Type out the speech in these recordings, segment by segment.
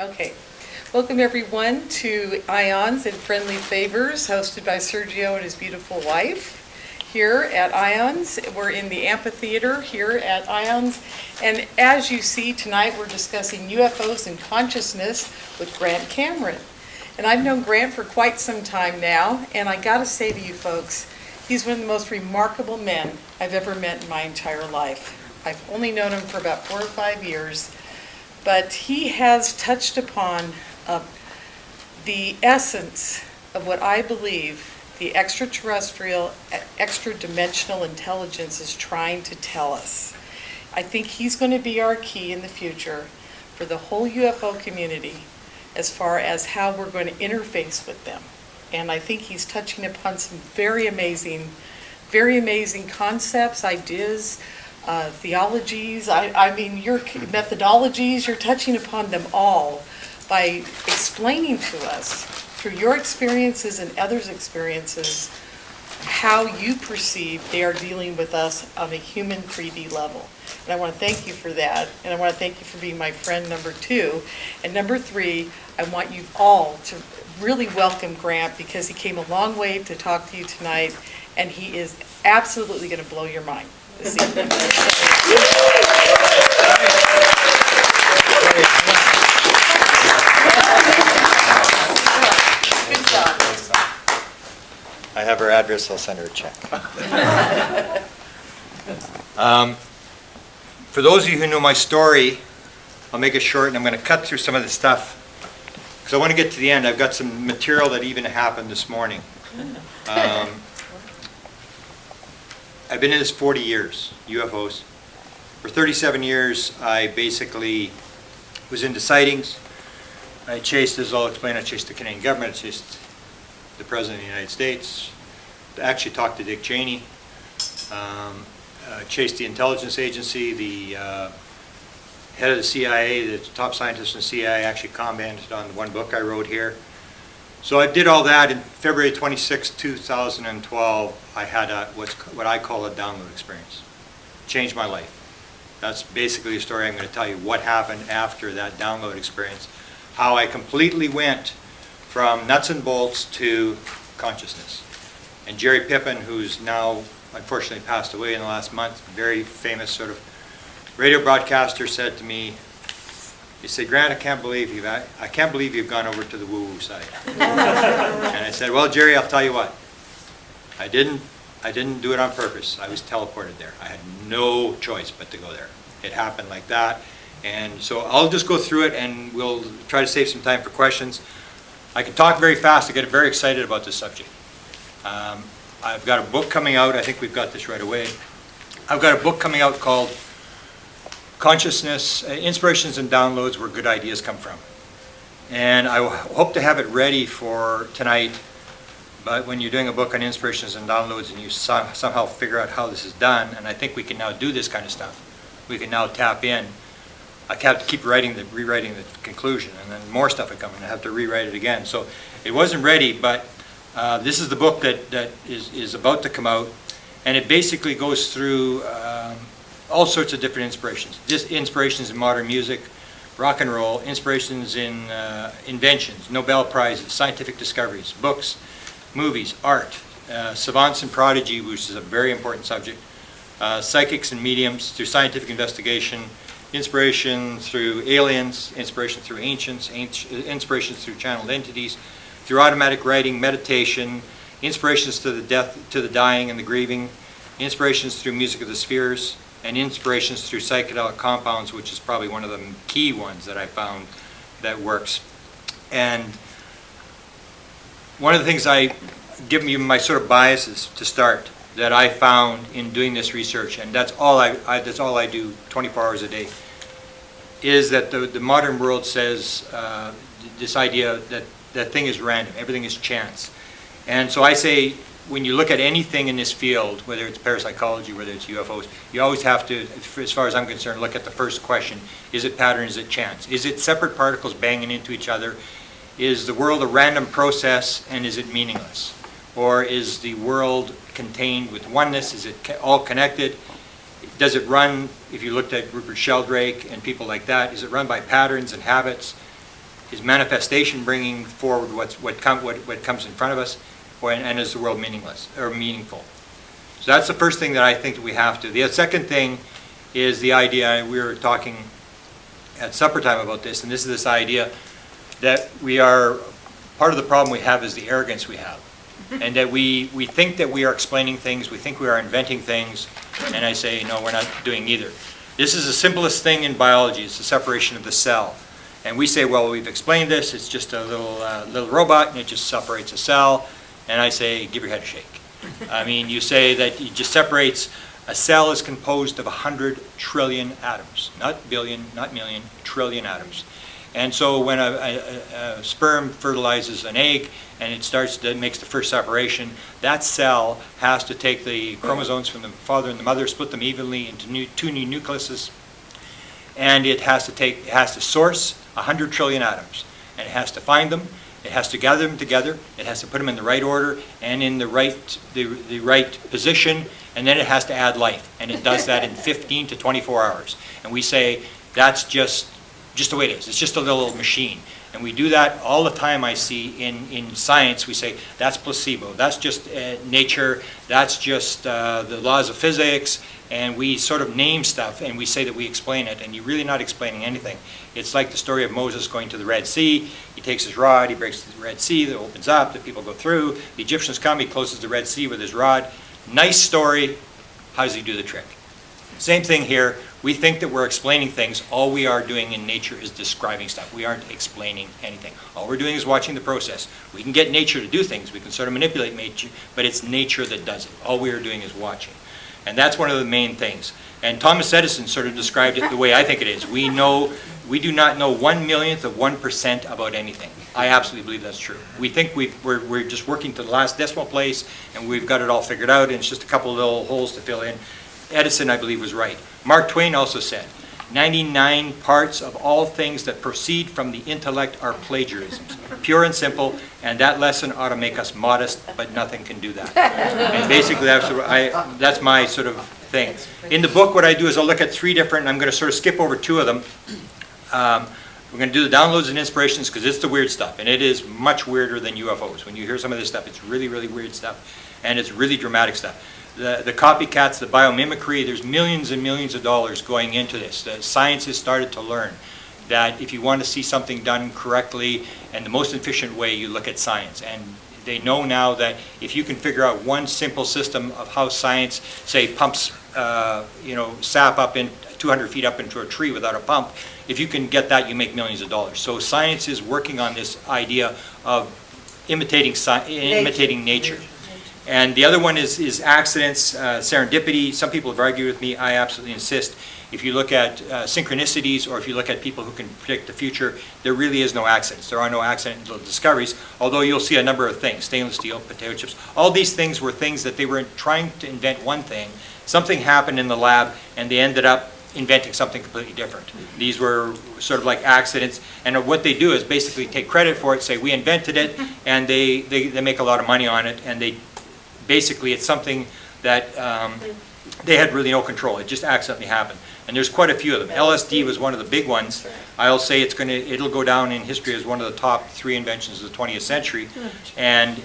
Okay. Welcome everyone to Ions and Friendly Favors, hosted by Sergio and his beautiful wife. Here at Ions, we're in the amphitheater here at Ions, and as you see tonight, we're discussing UFOs and consciousness with Grant Cameron. And I've known Grant for quite some time now, and I gotta say to you folks, he's one of the most remarkable men I've ever met in my entire life. I've only known him for about 4 or 5 years, but he has touched upon the essence of what I believe the extraterrestrial, extra-dimensional intelligence is trying to tell us. I think he's going to be our key in the future for the whole UFO community as far as how we're going to interface with them. And I think he's touching upon some very amazing concepts, ideas, theologies. I mean, your methodologies, you're touching upon them all by explaining to us through your experiences and others' experiences how you perceive they are dealing with us on a human 3D level. And I want to thank you for that, and I want to thank you for being my friend number 2. And number 3, I want you all to really welcome Grant, because he came a long way to talk to you tonight, and he is absolutely going to blow your mind this evening. Good job. I have her address, I'll send her a check. For those of you who know my story, I'll make it short, and I'm going to cut through some of the stuff because I want to get to the end. I've got some material that even happened this morning. I've been in this 40 years, UFOs. For 37 years, I basically was into sightings. I chased, as I'll explain, I chased the Canadian government, I chased the President of the United States, I actually talked to Dick Cheney, chased the intelligence agency, the head of the CIA, the top scientist in the CIA actually commented on the one book I wrote here. So I did all that. In February 26, 2012, I had what I call a download experience. Changed my life. That's basically the story I'm going to tell you, what happened after that download experience, how I completely went from nuts and bolts to consciousness. And Jerry Pippin, who's now unfortunately passed away in the last month, very famous sort of radio broadcaster, said to me, he said, "Grant, I can't believe you've gone over to the woo-woo side." And I said, "Well, Jerry, I'll tell you what. I didn't do it on purpose. I was teleported there. I had no choice but to go there. It happened like that." And so I'll just go through it, and we'll try to save some time for questions. I can talk very fast. I get very excited about this subject. I've got a book coming out. I think we've got this right away. I've got a book coming out called Consciousness, Inspirations and Downloads Where Good Ideas Come From. And I hope to have it ready for tonight. But when you're doing a book on inspirations and downloads and you somehow figure out how this is done, and I think we can now do this kind of stuff. We can now tap in. I have to keep rewriting the conclusion, and then more stuff will come, and I have to rewrite it again. So it wasn't ready, but this is the book that is about to come out, and it basically goes through all sorts of different inspirations. Just inspirations in modern music, rock and roll, inspirations in inventions, Nobel Prizes, scientific discoveries, books, movies, art, savants and prodigy, which is a very important subject, psychics and mediums through scientific investigation, inspiration through aliens, inspiration through ancients, inspirations through channeled entities, through automatic writing, meditation, inspirations to the dying and the grieving, inspirations through music of the spheres, and inspirations through psychedelic compounds, which is probably one of the key ones that I found that works. And one of the things I give you my sort of biases to start that I found in doing this research, and that's all I do 24 hours a day, is that the modern world says this idea that thing is random, everything is chance. And so I say, when you look at anything in this field, whether it's parapsychology, whether it's UFOs, you always have to, as far as I'm concerned, look at the first question. Is it pattern, is it chance? Is it separate particles banging into each other? Is the world a random process, and is it meaningless? Or is the world contained with oneness? Is it all connected? Does it run, if you looked at Rupert Sheldrake and people like that, is it run by patterns and habits? Is manifestation bringing forward what comes in front of us, and is the world meaningless or meaningful? So that's the first thing that I think that we have to. The second thing is the idea, we were talking at supper time about this, and this is this idea that part of the problem we have is the arrogance we have. And that we think that we are explaining things, we think we are inventing things, and I say, no, we're not doing either. This is the simplest thing in biology, it's the separation of the cell. And we say, well, we've explained this, it's just a little robot, and it just separates a cell. And I say, give your head a shake. I mean, you say that it just separates, a cell is composed of 100 trillion atoms. Not billion, not million, trillion atoms. And so when a sperm fertilizes an egg and it makes the first separation, that cell has to take the chromosomes from the father and the mother, split them evenly into two new nucleuses, and it has to source 100 trillion atoms, and it has to find them, it has to gather them together, it has to put them in the right order and in the right position, and then it has to add life, and it does that in 15 to 24 hours. And we say that's just the way it is. It's just a little machine. And we do that all the time. I see in science, we say that's placebo, that's just nature, that's just the laws of physics, and we sort of name stuff and we say that we explain it, and you're really not explaining anything. It's like the story of Moses going to the Red Sea. He takes his rod, he breaks the Red Sea, it opens up, the people go through, the Egyptians come, he closes the Red Sea with his rod. Nice story. How does he do the trick? Same thing here. We think that we're explaining things. All we are doing in nature is describing stuff. We aren't explaining anything. All we're doing is watching the process. We can get nature to do things. We can sort of manipulate nature, but it's nature that does it. All we are doing is watching. And that's one of the main things. And Thomas Edison sort of described it the way I think it is. We do not know 1/1,000,000th of 1% about anything. I absolutely believe that's true. We think we're just working to the last decimal place, and we've got it all figured out, and it's just a couple of little holes to fill in. Edison, I believe, was right. Mark Twain also said, 99 parts of all things that proceed from the intellect are plagiarisms, pure and simple, and that lesson ought to make us modest, but nothing can do that. And basically, that's my sort of thing. In the book, what I do is I'll look at three different, and I'm going to sort of skip over two of them. We're going to do the downloads and inspirations because it's the weird stuff, and it is much weirder than UFOs. When you hear some of this stuff, it's really, really weird stuff, and it's really dramatic stuff. The copycats, the biomimicry, there's millions and millions of dollars going into this. The science has started to learn that if you want to see something done correctly and the most efficient way, you look at science. And they know now that if you can figure out one simple system of how science, say, pumps sap up in 200 feet up into a tree without a pump, if you can get that, you make millions of dollars. So science is working on this idea of imitating nature. And the other one is accidents, serendipity. Some people have argued with me. I absolutely insist. If you look at synchronicities, or if you look at people who can predict the future, there really is no accidents. There are no accidental discoveries, although you'll see a number of things, stainless steel, potato chips. All these things were things that they were trying to invent one thing. Something happened in the lab, and they ended up inventing something completely different. These were sort of like accidents, and what they do is basically take credit for it, say we invented it, and they make a lot of money on it, and basically it's something that they had really no control. It just accidentally happened. And there's quite a few of them. LSD was one of the big ones. I'll say it'll go down in history as one of the top 3 inventions of the 20th century. And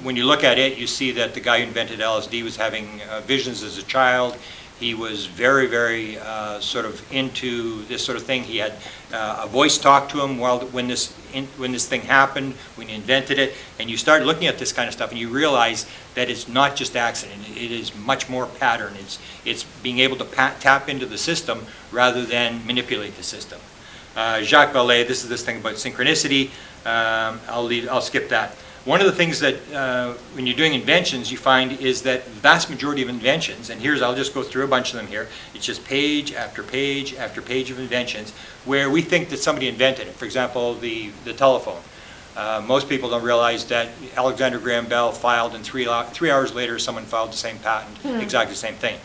when you look at it, you see that the guy who invented LSD was having visions as a child. He was very, very sort of into this sort of thing. He had a voice talk to him when this thing happened, when he invented it. And you start looking at this kind of stuff, and you realize that it's not just accident. It is much more pattern. It's being able to tap into the system rather than manipulate the system. Jacques Vallée, this is this thing about synchronicity. I'll skip that. One of the things that when you're doing inventions you find is that the vast majority of inventions, and I'll just go through a bunch of them here, it's just page after page after page of inventions where we think that somebody invented it. For example, the telephone. Most people don't realize that Alexander Graham Bell filed, and 3 hours later someone filed the same patent, exactly the same thing.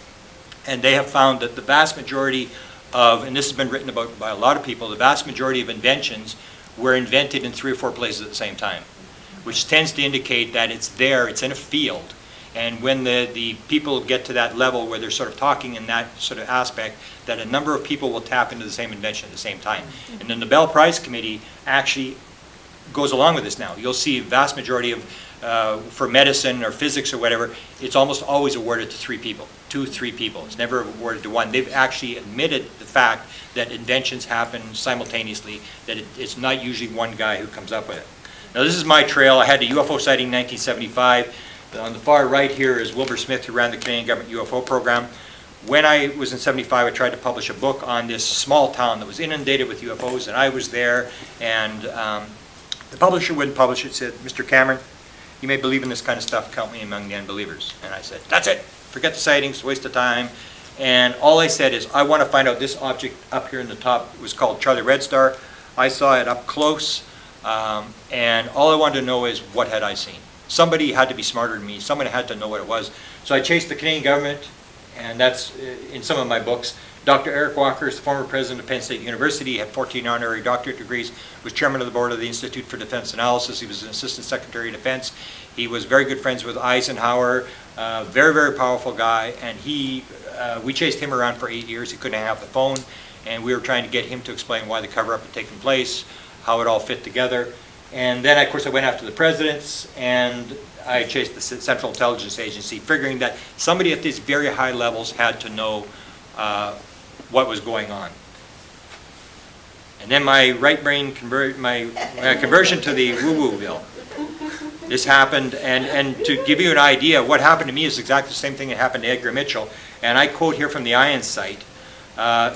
And they have found that the vast majority of, and this has been written about by a lot of people, the vast majority of inventions were invented in 3 or 4 places at the same time, which tends to indicate that it's there, it's in a field, And when the people get to that level where they're sort of talking in that sort of aspect, that a number of people will tap into the same invention at the same time. And the Nobel Prize Committee actually goes along with this now. You'll see a vast majority of, for medicine or physics or whatever, it's almost always awarded to 3 people, 2, 3 people. It's never awarded to one. They've actually admitted the fact that inventions happen simultaneously, that it's not usually one guy who comes up with it. Now this is my trail. I had a UFO sighting in 1975. On the far right here is Wilbur Smith, who ran the Canadian government UFO program. When I was in 75, I tried to publish a book on this small town that was inundated with UFOs, and I was there, and the publisher wouldn't publish it, said, "Mr. Cameron, you may believe in this kind of stuff, count me among the unbelievers." And I said, "That's it, forget the sightings, waste of time." And all I said is, I want to find out this object up here in the top. It was called Charlie Red Star. I saw it up close, and all I wanted to know is, what had I seen? Somebody had to be smarter than me. Someone had to know what it was. So I chased the Canadian government, and that's in some of my books. Dr. Eric Walker is the former president of Penn State University, had 14 honorary doctorate degrees, was chairman of the board of the Institute for Defense Analysis. He was an assistant secretary of defense. He was very good friends with Eisenhower, very, very powerful guy, and we chased him around for 8 years. He couldn't hang up the phone, and we were trying to get him to explain why the cover-up had taken place, how it all fit together. And then, of course, I went after the presidents, and I chased the Central Intelligence Agency, figuring that somebody at these very high levels had to know what was going on. And then my right brain conversion to the woo-woo-ville. This happened, and to give you an idea, what happened to me is exactly the same thing that happened to Edgar Mitchell. And I quote here from the IONS site.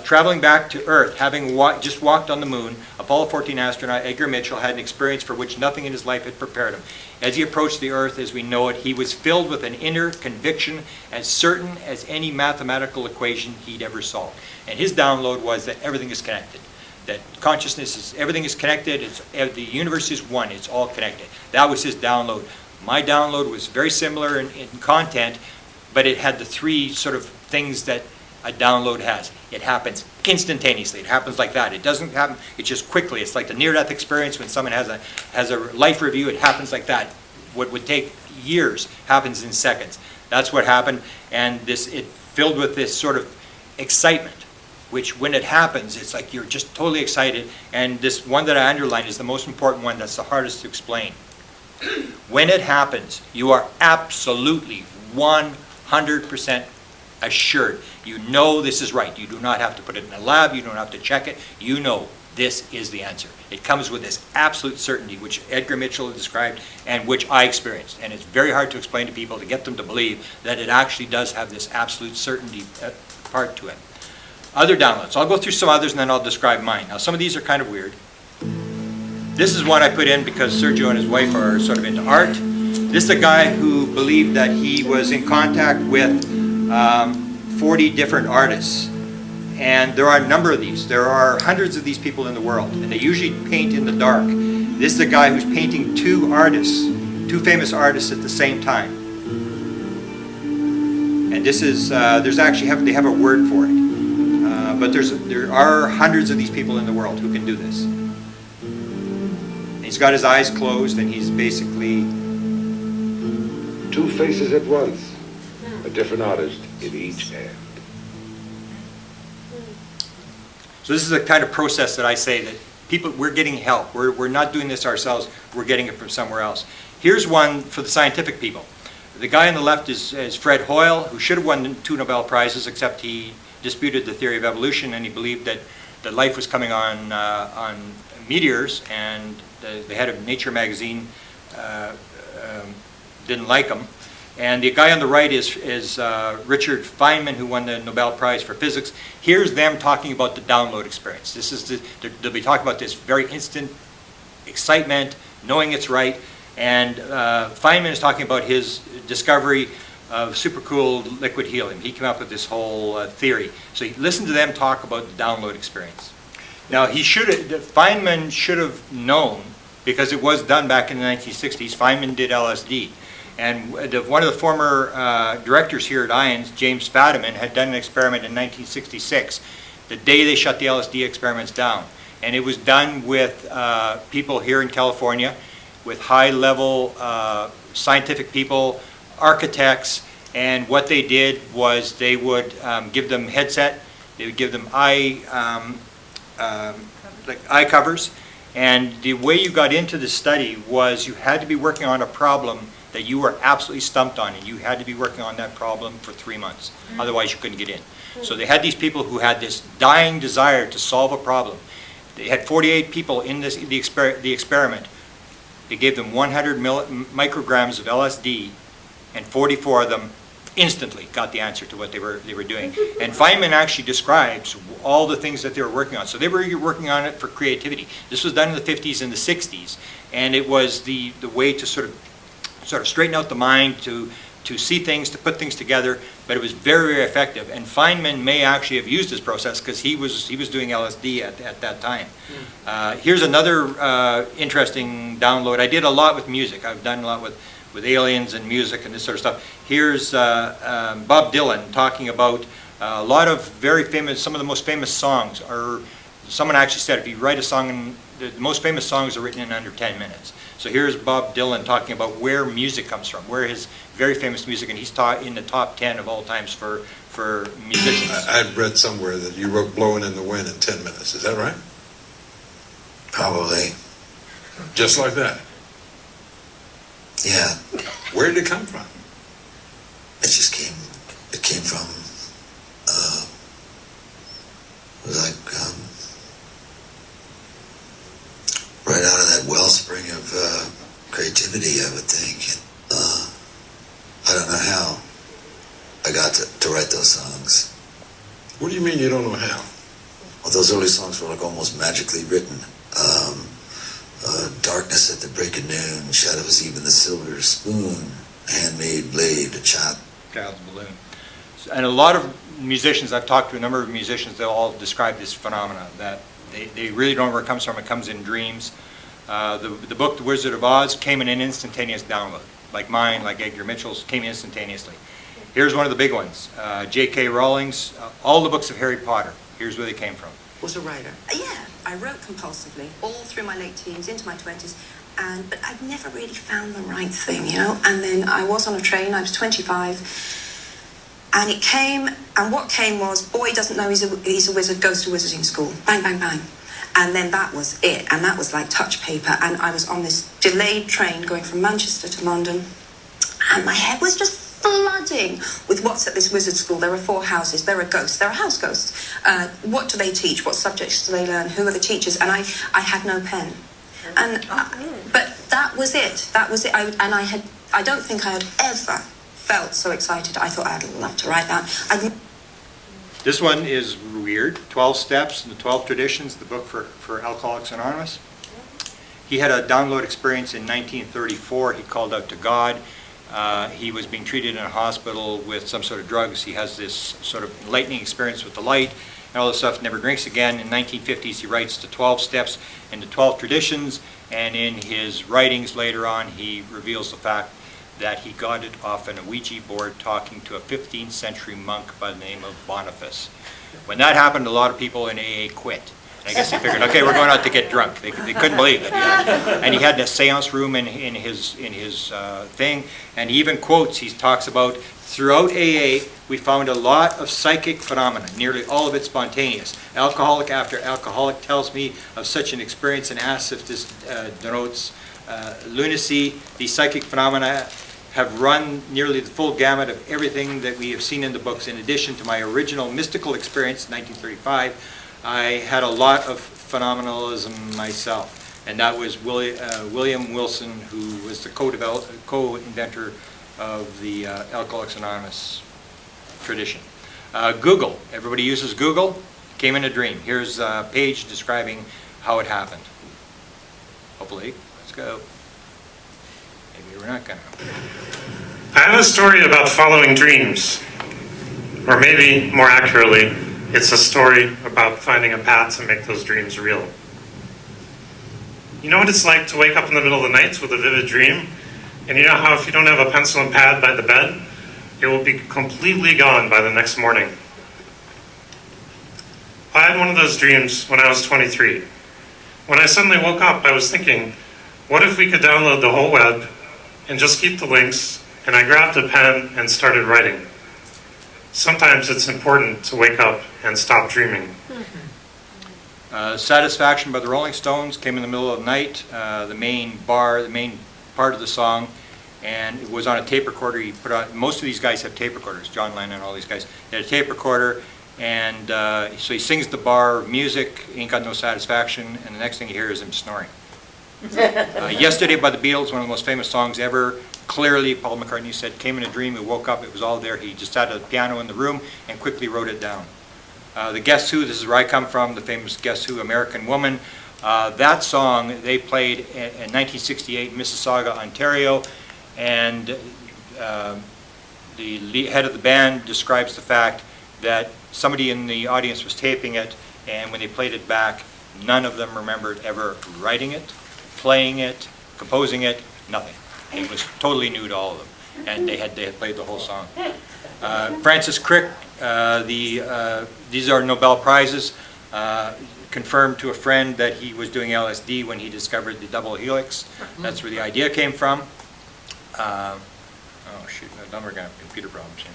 Traveling back to Earth, having just walked on the moon, Apollo 14 astronaut Edgar Mitchell had an experience for which nothing in his life had prepared him. As he approached the Earth as we know it, he was filled with an inner conviction as certain as any mathematical equation he'd ever solved. And his download was that everything is connected. That consciousness is, everything is connected, the universe is one, it's all connected. That was his download. My download was very similar in content, but it had the 3 sort of things that a download has. It happens instantaneously. It happens like that. It doesn't happen, it's just quickly. It's like the near-death experience when someone has a life review. It happens like that. What would take years happens in seconds. That's what happened, and it filled with this sort of excitement, which when it happens, it's like you're just totally excited. And this one that I underlined is the most important one. That's the hardest to explain. When it happens, you are absolutely 100% assured. You know this is right. You do not have to put it in a lab. You don't have to check it. You know this is the answer. It comes with this absolute certainty, which Edgar Mitchell described and which I experienced. And it's very hard to explain to people, to get them to believe that it actually does have this absolute certainty part to it. Other downloads. I'll go through some others and then I'll describe mine. Now, some of these are kind of weird. This is one I put in because Sergio and his wife are sort of into art. This is a guy who believed that he was in contact with 40 different artists. And there are a number of these. There are hundreds of these people in the world, and they usually paint in the dark. This is a guy who's painting 2 artists, 2 famous artists at the same time. And this is, they have a word for it. But there are hundreds of these people in the world who can do this. And he's got his eyes closed, and he's basically 2 faces at once, a different artist in each hand. So this is the kind of process that I say that people, we're getting help. We're not doing this ourselves. We're getting it from somewhere else. Here's one for the scientific people. The guy on the left is Fred Hoyle, who should have won 2 Nobel Prizes, except he disputed the theory of evolution, and he believed that life was coming on meteors, and the head of Nature magazine didn't like him. And the guy on the right is Richard Feynman, who won the Nobel Prize for Physics. Here's them talking about the download experience. This is they'll be talking about this very instant excitement, knowing it's right. And Feynman is talking about his discovery of supercooled liquid helium. He came up with this whole theory. So listen to them talk about the download experience. Now Feynman should have known, because it was done back in the 1960s. Feynman did LSD. And one of the former directors here at IONS, James Fadiman, had done an experiment in 1966, the day they shut the LSD experiments down. And it was done with people here in California, with high-level scientific people, architects, and what they did was they would give them headset, they would give them eye covers, and the way you got into the study was you had to be working on a problem that you were absolutely stumped on, and you had to be working on that problem for 3 months. Otherwise, you couldn't get in. So they had these people who had this dying desire to solve a problem. They had 48 people in the experiment. They gave them 100 micrograms of LSD, and 44 of them instantly got the answer to what they were doing. And Feynman actually describes all the things that they were working on. So they were working on it for creativity. This was done in the 50s and the 60s, and it was the way to sort of straighten out the mind, to see things, to put things together, but it was very, very effective. And Feynman may actually have used this process because he was doing LSD at that time. Here's another interesting download. I did a lot with music. I've done a lot with aliens and music and this sort of stuff. Here's Bob Dylan talking about a lot of very famous, some of the most famous songs are, someone actually said if you write a song, the most famous songs are written in under 10 minutes. So here's Bob Dylan talking about where music comes from, where his very famous music, and he's in the top 10 of all times for musicians. I'd read somewhere that you wrote Blowing in the Wind in 10 minutes. Is that right? Probably. Just like that? Yeah. Where did it come from? It came from, it was like, right out of that wellspring of creativity, I would think. I don't know how I got to write those songs. What do you mean you don't know how? Well, those early songs were like almost magically written. Darkness at the break of noon, shadows even the silver spoon, handmade blade, a chop. Child's balloon. And a lot of musicians, I've talked to a number of musicians, they'll all describe this phenomena, that they really don't know where it comes from. It comes in dreams. The book, The Wizard of Oz, came in an instantaneous download. Like mine, like Edgar Mitchell's, came instantaneously. Here's one of the big ones. J.K. Rowling's, all the books of Harry Potter. Here's where they came from. Was a writer. Yeah, I wrote compulsively all through my late teens, into my 20s, but I'd never really found the right thing, you know? And then I was on a train, I was 25, and it came, and what came was, boy doesn't know he's a wizard, goes to wizarding school. Bang, bang, bang. And then that was it, and that was like touch paper, and I was on this delayed train going from Manchester to London, and my head was just flooding with what's at this wizard school. There are 4 houses, there are ghosts, there are house ghosts. What do they teach? What subjects do they learn? Who are the teachers? And I had no pen. And but that was it. That was it. I don't think I had ever felt so excited. I thought I'd love to write that. This one is weird. 12 Steps and the 12 Traditions, the book for Alcoholics Anonymous. He had a download experience in 1934. He called out to God. He was being treated in a hospital with some sort of drugs. He has this sort of enlightening experience with the light and all this stuff, never drinks again. In the 1950s, he writes the 12 Steps and the 12 Traditions, and in his writings later on, he reveals the fact that he got it off an Ouija board talking to a 15th century monk by the name of Boniface. When that happened, a lot of people in AA quit. I guess they figured, okay, we're going out to get drunk. They couldn't believe it. And he had a seance room in his thing, and he even quotes, he talks about, throughout AA, we found a lot of psychic phenomena, nearly all of it spontaneous. Alcoholic after alcoholic tells me of such an experience and asks if this denotes lunacy. These psychic phenomena have run nearly the full gamut of everything that we have seen in the books. In addition to my original mystical experience in 1935, I had a lot of phenomenalism myself, and that was William Wilson, who was the co-inventor of the Alcoholics Anonymous tradition. Google, everybody uses Google, came in a dream. Here's a page describing how it happened. Hopefully, let's go. Maybe we're not gonna. I have a story about following dreams, or maybe more accurately, it's a story about finding a path to make those dreams real. You know what it's like to wake up in the middle of the night with a vivid dream? And you know how if you don't have a pencil and pad by the bed, it will be completely gone by the next morning. I had one of those dreams when I was 23. When I suddenly woke up, I was thinking, what if we could download the whole web and just keep the links and I grabbed a pen and started writing. Sometimes it's important to wake up and stop dreaming. Satisfaction by the Rolling Stones came in the middle of the night, the main part of the song, and it was on a tape recorder. He put on, most of these guys have tape recorders, John Lennon, all these guys. They had a tape recorder, and so he sings the bar of music, Ain't Got No Satisfaction, and the next thing you hear is him snoring. Yesterday by the Beatles, one of the most famous songs ever. Clearly, Paul McCartney said, came in a dream, he woke up, it was all there. He just had a piano in the room and quickly wrote it down. The Guess Who, this is where I come from, the famous Guess Who, American Woman. That song they played in 1968 in Mississauga, Ontario, and the head of the band describes the fact that somebody in the audience was taping it, and when they played it back, none of them remembered ever writing it, playing it, composing it, nothing. It was totally new to all of them, and they had played the whole song. Francis Crick, these are Nobel Prizes, confirmed to a friend that he was doing LSD when he discovered the double helix. That's where the idea came from. Oh shoot, now we're going to have computer problems here.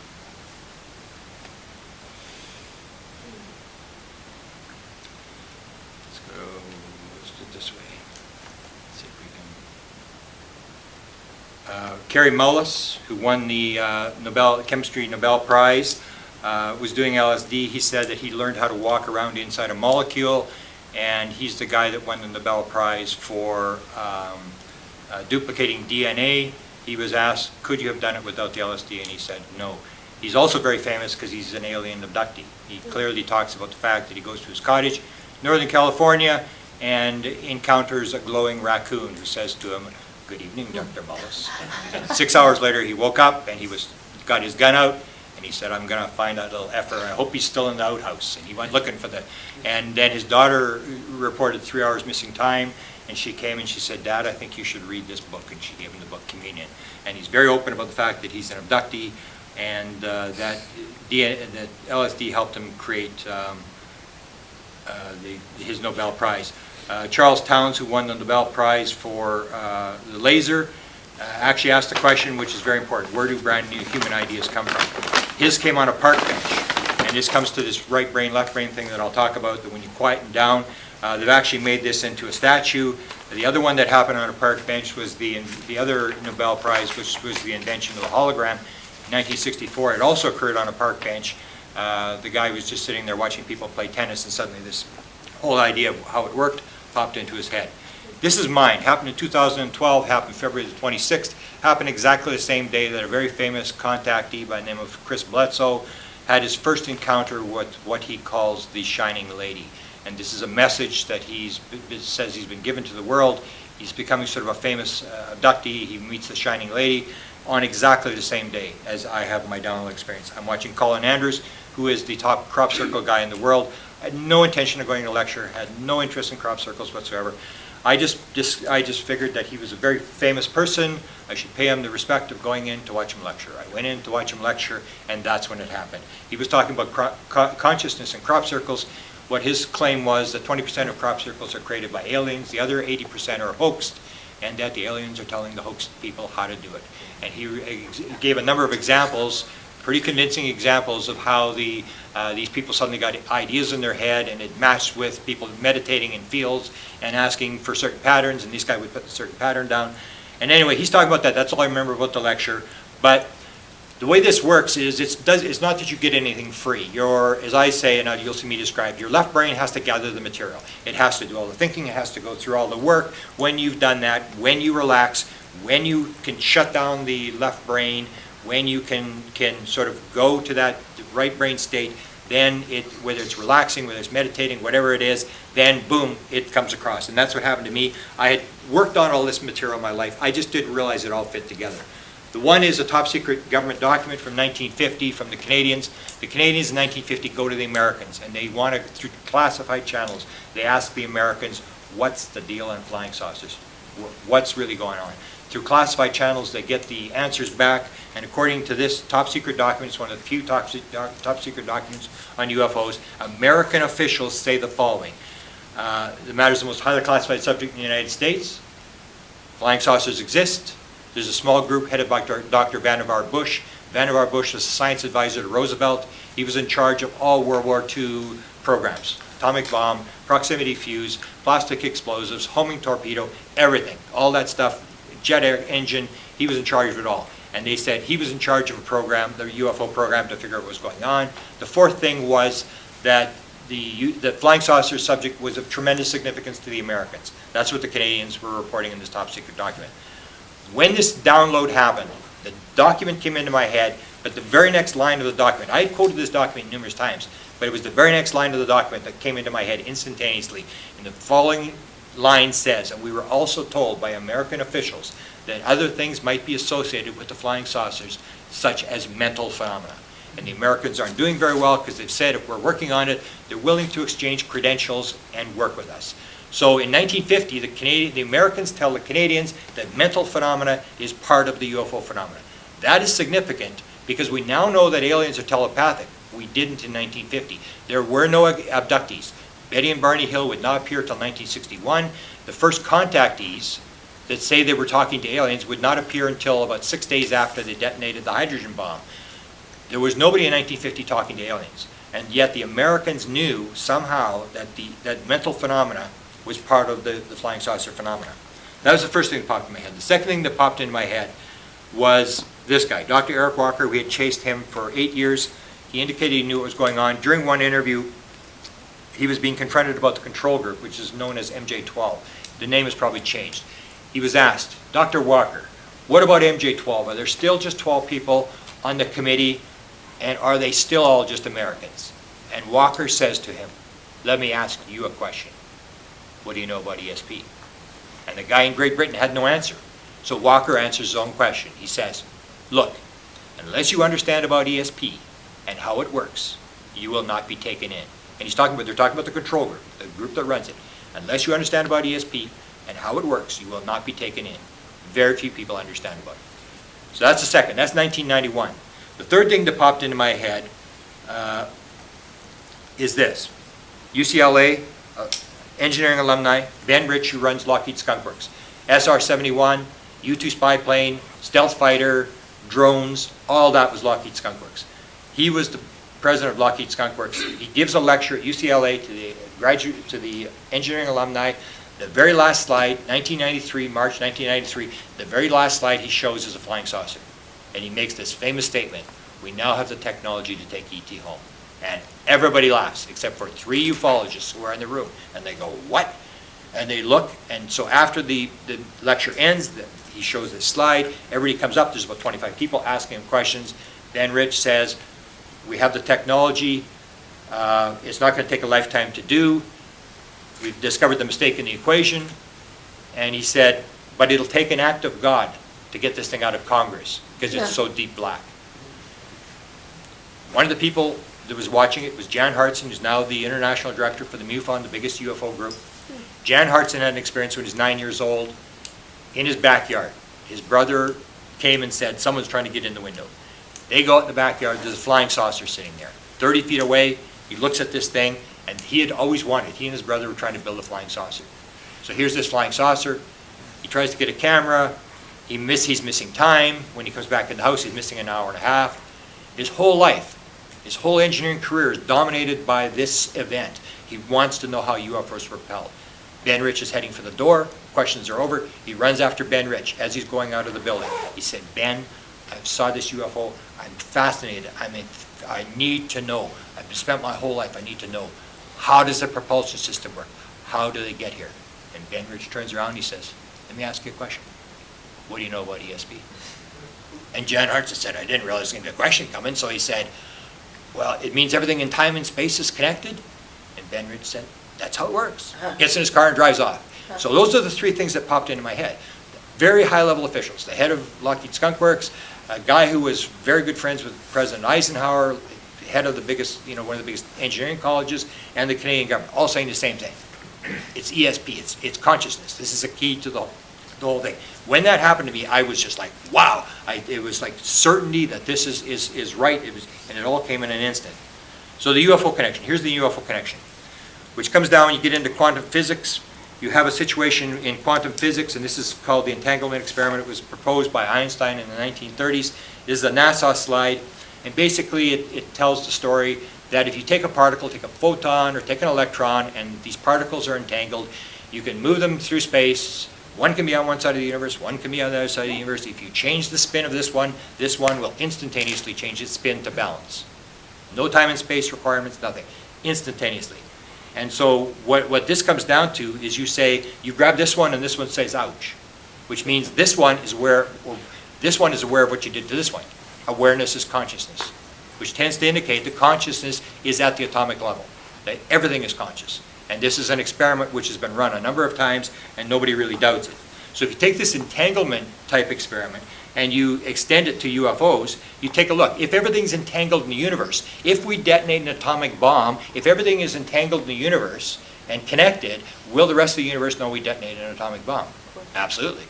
Let's do it this way. Let's see if we can. Carey Mullis, who won the Chemistry Nobel Prize, was doing LSD. He said that he learned how to walk around inside a molecule, and he's the guy that won the Nobel Prize for duplicating DNA. He was asked, could you have done it without the LSD, and he said no. He's also very famous because he's an alien abductee. He clearly talks about the fact that he goes to his cottage, Northern California, and encounters a glowing raccoon who says to him, "Good evening, Dr. Mullis." And 6 hours later, he woke up and he got his gun out, and he said, "I'm going to find that little effer. I hope he's still in the outhouse." And he went looking for and then his daughter reported 3 hours missing time, and she came and she said, "Dad, I think you should read this book." And she gave him the book Communion. And he's very open about the fact that he's an abductee, and that LSD helped him create his Nobel Prize. Charles Towns, who won the Nobel Prize for the laser, actually asked the question, which is very important: where do brand new human ideas come from? His came on a park bench, and this comes to this right brain, left brain thing that I'll talk about, that when you quieten down, they've actually made this into a statue. The other one that happened on a park bench was the other Nobel Prize, which was the invention of the hologram in 1964. It also occurred on a park bench. The guy was just sitting there watching people play tennis, and suddenly this whole idea of how it worked popped into his head. This is mine. Happened in 2012, happened February the 26th, happened exactly the same day that a very famous contactee by the name of Chris Bledsoe had his first encounter with what he calls the Shining Lady. And this is a message that says he's been given to the world. He's becoming sort of a famous abductee. He meets the Shining Lady on exactly the same day as I have my download experience. I'm watching Colin Andrews, who is the top crop circle guy in the world. I had no intention of going to lecture, had no interest in crop circles whatsoever. I just figured that he was a very famous person. I should pay him the respect of going in to watch him lecture. I went in to watch him lecture, and that's when it happened. He was talking about consciousness and crop circles. What his claim was that 20% of crop circles are created by aliens, the other 80% are hoaxed, and that the aliens are telling the hoaxed people how to do it. And he gave a number of examples, pretty convincing examples of how these people suddenly got ideas in their head, and it matched with people meditating in fields and asking for certain patterns, and this guy would put a certain pattern down. And anyway, he's talking about that. That's all I remember about the lecture. But the way this works is it's not that you get anything free. As I say, and you'll see me described, your left brain has to gather the material. It has to do all the thinking. It has to go through all the work. When you've done that, when you relax, when you can shut down the left brain, when you can sort of go to that right brain state, then whether it's relaxing, whether it's meditating, whatever it is, then boom, it comes across. And that's what happened to me. I had worked on all this material in my life. I just didn't realize it all fit together. The one is a top secret government document from 1950 from the Canadians. The Canadians in 1950 go to the Americans, and they want to, through classified channels, they ask the Americans, what's the deal on flying saucers? What's really going on? Through classified channels, they get the answers back, and according to this top secret document, it's one of the few top secret documents on UFOs, American officials say the following. The matter is the most highly classified subject in the United States. Flying saucers exist. There's a small group headed by Dr. Vannevar Bush. Vannevar Bush was a science advisor to Roosevelt. He was in charge of all World War II programs. Atomic bomb, proximity fuse, plastic explosives, homing torpedo, everything. All that stuff, jet engine, he was in charge of it all. And they said he was in charge of a program, the UFO program, to figure out what was going on. The fourth thing was that the flying saucer subject was of tremendous significance to the Americans. That's what the Canadians were reporting in this top secret document. When this download happened, the document came into my head, but the very next line of the document, I had quoted this document numerous times, but it was the very next line of the document that came into my head instantaneously. And the following line says, and we were also told by American officials that other things might be associated with the flying saucers, such as mental phenomena. And the Americans aren't doing very well because they've said if we're working on it, they're willing to exchange credentials and work with us. So in 1950, the Americans tell the Canadians that mental phenomena is part of the UFO phenomena. That is significant because we now know that aliens are telepathic. We didn't in 1950. There were no abductees. Betty and Barney Hill would not appear until 1961. The first contactees that say they were talking to aliens would not appear until about 6 days after they detonated the hydrogen bomb. There was nobody in 1950 talking to aliens. And yet the Americans knew somehow that mental phenomena was part of the flying saucer phenomena. That was the first thing that popped in my head. The second thing that popped in my head was this guy, Dr. Eric Walker. We had chased him for 8 years. He indicated he knew what was going on. During one interview, he was being confronted about the control group, which is known as MJ-12. The name has probably changed. He was asked, Dr. Walker, what about MJ-12? Are there still just 12 people on the committee, and are they still all just Americans? And Walker says to him, let me ask you a question. What do you know about ESP? And the guy in Great Britain had no answer. So Walker answers his own question. He says, look, unless you understand about ESP and how it works, you will not be taken in. And they're talking about the control group, the group that runs it. Unless you understand about ESP and how it works, you will not be taken in. Very few people understand about it. So that's the second. That's 1991. The third thing that popped into my head is this. UCLA engineering alumni, Ben Rich, who runs Lockheed Skunk Works. SR-71, U-2 spy plane, stealth fighter, drones, all that was Lockheed Skunk Works. He was the president of Lockheed Skunk Works. He gives a lecture at UCLA to the engineering alumni. The very last slide, 1993, March 1993, the very last slide he shows is a flying saucer. And he makes this famous statement, we now have the technology to take ET home. And everybody laughs, except for 3 ufologists who are in the room. And they go, what? And they look, and so after the lecture ends, he shows this slide, everybody comes up, there's about 25 people asking him questions. Ben Rich says, we have the technology, it's not going to take a lifetime to do. We've discovered the mistake in the equation. And he said, but it'll take an act of God to get this thing out of Congress because it's so deep black. One of the people that was watching it was Jan Hartson, who's now the international director for the MUFON, the biggest UFO group. Jan Hartson had an experience when he was 9 years old in his backyard. His brother came and said, someone's trying to get in the window. They go out in the backyard, there's a flying saucer sitting there. 30 feet away, he looks at this thing, and he had always wanted, he and his brother were trying to build a flying saucer. So here's this flying saucer. He tries to get a camera. He's missing time. When he comes back in the house, he's missing an hour and a half. His whole life, his whole engineering career is dominated by this event. He wants to know how UFOs were propelled. Ben Rich is heading for the door. Questions are over. He runs after Ben Rich as he's going out of the building. He said, Ben, I saw this UFO. I'm fascinated. I need to know. I've spent my whole life. I need to know. How does the propulsion system work? How do they get here? And Ben Rich turns around and he says, let me ask you a question. What do you know about ESP? And Jan Hartson said, I didn't realize there was going to be a question coming. So he said, well, it means everything in time and space is connected. And Ben Rich said, that's how it works. Gets in his car and drives off. So those are the 3 things that popped into my head. Very high-level officials. The head of Lockheed Skunk Works, a guy who was very good friends with President Eisenhower, head of the biggest, one of the biggest engineering colleges, and the Canadian government, all saying the same thing. It's ESP, it's consciousness. This is a key to the whole thing. When that happened to me, I was just like, wow. It was like certainty that this is right, and it all came in an instant. So the UFO connection, here's the UFO connection, which comes down when you get into quantum physics. you have a situation in quantum physics, and this is called the entanglement experiment. It was proposed by Einstein in the 1930s. This is a NASA slide, and basically it tells the story that if you take a particle, take a photon or take an electron, and these particles are entangled, you can move them through space. One can be on one side of the universe, one can be on the other side of the universe. If you change the spin of this one will instantaneously change its spin to balance. No time and space requirements, nothing. Instantaneously. And so what this comes down to is you say, you grab this one and this one says ouch, which means this one is aware of what you did to this one. Awareness is consciousness, which tends to indicate that consciousness is at the atomic level, that everything is conscious. And this is an experiment which has been run a number of times and nobody really doubts it. So if you take this entanglement type experiment and you extend it to UFOs, you take a look. If everything's entangled in the universe, if we detonate an atomic bomb, if everything is entangled in the universe and connected, will the rest of the universe know we detonated an atomic bomb? Absolutely.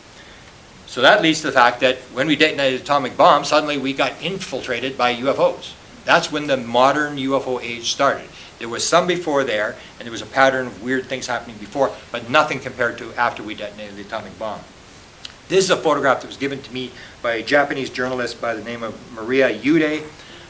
So that leads to the fact that when we detonated an atomic bomb, suddenly we got infiltrated by UFOs. That's when the modern UFO age started. There was some before there, and there was a pattern of weird things happening before, but nothing compared to after we detonated the atomic bomb. This is a photograph that was given to me by a Japanese journalist by the name of Maria Yude.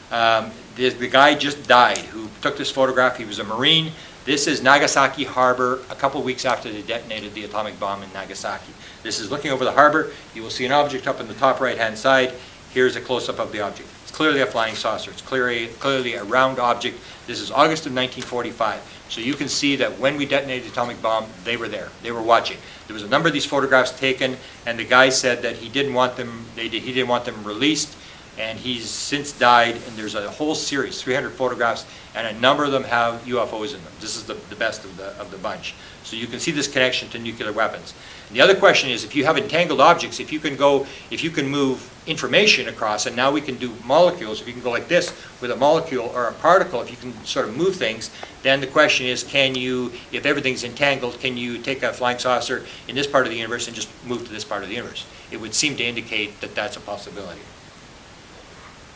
The guy just died who took this photograph. He was a Marine. This is Nagasaki Harbor a couple weeks after they detonated the atomic bomb in Nagasaki. This is looking over the harbor. You will see an object up in the top right-hand side. Here's a close-up of the object. It's clearly a flying saucer. It's clearly a round object. This is August of 1945. So you can see that when we detonated the atomic bomb, they were there. They were watching. There was a number of these photographs taken, and the guy said that he didn't want them. He didn't want them released, and he's since died. And there's a whole series, 300 photographs, and a number of them have UFOs in them. This is the best of the bunch. So you can see this connection to nuclear weapons. And the other question is, if you have entangled objects, if you can move information across, and now we can do molecules, if you can go like this with a molecule or a particle, if you can sort of move things, then the question is, if everything's entangled, can you take a flying saucer in this part of the universe and just move to this part of the universe? It would seem to indicate that that's a possibility.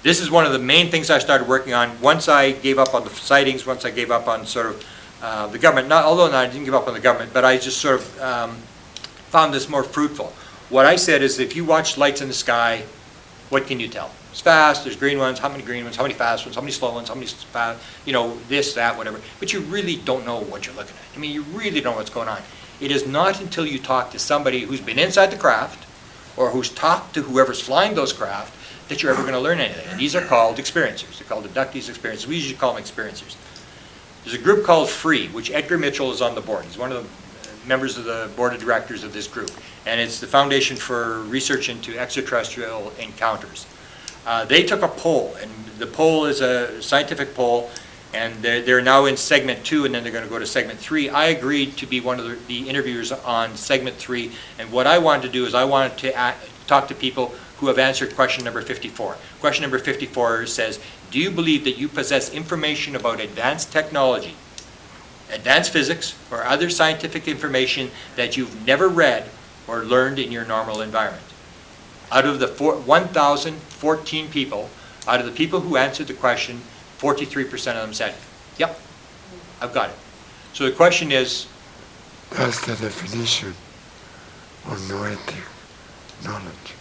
This is one of the main things I started working on. Once I gave up on the sightings, once I gave up on sort of the government, although I didn't give up on the government, but I just sort of found this more fruitful. What I said is, if you watch lights in the sky, what can you tell? It's fast, there's green ones, how many green ones, how many fast ones, how many slow ones, how many fast, this, that, whatever. But you really don't know what you're looking at. I mean, you really don't know what's going on. It is not until you talk to somebody who's been inside the craft or who's talked to whoever's flying those craft that you're ever going to learn anything. And these are called experiencers. They're called abductees, experiencers. We usually call them experiencers. There's a group called FREE, which Edgar Mitchell is on the board. He's one of the members of the board of directors of this group. And it's the Foundation for Research into Extraterrestrial Encounters. They took a poll, and the poll is a scientific poll, and they're now in segment 2, and then they're going to go to segment 3. I agreed to be one of the interviewers on segment 3, and what I wanted to do is I wanted to talk to people who have answered question number 54. Question number 54 says, do you believe that you possess information about advanced technology, advanced physics, or other scientific information that you've never read or learned in your normal environment? Out of the 1,014 people, out of the people who answered the question, 43% of them said, yep, I've got it. So the question is, that's the definition of noetic knowledge.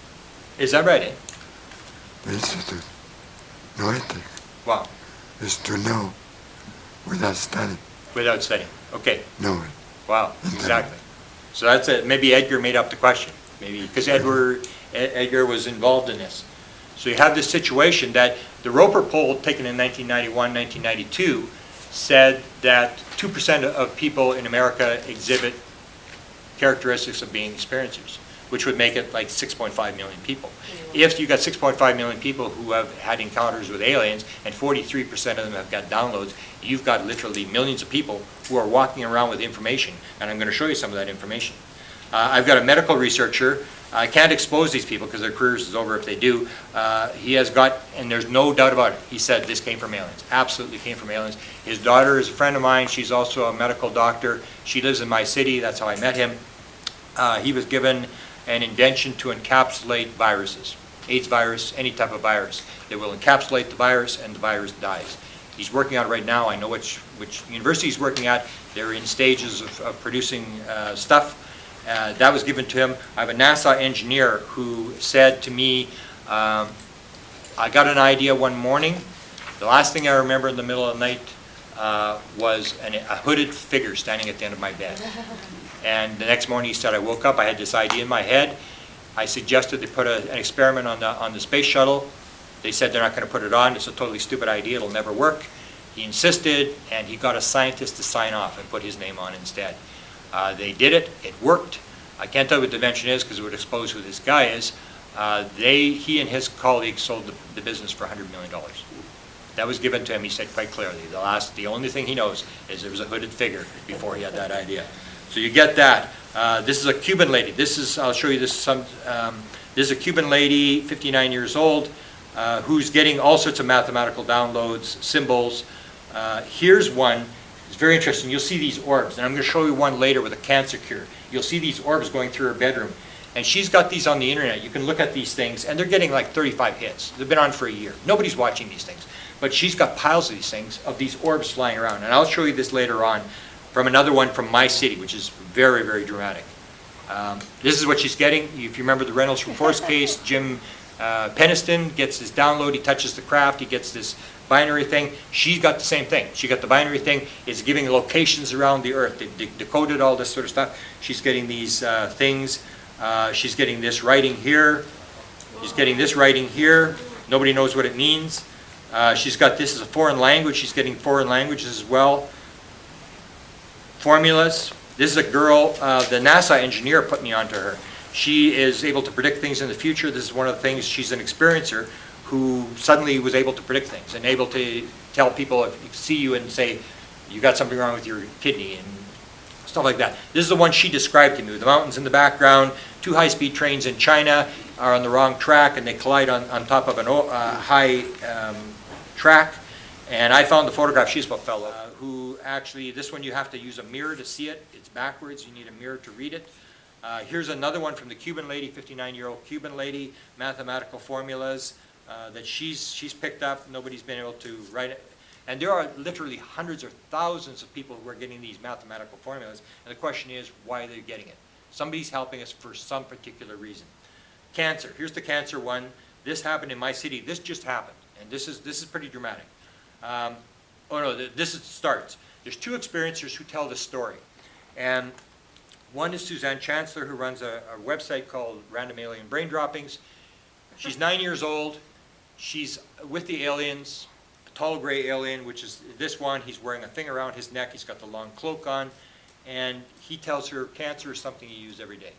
Is that right, eh? The institute, noetic, Wow. is to know without studying. Without studying. Okay. Know it. Wow, exactly. So that's it. Maybe Edgar made up the question. Maybe because Edgar was involved in this. So you have this situation that the Roper poll taken in 1991, 1992 said that 2% of people in America exhibit characteristics of being experiencers, which would make it like 6.5 million people. If you got 6.5 million people who have had encounters with aliens and 43% of them have got downloads, you've got literally millions of people who are walking around with information, and I'm going to show you some of that information. I've got a medical researcher. I can't expose these people because their careers is over if they do. He has got, and there's no doubt about it, he said this came from aliens. Absolutely came from aliens. His daughter is a friend of mine. She's also a medical doctor. She lives in my city. That's how I met him. He was given an invention to encapsulate viruses. AIDS virus, any type of virus. They will encapsulate the virus and the virus dies. He's working on it right now. I know which university he's working at. They're in stages of producing stuff. That was given to him. I have a NASA engineer who said to me, I got an idea one morning. The last thing I remember in the middle of the night was a hooded figure standing at the end of my bed. And the next morning he said, I woke up, I had this idea in my head. I suggested they put an experiment on the space shuttle. They said they're not going to put it on. It's a totally stupid idea. It'll never work. He insisted, and he got a scientist to sign off and put his name on instead. They did it. It worked. I can't tell you what the invention is because it would expose who this guy is. He and his colleagues sold the business for $100 million. That was given to him, he said quite clearly. The only thing he knows is there was a hooded figure before he had that idea. So you get that. This is a Cuban lady. I'll show you this. This is a Cuban lady, 59 years old, who's getting all sorts of mathematical downloads, symbols. Here's one. It's very interesting. You'll see these orbs, and I'm going to show you one later with a cancer cure. You'll see these orbs going through her bedroom. And she's got these on the internet. You can look at these things, and they're getting like 35 hits. They've been on for a year. Nobody's watching these things. But she's got piles of these things, of these orbs flying around. And I'll show you this later on from another one from my city, which is very, very dramatic. This is what she's getting. If you remember the Reynolds from Force case, Jim Peniston gets this download. He touches the craft. He gets this binary thing. She's got the same thing. She got the binary thing. It's giving locations around the Earth. They decoded all this sort of stuff. She's getting these things. She's getting this writing here. She's getting this writing here. Nobody knows what it means. She's got this as a foreign language. She's getting foreign languages as well. Formulas. This is a girl, the NASA engineer put me onto her. She is able to predict things in the future. This is one of the things, she's an experiencer who suddenly was able to predict things and able to tell people, if you see you and say, you got something wrong with your kidney and stuff like that. This is the one she described to me. The mountains in the background, 2 high-speed trains in China are on the wrong track and they collide on top of a high track. And I found the photograph. She's a fellow who actually, this one you have to use a mirror to see it. It's backwards. You need a mirror to read it. Here's another one from the Cuban lady, 59-year-old Cuban lady, mathematical formulas that she's picked up. Nobody's been able to write it. And there are literally hundreds or thousands of people who are getting these mathematical formulas. And the question is, why are they getting it? Somebody's helping us for some particular reason. Cancer. Here's the cancer one. This happened in my city. This just happened. And this is pretty dramatic. This starts. There's 2 experiencers who tell this story. And one is Suzanne Chancellor, who runs a website called Random Alien Brain Droppings. She's 9 years old. She's with the aliens, a tall gray alien, which is this one. He's wearing a thing around his neck. He's got the long cloak on. And he tells her cancer is something you use every day.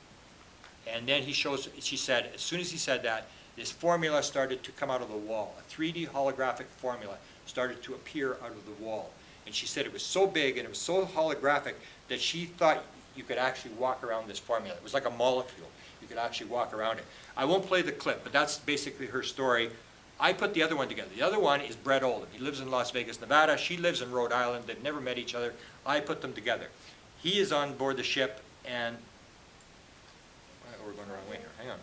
And then she said, as soon as he said that, this formula started to come out of the wall. A 3D holographic formula started to appear out of the wall. And she said it was so big and it was so holographic that she thought you could actually walk around this formula. It was like a molecule. You could actually walk around it. I won't play the clip, but that's basically her story. I put the other one together. The other one is Brett Oldham. He lives in Las Vegas, Nevada. She lives in Rhode Island. They've never met each other. I put them together. He is on board the ship, and we're going the wrong way here. Hang on.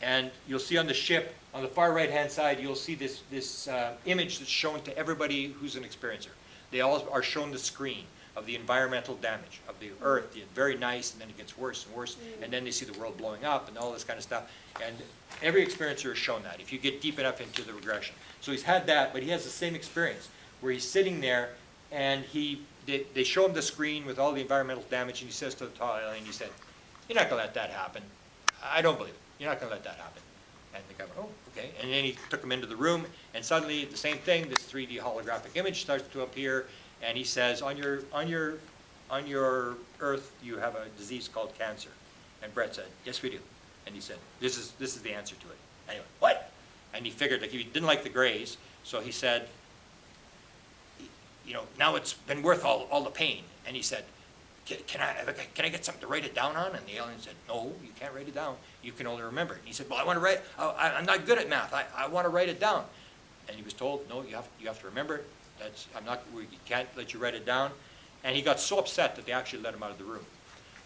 And you'll see on the ship, on the far right-hand side, you'll see this image that's shown to everybody who's an experiencer. They all are shown the screen of the environmental damage of the Earth. It's very nice, and then it gets worse and worse, and then they see the world blowing up and all this kind of stuff. And every experiencer is shown that, if you get deep enough into the regression. So he's had that, but he has the same experience, where he's sitting there, and they show him the screen with all the environmental damage, and he says to the tall alien, he said, "You're not going to let that happen. I don't believe it. You're not going to let that happen." And the guy went, "Oh, okay." And then he took him into the room, and suddenly the same thing, this 3D holographic image starts to appear, and he says, on your Earth, you have a disease called cancer. And Brett said, "Yes, we do." And he said, this is the answer to it. And he went, "What?" And he figured that he didn't like the grays, so he said, now it's been worth all the pain. And he said, can I get something to write it down on? And the alien said, "No, you can't write it down. You can only remember it." And he said, "Well, I want to write. I'm not good at math. I want to write it down." And he was told, "No, you have to remember it. We can't let you write it down." And he got so upset that they actually let him out of the room.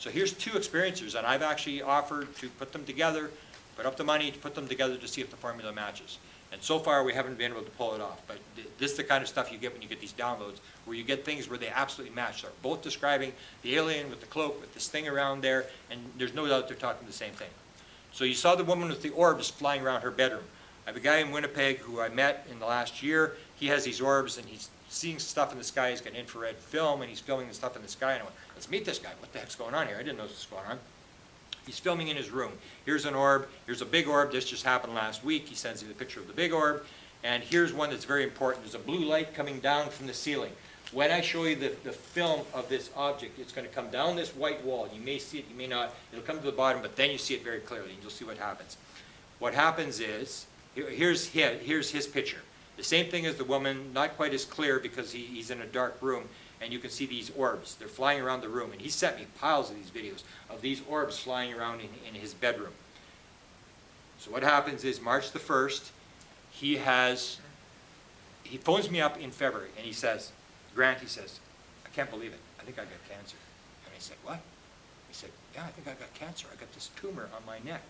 So here's 2 experiencers, and I've actually offered to put them together, put up the money to put them together to see if the formula matches. And so far, we haven't been able to pull it off. But this is the kind of stuff you get when you get these downloads, where you get things where they absolutely match. They're both describing the alien with the cloak, with this thing around there, and there's no doubt they're talking the same thing. So you saw the woman with the orbs flying around her bedroom. I have a guy in Winnipeg who I met in the last year. He has these orbs, and he's seeing stuff in the sky. He's got infrared film, and he's filming the stuff in the sky. And I went, let's meet this guy. What the heck's going on here? I didn't know this was going on. He's filming in his room. Here's an orb. Here's a big orb. This just happened last week. He sends me the picture of the big orb. And here's one that's very important. There's a blue light coming down from the ceiling. When I show you the film of this object, it's going to come down this white wall. You may see it, you may not. It'll come to the bottom, but then you see it very clearly, and you'll see what happens. What happens is, here's his picture. The same thing as the woman, not quite as clear because he's in a dark room, and you can see these orbs. They're flying around the room, and he sent me piles of these videos of these orbs flying around in his bedroom. So what happens is, March the 1st, he phones me up in February, and he says, Grant, he says, I can't believe it. I think I got cancer. And I said, what? He said, yeah, I think I got cancer. I got this tumor on my neck.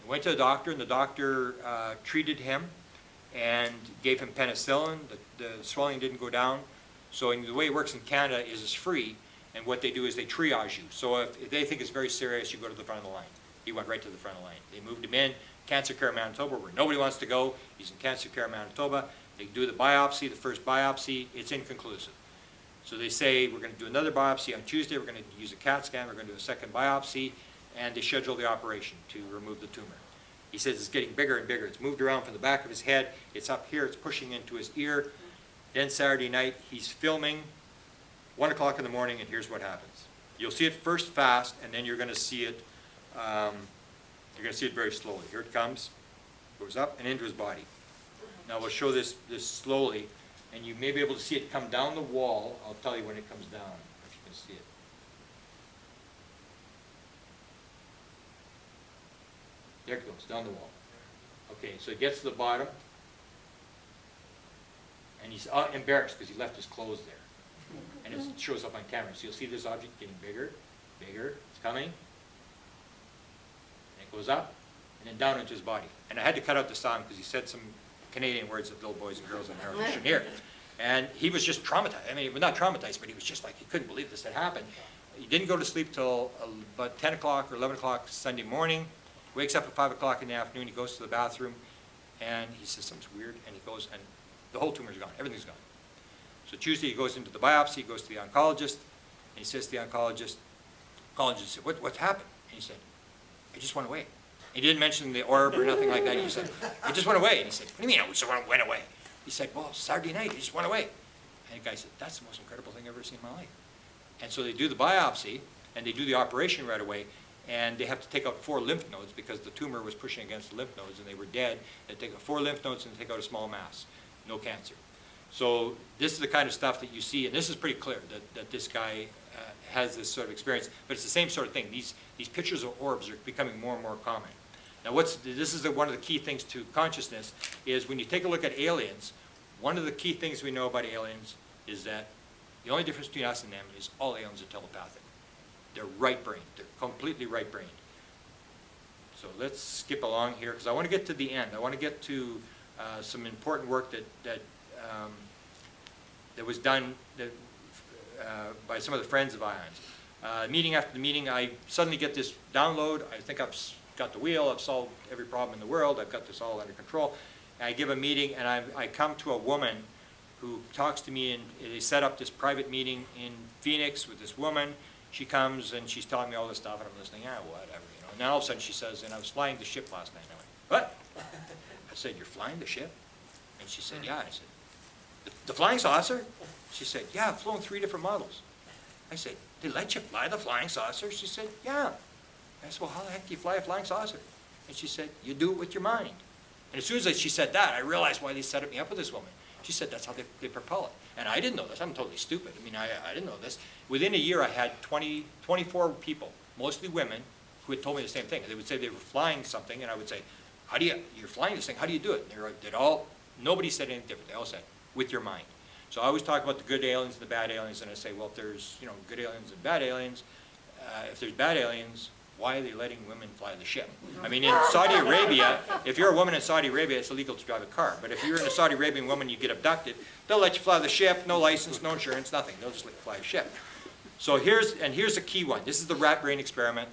I went to the doctor, and the doctor treated him and gave him penicillin. The swelling didn't go down. So the way it works in Canada is it's free, and what they do is they triage you. So if they think it's very serious, you go to the front of the line. He went right to the front of the line. They moved him in, Cancer Care Manitoba, where nobody wants to go. He's in Cancer Care Manitoba. They do the biopsy, the first biopsy, it's inconclusive. So they say, we're going to do another biopsy on Tuesday, we're going to use a CAT scan, we're going to do a second biopsy, and they schedule the operation to remove the tumor. He says it's getting bigger and bigger. It's moved around from the back of his head, it's up here, it's pushing into his ear. Then Saturday night, he's filming, 1 o'clock in the morning, and here's what happens. You'll see it first fast, and then you're going to see it, very slowly. Here it comes, goes up and into his body. Now we'll show this slowly, and you may be able to see it come down the wall. I'll tell you when it comes down, if you can see it. There it goes, down the wall. Okay, so it gets to the bottom, and he's embarrassed because he left his clothes there. And it shows up on camera. So you'll see this object getting bigger, bigger, it's coming. And it goes up, and then down into his body. And I had to cut out the sound because he said some Canadian words that little boys and girls in America shouldn't hear. And he was just traumatized. I mean, not traumatized, but he was just like, he couldn't believe this had happened. He didn't go to sleep till about 10 o'clock or 11 o'clock Sunday morning. Wakes up at 5 o'clock in the afternoon. He goes to the bathroom, and he says something's weird. And he goes, and the whole tumor's gone. Everything's gone. So Tuesday, he goes into the biopsy. He goes to the oncologist, and he says to the oncologist said, what's happened? And he said, it just went away. He didn't mention the orb or nothing like that. He said, it just went away. And he said, what do you mean it just went away? He said, well, Saturday night, it just went away. And the guy said, that's the most incredible thing I've ever seen in my life. And so they do the biopsy, and they do the operation right away, and they have to take out 4 lymph nodes because the tumor was pushing against the lymph nodes, and they were dead. They take out 4 lymph nodes and take out a small mass. No cancer. So this is the kind of stuff that you see, and this is pretty clear that this guy has this sort of experience, but it's the same sort of thing. These pictures of orbs are becoming more and more common. Now this is one of the key things to consciousness, is when you take a look at aliens, one of the key things we know about aliens is that the only difference between us and them is all aliens are telepathic. They're right-brained. They're completely right-brained. So let's skip along here, because I want to get to the end. I want to get to some important work that was done by some of the friends of IONS. Meeting after the meeting, I suddenly get this download. I think I've got the wheel. I've solved every problem in the world. I've got this all under control. And I give a meeting, and I come to a woman who talks to me, and they set up this private meeting in Phoenix with this woman. She comes, and she's telling me all this stuff, and I'm listening, whatever, you know. And then all of a sudden she says, and I was flying the ship last night. And I went, what? I said, you're flying the ship? And she said, yeah. I said, the flying saucer? She said, yeah, I've flown 3 different models. I said, they let you fly the flying saucer? She said, yeah. I said, well, how the heck do you fly a flying saucer? And she said, you do it with your mind. And as soon as she said that, I realized why they set me up with this woman. She said that's how they propel it. And I didn't know this. I'm totally stupid. I mean, I didn't know this. Within a year, I had 24 people, mostly women, who had told me the same thing. They would say they were flying something, and I would say, you're flying this thing, how do you do it? And nobody said anything different. They all said, with your mind. So I always talk about the good aliens and the bad aliens, and I say, well, if there's good aliens and bad aliens, if there's bad aliens, why are they letting women fly the ship? I mean, in Saudi Arabia, if you're a woman in Saudi Arabia, it's illegal to drive a car. But if you're in a Saudi Arabian woman, you get abducted, they'll let you fly the ship, no license, no insurance, nothing. They'll just let you fly a ship. So here's a key one. This is the rat brain experiment.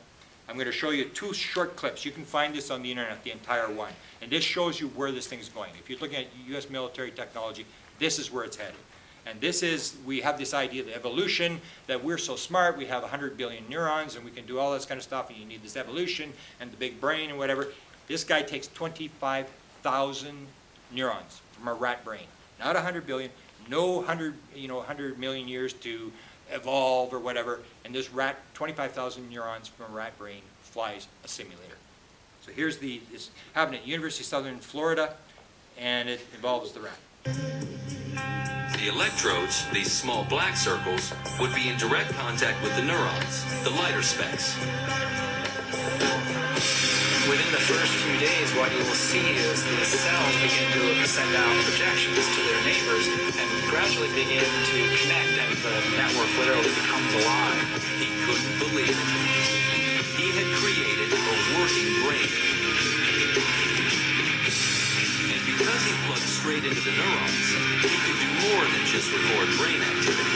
I'm going to show you 2 short clips. You can find this on the internet, the entire one. And this shows you where this thing's going. If you're looking at U.S. military technology, this is where it's headed. And this is, we have this idea of evolution, that we're so smart, we have 100 billion neurons, and we can do all this kind of stuff, and you need this evolution, and the big brain, and whatever. This guy takes 25,000 neurons from a rat brain. Not 100 billion, no 100 million years to evolve or whatever, and this rat, 25,000 neurons from a rat brain flies a simulator. So here's it's happening at University of Southern Florida, and it involves the rat. The electrodes, these small black circles, would be in direct contact with the neurons, the lighter specks. Within the first few days, what you will see is these cells begin to send out projections to their neighbors and gradually begin to connect, and the network literally becomes alive. He couldn't believe it. He had created a working brain. And because he plugged straight into the neurons, he could do more than just record brain activity.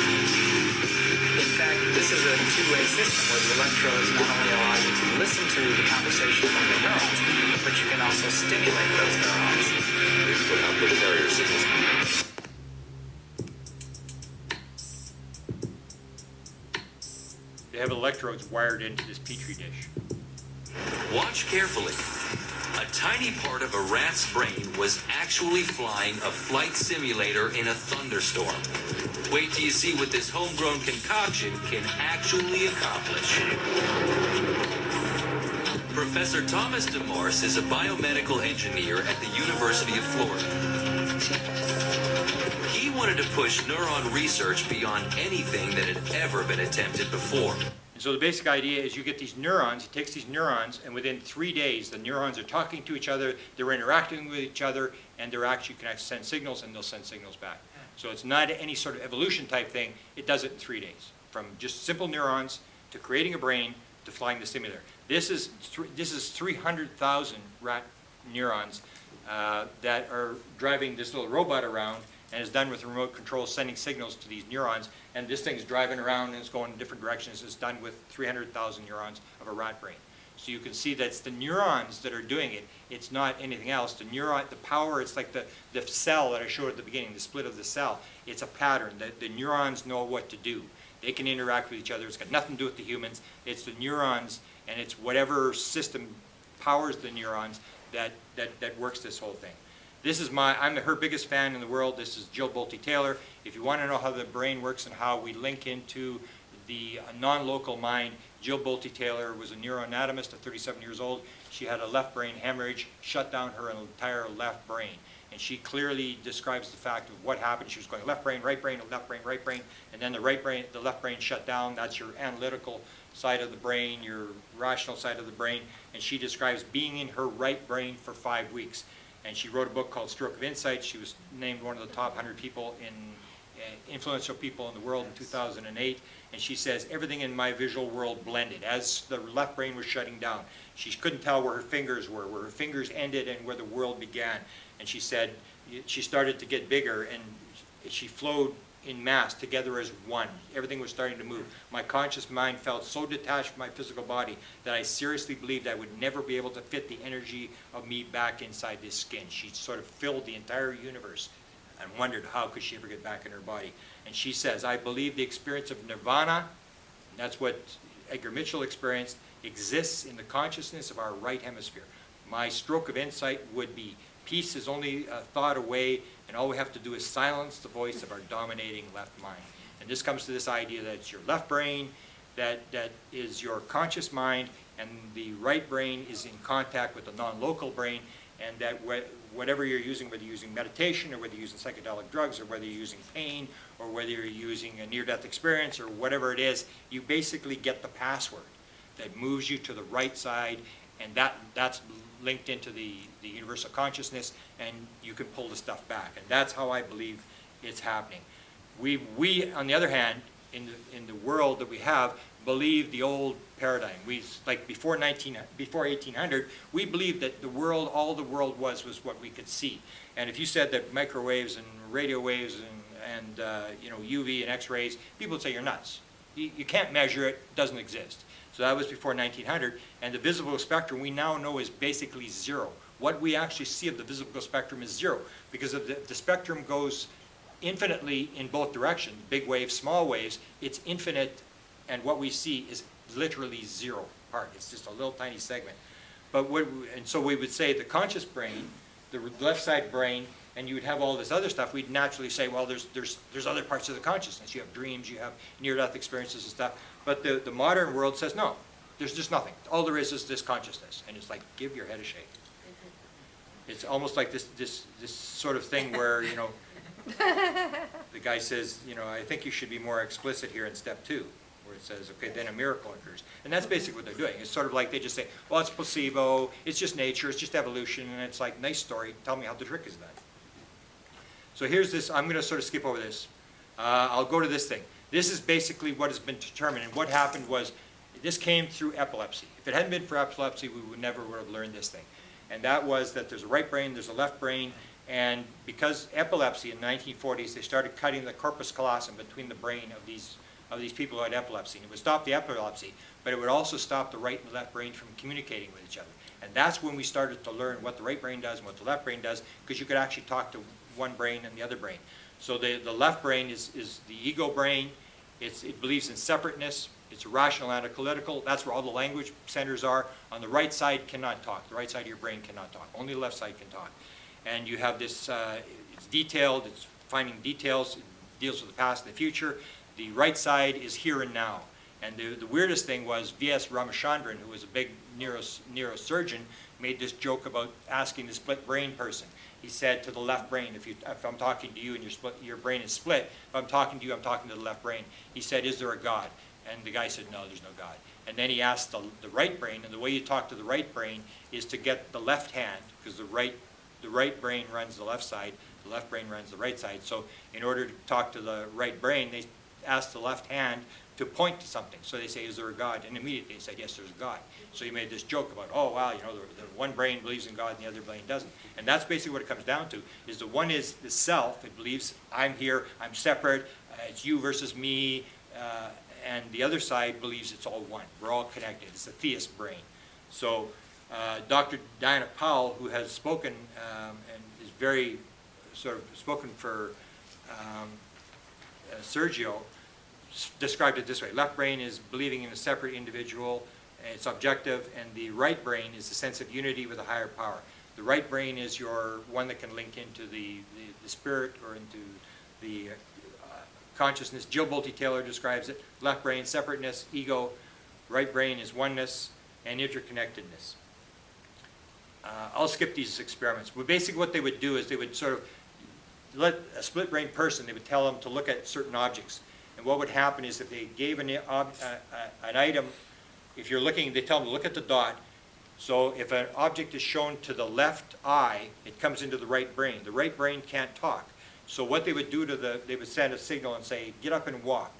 In fact, this is a two-way system where the electrodes not only allow you to listen to the conversation of the neurons, but you can also stimulate those neurons. Put out the carrier signals. They have electrodes wired into this petri dish. Watch carefully. A tiny part of a rat's brain was actually flying a flight simulator in a thunderstorm. Wait till you see what this homegrown concoction can actually accomplish. Professor Thomas DeMarce is a biomedical engineer at the University of Florida. He wanted to push neuron research beyond anything that had ever been attempted before. And so the basic idea is you get these neurons, he takes these neurons, and within 3 days, the neurons are talking to each other, they're interacting with each other, and they're actually can send signals, and they'll send signals back. So it's not any sort of evolution type thing, it does it in 3 days. From just simple neurons to creating a brain to flying the simulator. This is 300,000 rat neurons that are driving this little robot around, and is done with remote control, sending signals to these neurons, and this thing's driving around and it's going in different directions. It's done with 300,000 neurons of a rat brain. So you can see that it's the neurons that are doing it. It's not anything else. The neuron, the power, it's like the cell that I showed at the beginning, the split of the cell. It's a pattern. The neurons know what to do. They can interact with each other. It's got nothing to do with the humans. It's the neurons, and it's whatever system powers the neurons that works this whole thing. This is I'm her biggest fan in the world. This is Jill Bolte Taylor. If you want to know how the brain works and how we link into the non-local mind, Jill Bolte Taylor was a neuroanatomist at 37 years old. She had a left brain hemorrhage, shut down her entire left brain. And she clearly describes the fact of what happened. She was going left brain, left brain, right brain, and then the left brain shut down. That's your analytical side of the brain, your rational side of the brain. And she describes being in her right brain for 5 weeks. And she wrote a book called Stroke of Insight. She was named one of the top 100 people influential people in the world in 2008. And she says, everything in my visual world blended. As the left brain was shutting down, she couldn't tell where her fingers were, where her fingers ended and where the world began. And she said, she started to get bigger and she flowed in mass together as one. Everything was starting to move. My conscious mind felt so detached from my physical body that I seriously believed I would never be able to fit the energy of me back inside this skin. She sort of filled the entire universe and wondered how could she ever get back in her body. And she says, I believe the experience of nirvana, and that's what Edgar Mitchell experienced, exists in the consciousness of our right hemisphere. My stroke of insight would be peace is only a thought away, and all we have to do is silence the voice of our dominating left mind. And this comes to this idea that it's your left brain that is your conscious mind, and the right brain is in contact with the non-local brain, and that whatever you're using, whether you're using meditation or whether you're using psychedelic drugs or whether you're using pain or whether you're using a near-death experience or whatever it is, you basically get the password that moves you to the right side, and that's linked into the universal consciousness, and you can pull the stuff back. And that's how I believe it's happening. We on the other hand, in the world that we have believe the old paradigm. Like before 1800, we believed that the world, all the world was what we could see. And if you said that microwaves and radio waves and UV and X-rays, people would say you're nuts. You can't measure it, it doesn't exist. So that was before 1900, and the visible spectrum we now know is basically zero. What we actually see of the visible spectrum is zero, because if the spectrum goes infinitely in both directions, big waves, small waves, it's infinite, and what we see is literally zero part. It's just a little tiny segment. And so we would say the conscious brain, the left side brain, and you would have all this other stuff. We'd naturally say, well, there's other parts of the consciousness. You have dreams, you have near-death experiences and stuff. But the modern world says, no, there's just nothing. All there is this consciousness. And it's like, give your head a shake. It's almost like this sort of thing where, the guy says, I think you should be more explicit here in step 2, where it says, okay, then a miracle occurs. And that's basically what they're doing. It's sort of like they just say, well, it's placebo, it's just nature, it's just evolution, and it's like, nice story, tell me how the trick is done. So here's this, I'm going to sort of skip over this. I'll go to this thing. This is basically what has been determined, and what happened was, this came through epilepsy. If it hadn't been for epilepsy, we would never have learned this thing. And that was that there's a right brain, there's a left brain, and because epilepsy in the 1940s, they started cutting the corpus callosum between the brain of these people who had epilepsy. And it would stop the epilepsy, but it would also stop the right and left brain from communicating with each other. And that's when we started to learn what the right brain does and what the left brain does, because you could actually talk to one brain and the other brain. So the left brain is the ego brain. It believes in separateness. It's rational and analytical. That's where all the language centers are. On the right side cannot talk. The right side of your brain cannot talk. Only the left side can talk. And you have this, it's detailed, it's finding details, it deals with the past and the future. The right side is here and now. And the weirdest thing was V.S. Ramachandran, who was a big neurosurgeon, made this joke about asking the split brain person. He said to the left brain, if I'm talking to you and your brain is split, if I'm talking to you, I'm talking to the left brain. He said, is there a God? And the guy said, no, there's no God. And then he asked the right brain, and the way you talk to the right brain is to get the left hand, because the right brain runs the left side, the left brain runs the right side. So in order to talk to the right brain, they ask the left hand to point to something. So they say, is there a God? And immediately they said, yes, there's a God. So he made this joke about, oh, wow, the one brain believes in God and the other brain doesn't. And that's basically what it comes down to, is the one is the self. It believes, I'm here, I'm separate, it's you versus me, and the other side believes it's all one. We're all connected. It's the theist brain. So Dr. Diana Powell, who has spoken and is very sort of spoken for Sergio, described it this way. Left brain is believing in a separate individual, it's objective, and the right brain is the sense of unity with a higher power. The right brain is your one that can link into the spirit or into the consciousness. Jill Bolte Taylor describes it. Left brain, separateness, ego. Right brain is oneness and interconnectedness. I'll skip these experiments. But basically what they would do is they would sort of let a split brain person, they would tell them to look at certain objects. And what would happen is if they gave an item, if you're looking, they tell them to look at the dot. So if an object is shown to the left eye, it comes into the right brain. The right brain can't talk. So what they would do they would send a signal and say, get up and walk.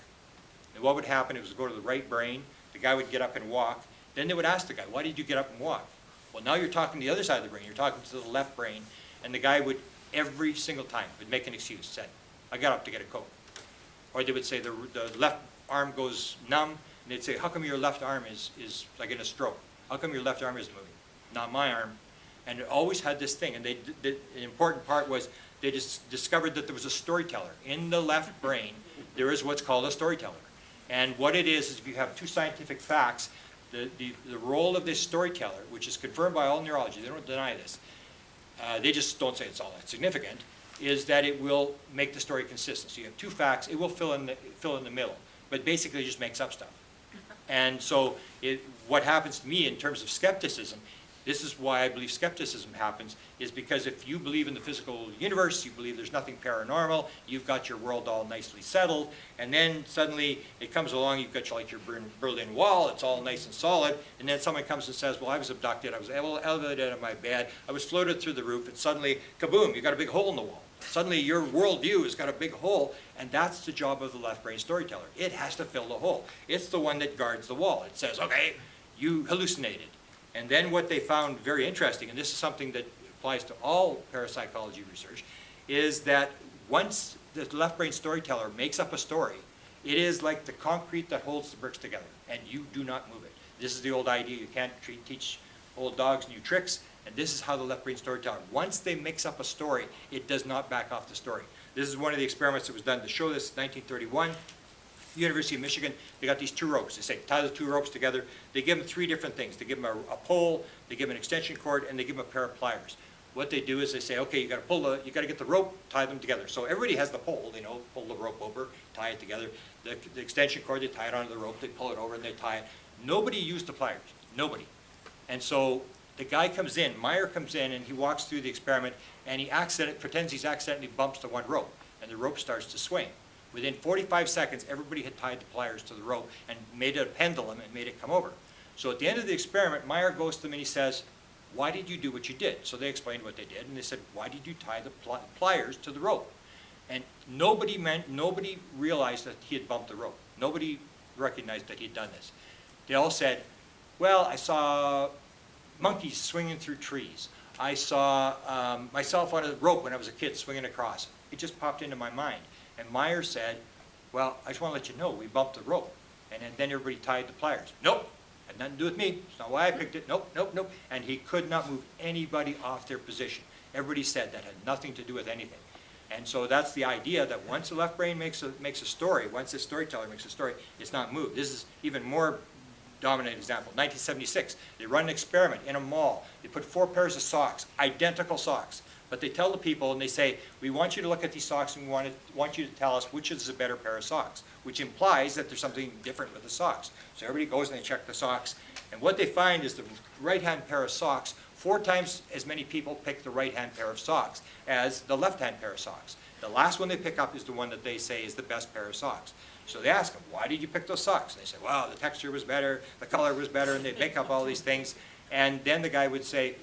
And what would happen is go to the right brain, the guy would get up and walk. Then they would ask the guy, why did you get up and walk? Well, now you're talking to the other side of the brain. You're talking to the left brain. And the guy would, every single time, would make an excuse. Said, I got up to get a Coke. Or they would say the left arm goes numb. And they'd say, how come your left arm is like in a stroke? How come your left arm is moving? Not my arm. And it always had this thing. And the important part was they just discovered that there was a storyteller. In the left brain, there is what's called a storyteller. And what it is if you have two scientific facts, the role of this storyteller, which is confirmed by all neurology, they don't deny this, they just don't say it's all that significant, is that it will make the story consistent. So you have two facts, it will fill in the middle, but basically it just makes up stuff. And so what happens to me in terms of skepticism, this is why I believe skepticism happens, is because if you believe in the physical universe, you believe there's nothing paranormal, you've got your world all nicely settled, and then suddenly it comes along, you've got your Berlin Wall, it's all nice and solid, and then someone comes and says, well, I was abducted, I was elevated out of my bed, I was floated through the roof, and suddenly, kaboom, you got a big hole in the wall. Suddenly your worldview has got a big hole, and that's the job of the left brain storyteller. It has to fill the hole. It's the one that guards the wall. It says, okay, you hallucinated. And then what they found very interesting, and this is something that applies to all parapsychology research, is that once the left brain storyteller makes up a story, it is like the concrete that holds the bricks together, and you do not move it. This is the old idea, you can't teach old dogs new tricks, and this is how the left brain storyteller, once they mix up a story, it does not back off the story. This is one of the experiments that was done to show this, 1931. University of Michigan, they got these two ropes. They say, tie the two ropes together. They give them three different things. They give them a pole, they give them an extension cord, and they give them a pair of pliers. What they do is they say, okay, you got to get the rope, tie them together. So everybody has the pole, they know, pull the rope over, tie it together. The extension cord, they tie it onto the rope, they pull it over and they tie it. Nobody used the pliers, nobody. And so the guy comes in, Meyer comes in, and he walks through the experiment, and he pretends he's accidentally bumps the one rope, and the rope starts to swing. Within 45 seconds, everybody had tied the pliers to the rope and made it a pendulum and made it come over. So at the end of the experiment, Meyer goes to them and he says, why did you do what you did? So they explained what they did, and they said, why did you tie the pliers to the rope? And nobody realized that he had bumped the rope. Nobody recognized that he had done this. They all said, well, I saw monkeys swinging through trees. I saw myself on a rope when I was a kid swinging across. It just popped into my mind. And Meyer said, well, I just want to let you know, we bumped the rope. And then everybody tied the pliers. Nope, had nothing to do with me. It's not why I picked it. Nope, nope, nope. And he could not move anybody off their position. Everybody said that had nothing to do with anything. And so that's the idea that once the left brain makes a story, once the storyteller makes a story, it's not moved. This is even more dominant example. 1976, they run an experiment in a mall. They put 4 pairs of socks, identical socks. But they tell the people and they say, we want you to look at these socks and we want you to tell us which is a better pair of socks, which implies that there's something different with the socks. So everybody goes and they check the socks. And what they find is the right-hand pair of socks, 4 times as many people pick the right-hand pair of socks as the left-hand pair of socks. The last one they pick up is the one that they say is the best pair of socks. So they ask them, why did you pick those socks? And they say, well, the texture was better, the color was better, and they make up all these things. And then the guy would say,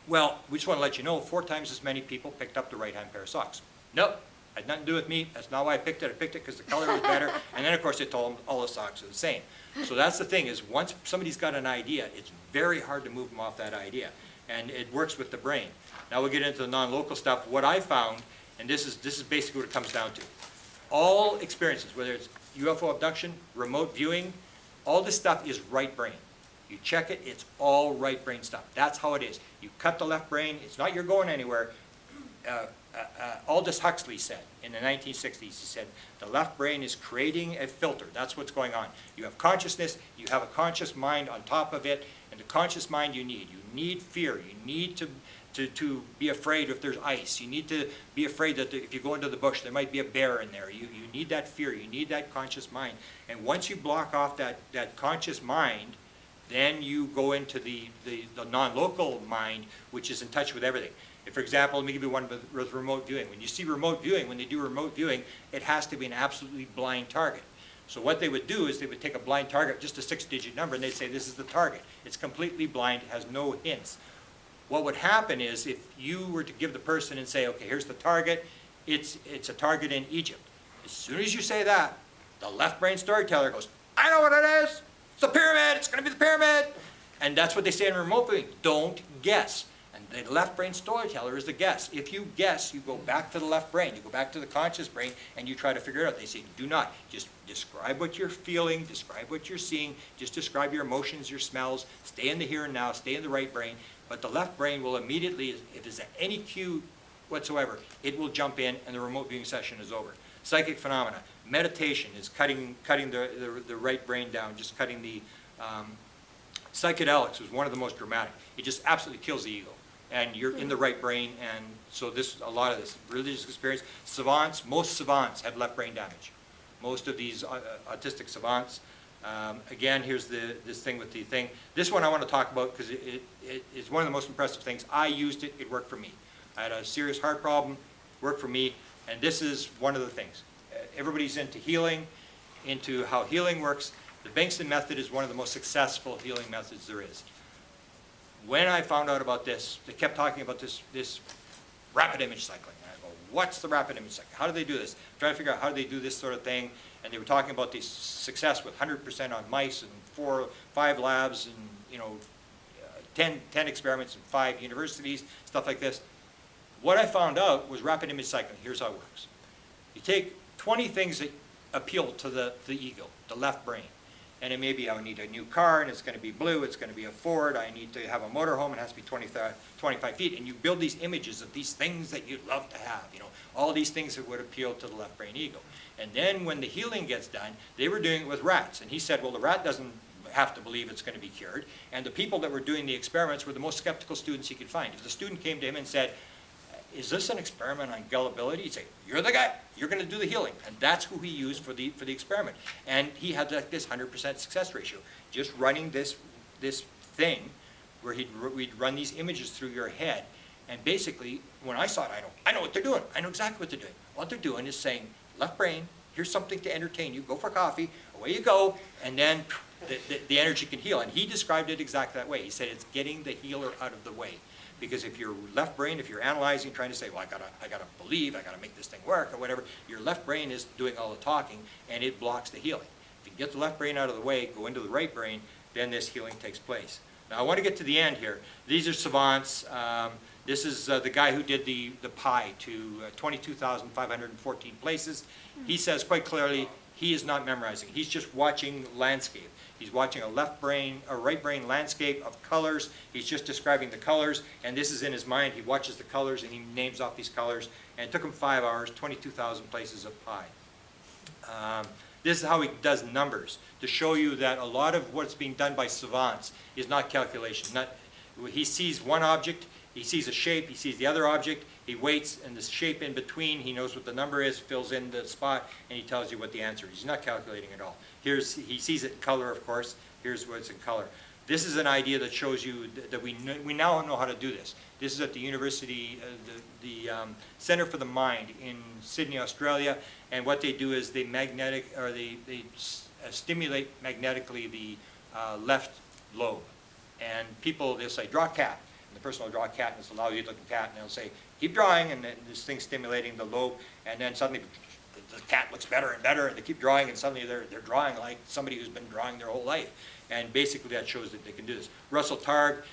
well, we just want to let you know 4 times as many people picked up the right-hand pair of socks. Nope, had nothing to do with me. That's not why I picked it. I picked it because the color was better. And then, of course, they told them all the socks are the same. So that's the thing is once somebody's got an idea, it's very hard to move them off that idea. And it works with the brain. Now we'll get into the non-local stuff. What I found, and this is basically what it comes down to. All experiences, whether it's UFO abduction, remote viewing, all this stuff is right brain. You check it, it's all right brain stuff. That's how it is. You cut the left brain, it's not you're going anywhere. Aldous Huxley said in the 1960s, he said, the left brain is creating a filter. That's what's going on. You have consciousness, you have a conscious mind on top of it, and the conscious mind you need fear. You need to be afraid if there's ice. You need to be afraid that if you go into the bush, there might be a bear in there. You need that fear. You need that conscious mind. And once you block off that conscious mind, then you go into the non-local mind, which is in touch with everything. If, for example, let me give you one with remote viewing. When you see remote viewing, when they do remote viewing, it has to be an absolutely blind target. So what they would do is they would take a blind target, just a 6-digit number, and they'd say, this is the target. It's completely blind, it has no hints. What would happen is if you were to give the person and say, okay, here's the target, it's a target in Egypt. As soon as you say that, the left brain storyteller goes, I know what it is. It's the pyramid. It's going to be the pyramid. And that's what they say in remote viewing. Don't guess. And the left brain storyteller is the guess. If you guess, you go back to the left brain. You go back to the conscious brain and you try to figure it out. They say, do not. Just describe what you're feeling. Describe what you're seeing. Just describe your emotions, your smells. Stay in the here and now. Stay in the right brain. But the left brain will immediately, if there's any cue whatsoever, it will jump in and the remote viewing session is over. Psychic phenomena. Meditation is cutting the right brain down, just cutting the psychedelics was one of the most dramatic. It just absolutely kills the ego. And you're in the right brain, and so a lot of this religious experience. Savants, most savants have left brain damage. Most of these autistic savants. Again, here's this thing with the thing. This one I want to talk about because it's one of the most impressive things. I used it, it worked for me. I had a serious heart problem, worked for me, and this is one of the things. Everybody's into healing, into how healing works. The Bankston method is one of the most successful healing methods there is. When I found out about this, they kept talking about this rapid image cycling. And I go, what's the rapid image cycling? How do they do this? Trying to figure out how do they do this sort of thing. And they were talking about the success with 100% on mice and 5 labs and, 10 experiments in 5 universities, stuff like this. What I found out was rapid image cycling. Here's how it works. You take 20 things that appeal to the ego, the left brain. And it may be, I need a new car, and it's going to be blue, it's going to be a Ford, I need to have a motorhome, it has to be 25 feet. And you build these images of these things that you'd love to have, all these things that would appeal to the left brain ego. And then when the healing gets done, they were doing it with rats. And he said, well, the rat doesn't have to believe it's going to be cured. And the people that were doing the experiments were the most skeptical students he could find. If the student came to him and said, is this an experiment on gullibility? He'd say, you're the guy, you're going to do the healing. And that's who he used for the experiment. And he had this 100% success ratio. Just running this thing where we'd run these images through your head. And basically, when I saw it, I know what they're doing. I know exactly what they're doing. What they're doing is saying, left brain, here's something to entertain you. Go for coffee, away you go, and then the energy can heal. And he described it exactly that way. He said it's getting the healer out of the way. Because if your left brain, if you're analyzing, trying to say, well, I gotta believe, I gotta make this thing work, or whatever, your left brain is doing all the talking, and it blocks the healing. If you can get the left brain out of the way, go into the right brain, then this healing takes place. Now, I want to get to the end here. These are savants. This is the guy who did the pi to 22,514 places. He says quite clearly, he is not memorizing. He's just watching landscape. He's watching a right brain landscape of colors. He's just describing the colors, and this is in his mind. He watches the colors, and he names off these colors. And it took him 5 hours, 22,000 places of pi. This is how he does numbers, to show you that a lot of what's being done by savants is not calculation. He sees one object, he sees a shape, he sees the other object, he waits, and the shape in between, he knows what the number is, fills in the spot, and he tells you what the answer is. He's not calculating at all. He sees it in color, of course. Here's what's in color. This is an idea that shows you that we now know how to do this. This is at the university, the Center for the Mind in Sydney, Australia, and what they do is they stimulate magnetically the left lobe. And people, they'll say, draw a cat. And the person will draw a cat, and it's a lousy looking cat, and they'll say, keep drawing, and then this thing's stimulating the lobe, and then suddenly the cat looks better and better, and they keep drawing, and suddenly they're drawing like somebody who's been drawing their whole life. And basically that shows that they can do this. Russell Targ,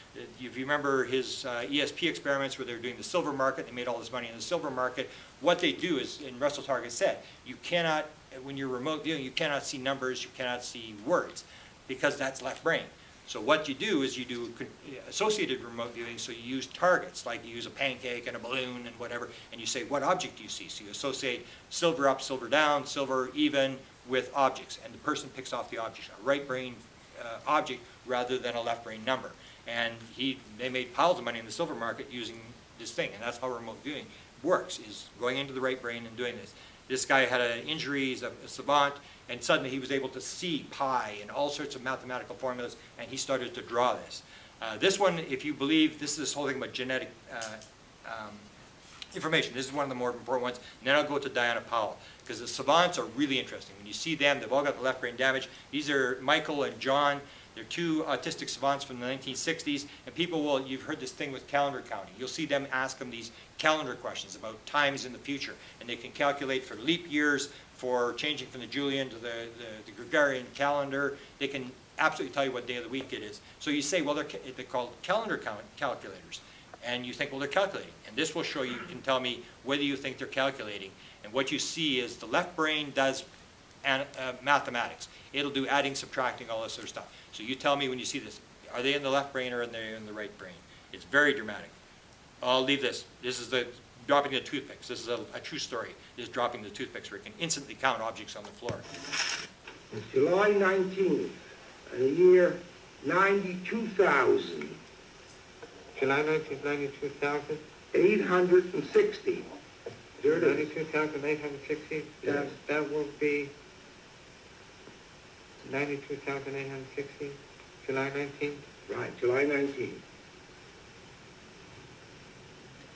if you remember his ESP experiments where they were doing the silver market, they made all this money in the silver market. What they do is, and Russell Targ has said, you cannot, when you're remote viewing, you cannot see numbers, you cannot see words, because that's left brain. So what you do is you do associated remote viewing, so you use targets, like you use a pancake and a balloon and whatever, and you say, what object do you see? So you associate silver up, silver down, silver even with objects, and the person picks off the object, a right brain object rather than a left brain number. And they made piles of money in the silver market using this thing, and that's how remote viewing works, is going into the right brain and doing this. This guy had an injury, he's a savant, and suddenly he was able to see pi and all sorts of mathematical formulas, and he started to draw this. This one, if you believe, this is this whole thing about genetic information. This is one of the more important ones. And then I'll go to Diana Powell, because the savants are really interesting. When you see them, they've all got the left brain damage. These are Michael and John. They're 2 autistic savants from the 1960s, and people will, you've heard this thing with calendar counting. You'll see them ask them these calendar questions about times in the future, and they can calculate for leap years, for changing from the Julian to the Gregorian calendar. They can absolutely tell you what day of the week it is. So you say, well, they're called calendar calculators. And you think, well, they're calculating. And this will show you, can tell me whether you think they're calculating. And what you see is the left brain does mathematics. It'll do adding, subtracting, all this sort of stuff. So you tell me when you see this, are they in the left brain or are they in the right brain? It's very dramatic. I'll leave this. This is the dropping the toothpicks. This is a true story. This is dropping the toothpicks where it can instantly count objects on the floor. It's July 19th, and the year 92,000. July 19th, 92,000? 860. There it is. 92,860? Yes. That will be 92,860, July 19th? Right, July 19th.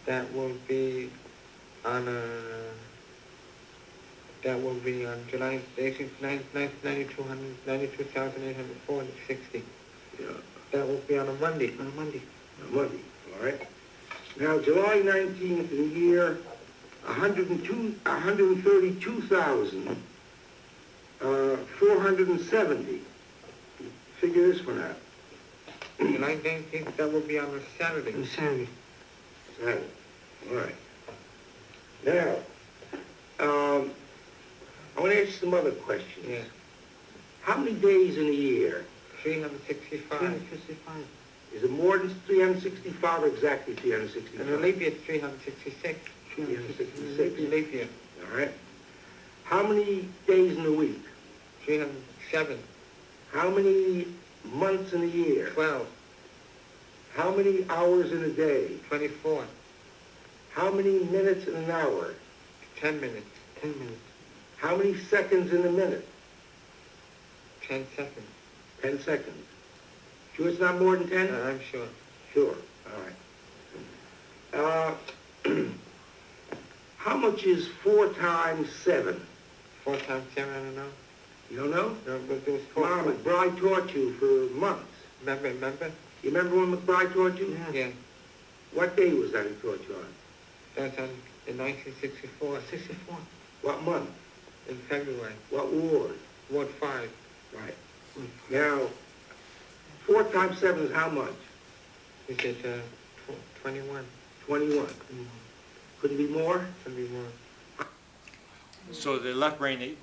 That will be on July 18th, 92,860. Yeah. That will be on a Monday. On Monday, all right. Now, July 19th in the year 132,470. Figure this one out. July 19th, that will be on a Saturday. Saturday. Saturday. All right. Now, I want to ask some other questions. Yeah. How many days in a year? 365. 365. Is it more than 365 or exactly 365? And the leap year is 366. 366. Leap year. All right. How many days in a week? 307. How many months in a year? 12. How many hours in a day? 24. How many minutes in an hour? 10 minutes. 10 minutes. How many seconds in a minute? 10 seconds. 10 seconds. Sure it's not more than 10? I'm sure. Sure. All right. How much is 4 times 7? 4 times 7, I don't know. You don't know? No, but there was 4. Mom, McBride taught you for months. Remember? You remember when McBride taught you? Yeah. What day was that he taught you on? That's in 1964. 64. What month? In February. What ward? Ward 5. Right. Now, 4 times 7 is how much? Is it 21? 21. Couldn't be more? Could be more. So the left brain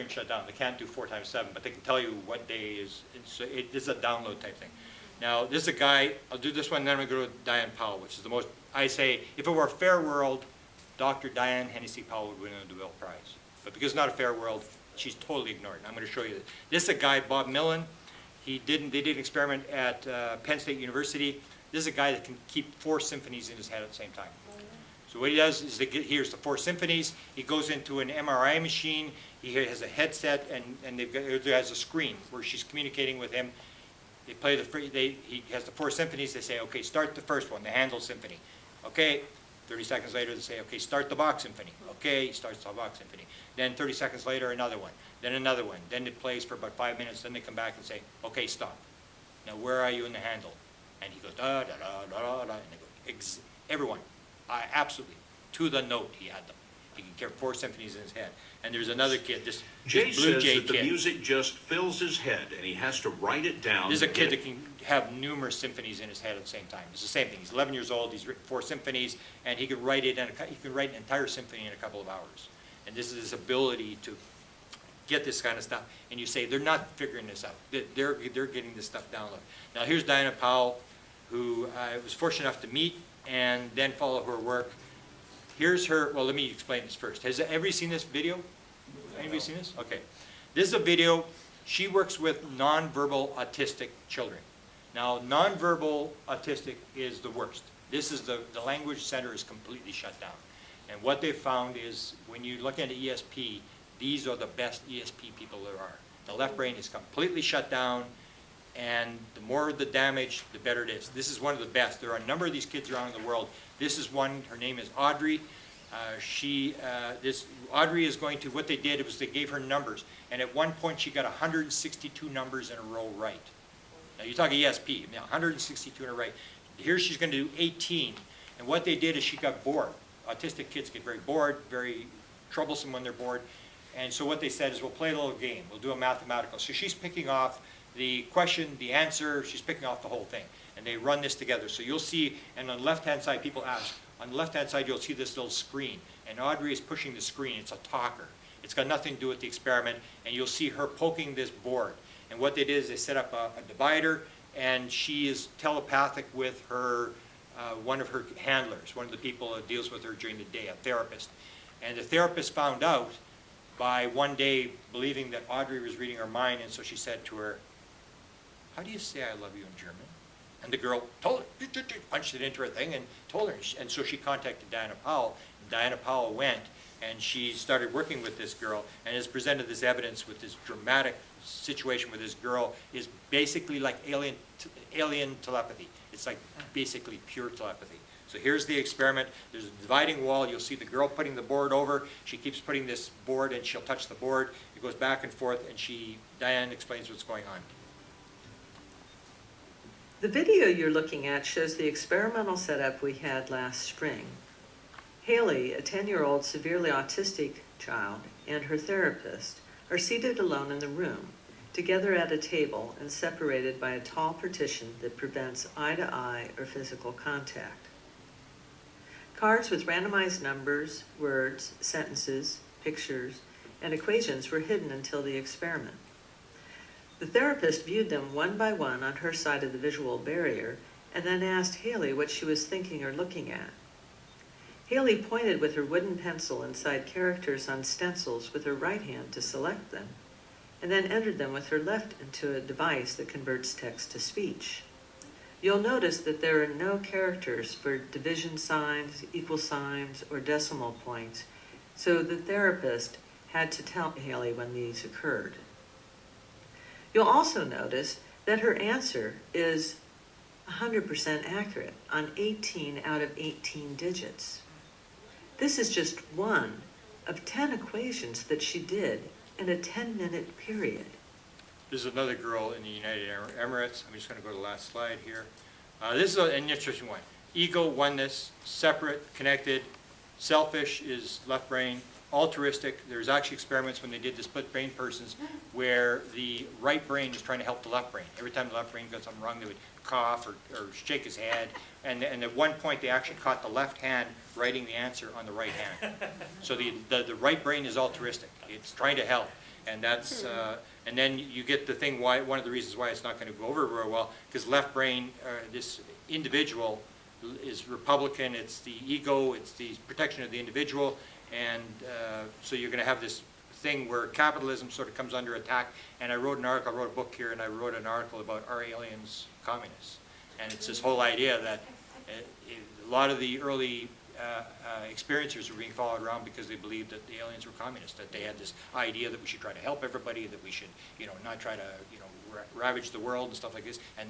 shut down. They can't do 4 times 7, but they can tell you what day is. This is a download type thing. Now, this is a guy, I'll do this one, then I'm going to go to Diane Powell, which is the most, I say, if it were a fair world, Dr. Diane Hennessy Powell would win a Nobel Prize. But because it's not a fair world, she's totally ignored. And I'm going to show you this. This is a guy, Bob Millen. They did an experiment at Penn State University. This is a guy that can keep 4 symphonies in his head at the same time. So what he does is, he hears the 4 symphonies, he goes into an MRI machine, he has a headset, and it has a screen where she's communicating with him. They play he has the 4 symphonies, they say, okay, start the first one, the Handel Symphony. Okay, 30 seconds later they say, okay, start the Bach Symphony. Okay, he starts the Bach Symphony. Then 30 seconds later, another one, then another one. Then it plays for about 5 minutes, then they come back and say, okay, stop. Now where are you in the Handel? And he goes, da, da, da, da, da, and they go, everyone. Absolutely, to the note he had them. He can carry 4 symphonies in his head. And there's another kid, this Jay Blue says Jay that the kid. music just fills his head and he has to write it down. This is a kid that can have numerous symphonies in his head at the same time. It's the same thing. He's 11 years old. He's written 4 symphonies, and he can write an entire symphony in a couple of hours. And this is his ability to get this kind of stuff. And you say they're not figuring this out. They're getting this stuff downloaded. Now here's Diana Powell, who I was fortunate enough to meet and then follow her work. Here's her. Well, let me explain this first. Has everybody seen this video? Anybody seen this? Okay. This is a video. She works with nonverbal autistic children. Now, nonverbal autistic is the worst. This is the language center is completely shut down. And what they found is when you look into ESP, these are the best ESP people there are. The left brain is completely shut down, and the more the damage, the better it is. This is one of the best. There are a number of these kids around the world. This is one, her name is Audrey. Audrey is going to, what they did was they gave her numbers, and at one point she got 162 numbers in a row right. Now you're talking ESP, 162 in a row right. Here she's going to do 18, and what they did is she got bored. Autistic kids get very bored, very troublesome when they're bored, and so what they said is we'll play a little game, we'll do a mathematical. So she's picking off the question, the answer, she's picking off the whole thing. And they run this together. So you'll see, and on the left-hand side, people ask, on the left-hand side, you'll see this little screen. And Audrey is pushing the screen. It's a talker. It's got nothing to do with the experiment. And you'll see her poking this board. And what they did is they set up a divider, and she is telepathic with her, one of her handlers, one of the people that deals with her during the day, a therapist. And the therapist found out by one day believing that Audrey was reading her mind, and so she said to her, how do you say I love you in German? And the girl told her, punched it into her thing and told her. And so she contacted Diana Powell. And Diana Powell went, and she started working with this girl and has presented this evidence with this dramatic situation with this girl is basically like alien telepathy. It's like basically pure telepathy. So here's the experiment. There's a dividing wall. You'll see the girl putting the board over. She keeps putting this board, and she'll touch the board. It goes back and forth, and Diane explains what's going on. The video you're looking at shows the experimental setup we had last spring. Haley, a 10-year-old severely autistic child, and her therapist are seated alone in the room, together at a table and separated by a tall partition that prevents eye-to-eye or physical contact. Cards with randomized numbers, words, sentences, pictures, and equations were hidden until the experiment. The therapist viewed them one by one on her side of the visual barrier and then asked Haley what she was thinking or looking at. Haley pointed with her wooden pencil inside characters on stencils with her right hand to select them, and then entered them with her left into a device that converts text to speech. You'll notice that there are no characters for division signs, equal signs, or decimal points, so the therapist had to tell Haley when these occurred. You'll also notice that her answer is 100% accurate on 18 out of 18 digits. This is just one of 10 equations that she did in a 10-minute period. This is another girl in the United Arab Emirates. I'm just going to go to the last slide here. This is an interesting one. Ego, oneness, separate, connected. Selfish is left brain. Altruistic, there's actually experiments when they did the split brain persons where the right brain is trying to help the left brain. Every time the left brain got something wrong, they would cough or shake his head. And at one point, they actually caught the left hand writing the answer on the right hand. So the right brain is altruistic. It's trying to help. And that's and then you get the thing why one of the reasons why it's not going to go over very well, because left brain, this individual is Republican. It's the ego. It's the protection of the individual. And so you're going to have this thing where capitalism sort of comes under attack. And I wrote a book here, and I wrote an article about are aliens communists? And it's this whole idea that a lot of the early experiencers were being followed around because they believed that the aliens were communists, that they had this idea that we should try to help everybody, that we should, not try to, ravage the world and stuff like this. And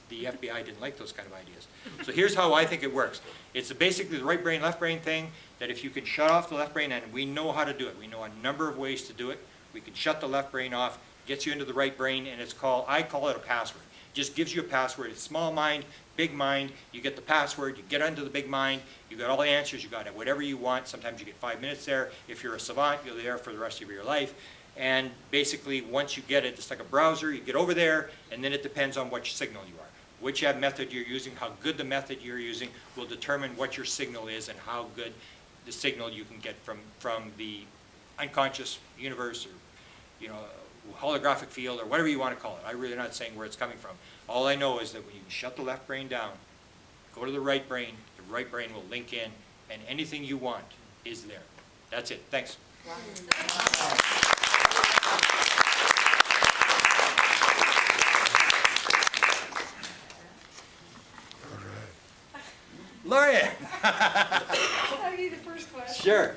the FBI didn't like those kind of ideas. So here's how I think it works. It's basically the right brain, left brain thing, that if you could shut off the left brain, and we know how to do it. We know a number of ways to do it. We can shut the left brain off, gets you into the right brain, and I call it a password. It just gives you a password. It's small mind, big mind. You get the password, you get into the big mind, you got all the answers, you got whatever you want. Sometimes you get 5 minutes there. If you're a savant, you're there for the rest of your life. And basically, once you get it, it's like a browser, you get over there, and then it depends on which signal you are. Which method you're using, how good the method you're using will determine what your signal is and how good the signal you can get from the unconscious universe or, holographic field or whatever you want to call it. I'm really not saying where it's coming from. All I know is that when you shut the left brain down, go to the right brain will link in, and anything you want is there. That's it. Thanks. Wow. Lorian! I'll give you the first question. Sure.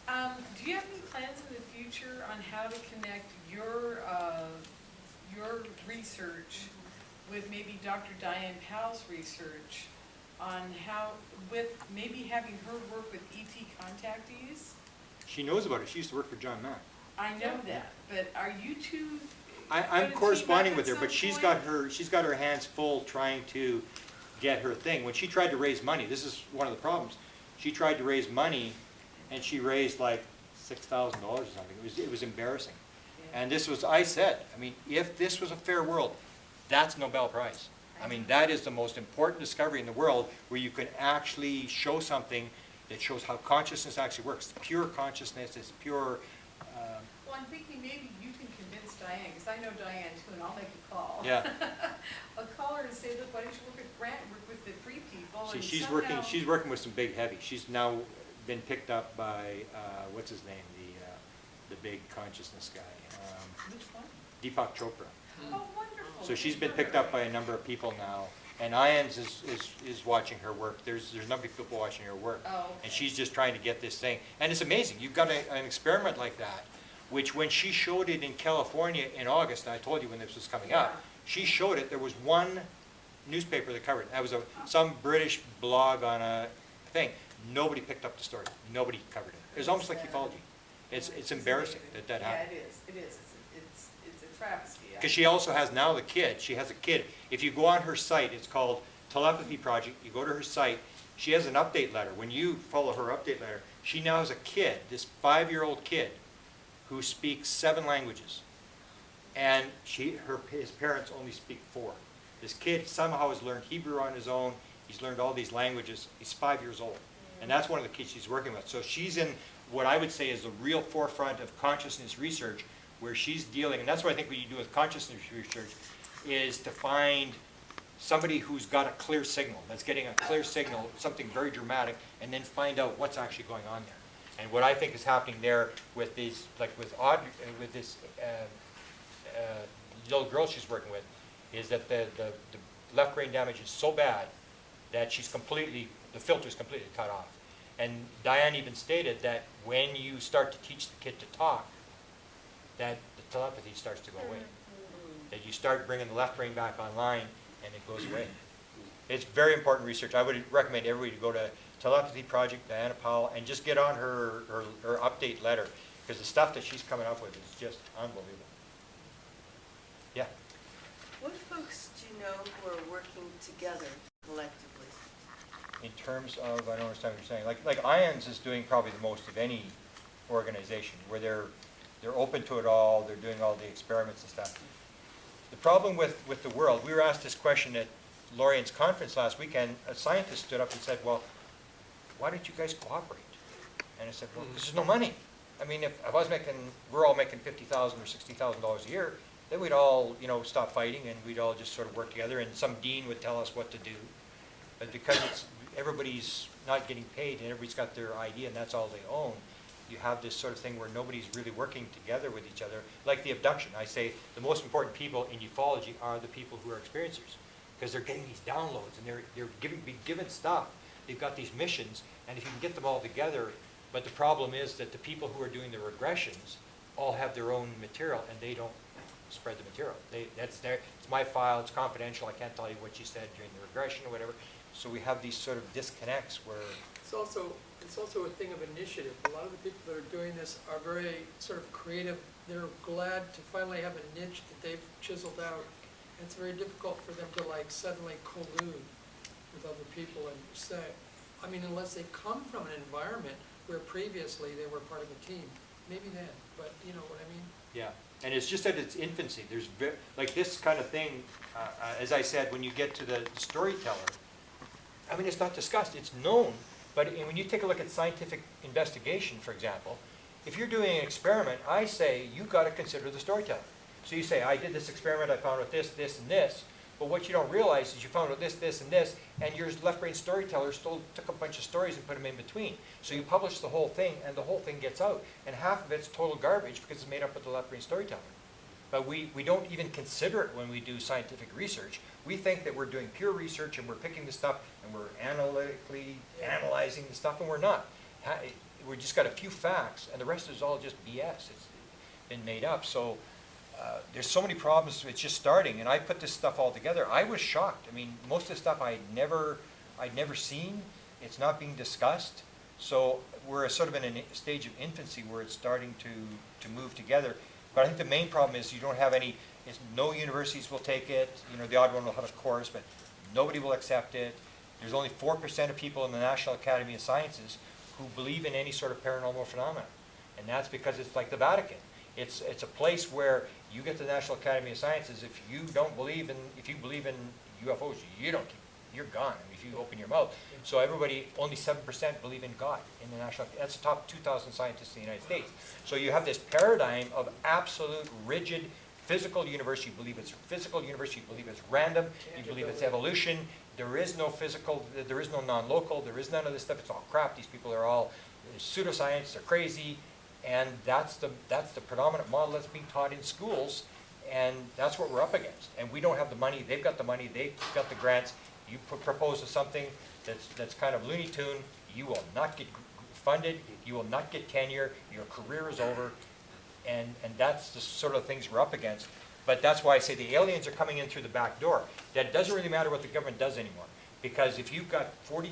Do you have any plans in the future on how to connect your research with maybe Dr. Diane Powell's research on how, with maybe having her work with ET contactees? She knows about it. She used to work for John Mack. I know that, but are you two? I'm corresponding with her, but she's got her hands full trying to get her thing. When she tried to raise money, this is one of the problems. She tried to raise money, and she raised like $6,000 or something. It was embarrassing. Yeah. And this was, I said, if this was a fair world, that's Nobel Prize. That is the most important discovery in the world, where you can actually show something that shows how consciousness actually works. Pure consciousness is pure. Well, I'm thinking maybe you can convince Diane, because I know Diane too, and I'll make a call. Yeah. I'll call her and say, look, why don't you work with Grant, work with the free people? See, and she's somehow... working with some big heavy. She's now been picked up by what's his name, the big consciousness guy. Which one? Deepak Chopra. Oh, wonderful. So she's been picked up by a number of people now, and IONS is watching her work. There's a number of people watching her work, okay. And she's just trying to get this thing. And it's amazing. You've got an experiment like that, which when she showed it in California in August, and I told you when this was coming up, she showed it. There was one newspaper that covered it. That was some British blog on a thing. Nobody picked up the story. Nobody covered it. It was almost like ufology. It's embarrassing that happened. Yeah, it is. It's a travesty. Because she also has now the kid, she has a kid. If you go on her site, it's called Telepathy Project, you go to her site, she has an update letter. When you follow her update letter, she now has a kid, this 5-year-old kid, who speaks 7 languages. And his parents only speak 4. This kid somehow has learned Hebrew on his own, he's learned all these languages, he's 5 years old. And that's one of the kids she's working with. So she's in what I would say is the real forefront of consciousness research, where she's dealing, and that's what I think what you do with consciousness research, is to find somebody who's got a clear signal, that's getting a clear signal, something very dramatic, and then find out what's actually going on there. And what I think is happening there with these, like with Audrey, with this little girl she's working with, is that the left brain damage is so bad that the filter is completely cut off. And Diane even stated that when you start to teach the kid to talk, that the telepathy starts to go away. That you start bringing the left brain back online and it goes away. It's very important research. I would recommend everybody to go to Telepathy Project, Diana Powell, and just get on her update letter, because the stuff that she's coming up with is just unbelievable. Yeah? What folks do you know who are working together collectively? In terms of, I don't understand what you're saying, like IONS is doing probably the most of any organization, where they're open to it all, they're doing all the experiments and stuff. The problem with the world, we were asked this question at Lorian's conference last weekend. A scientist stood up and said, well, why don't you guys cooperate? And I said, well, because there's no money. I mean, if we're all making $50,000 or $60,000 a year, then we'd all, stop fighting and we'd all just sort of work together, and some dean would tell us what to do. But because everybody's not getting paid and everybody's got their idea and that's all they own, you have this sort of thing where nobody's really working together with each other. Like the abduction, I say the most important people in ufology are the people who are experiencers, because they're getting these downloads and they're being given stuff. They've got these missions, and if you can get them all together, but the problem is that the people who are doing the regressions all have their own material and they don't spread the material. It's my file, it's confidential, I can't tell you what you said during the regression or whatever. So we have these sort of disconnects where... It's also a thing of initiative. A lot of the people that are doing this are very sort of creative. They're glad to finally have a niche that they've chiseled out. And it's very difficult for them to suddenly collude with other people and say, I mean, unless they come from an environment where previously they were part of a team, maybe then, but you know what I mean? Yeah, and it's just at its infancy. There's like this kind of thing, as I said, when you get to the storyteller, I mean, it's not discussed, it's known, but when you take a look at scientific investigation, for example, if you're doing an experiment, I say you've got to consider the storyteller. So you say, I did this experiment, I found out this, this, and this, but what you don't realize is you found out this, this, and this, and your left brain storyteller still took a bunch of stories and put them in between. So you publish the whole thing, and the whole thing gets out, and half of it's total garbage because it's made up of the left brain storyteller. But we don't even consider it when we do scientific research. We think that we're doing pure research and we're picking the stuff and we're analytically analyzing the stuff, and we're not. We just got a few facts, and the rest is all just BS. It's been made up. So there's so many problems. It's just starting, and I put this stuff all together. I was shocked. I mean, most of the stuff I'd never seen. It's not being discussed. So we're sort of in a stage of infancy where it's starting to move together. But I think the main problem is you don't have any. No universities will take it. The odd one will have a course, but nobody will accept it. There's only 4% of people in the National Academy of Sciences who believe in any sort of paranormal phenomena, and that's because it's like the Vatican. It's a place where you get to the National Academy of Sciences. If you believe in UFOs, you're gone. I mean, if you open your mouth. So everybody, only 7% believe in God in the National. That's the top 2,000 scientists in the United States. So you have this paradigm of absolute rigid physical universe. You believe it's physical universe. You believe it's random. You believe it's evolution. There is no physical. There is no non-local. There is none of this stuff. It's all crap. These people are all pseudoscience. They're crazy. And that's the predominant model that's being taught in schools, and that's what we're up against. And we don't have the money. They've got the money. They've got the grants. You propose something that's kind of Looney Tune, you will not get funded. You will not get tenure. Your career is over, and that's the sort of things we're up against. But that's why I say the aliens are coming in through the back door. That doesn't really matter what the government does anymore. Because if you've got 43%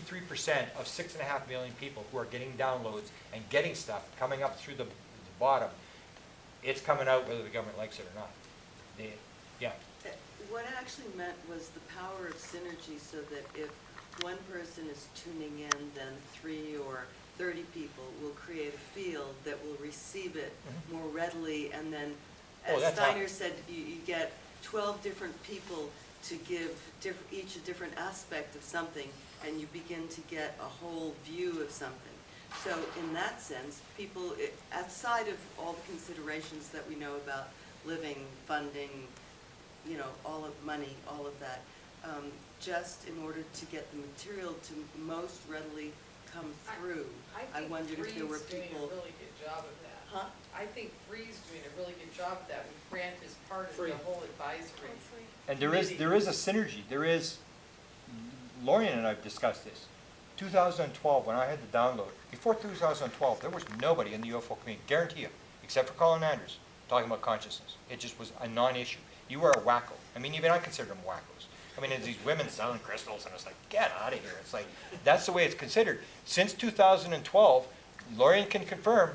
of 6.5 million people who are getting downloads and getting stuff coming up through the bottom, it's coming out whether the government likes it or not. Yeah. What I actually meant was the power of synergy, so that if one person is tuning in, then 3 or 30 people will create a field that will receive it more readily, and then, as Steiner said, you get 12 different people to give each a different aspect of something, and you begin to get a whole view of something. So in that sense, people, outside of all the considerations that we know about living, funding, you know, all of money, all of that, just in order to get the material to most readily come through, I wondered if there were people... doing a really good job of that. Huh? I think Free's doing a really good job of that, with Grant as part of the whole advisory. And there is a synergy. There is, Lorian and I have discussed this. 2012, when I had the download, before 2012, there was nobody in the UFO community, guarantee you, except for Colin Anders, talking about consciousness. It just was a non-issue. You were a wacko. I mean, even I consider them wackos. I mean, there's these women selling crystals, and it's like, get out of here. It's like, that's the way it's considered. Since 2012, Lorian can confirm,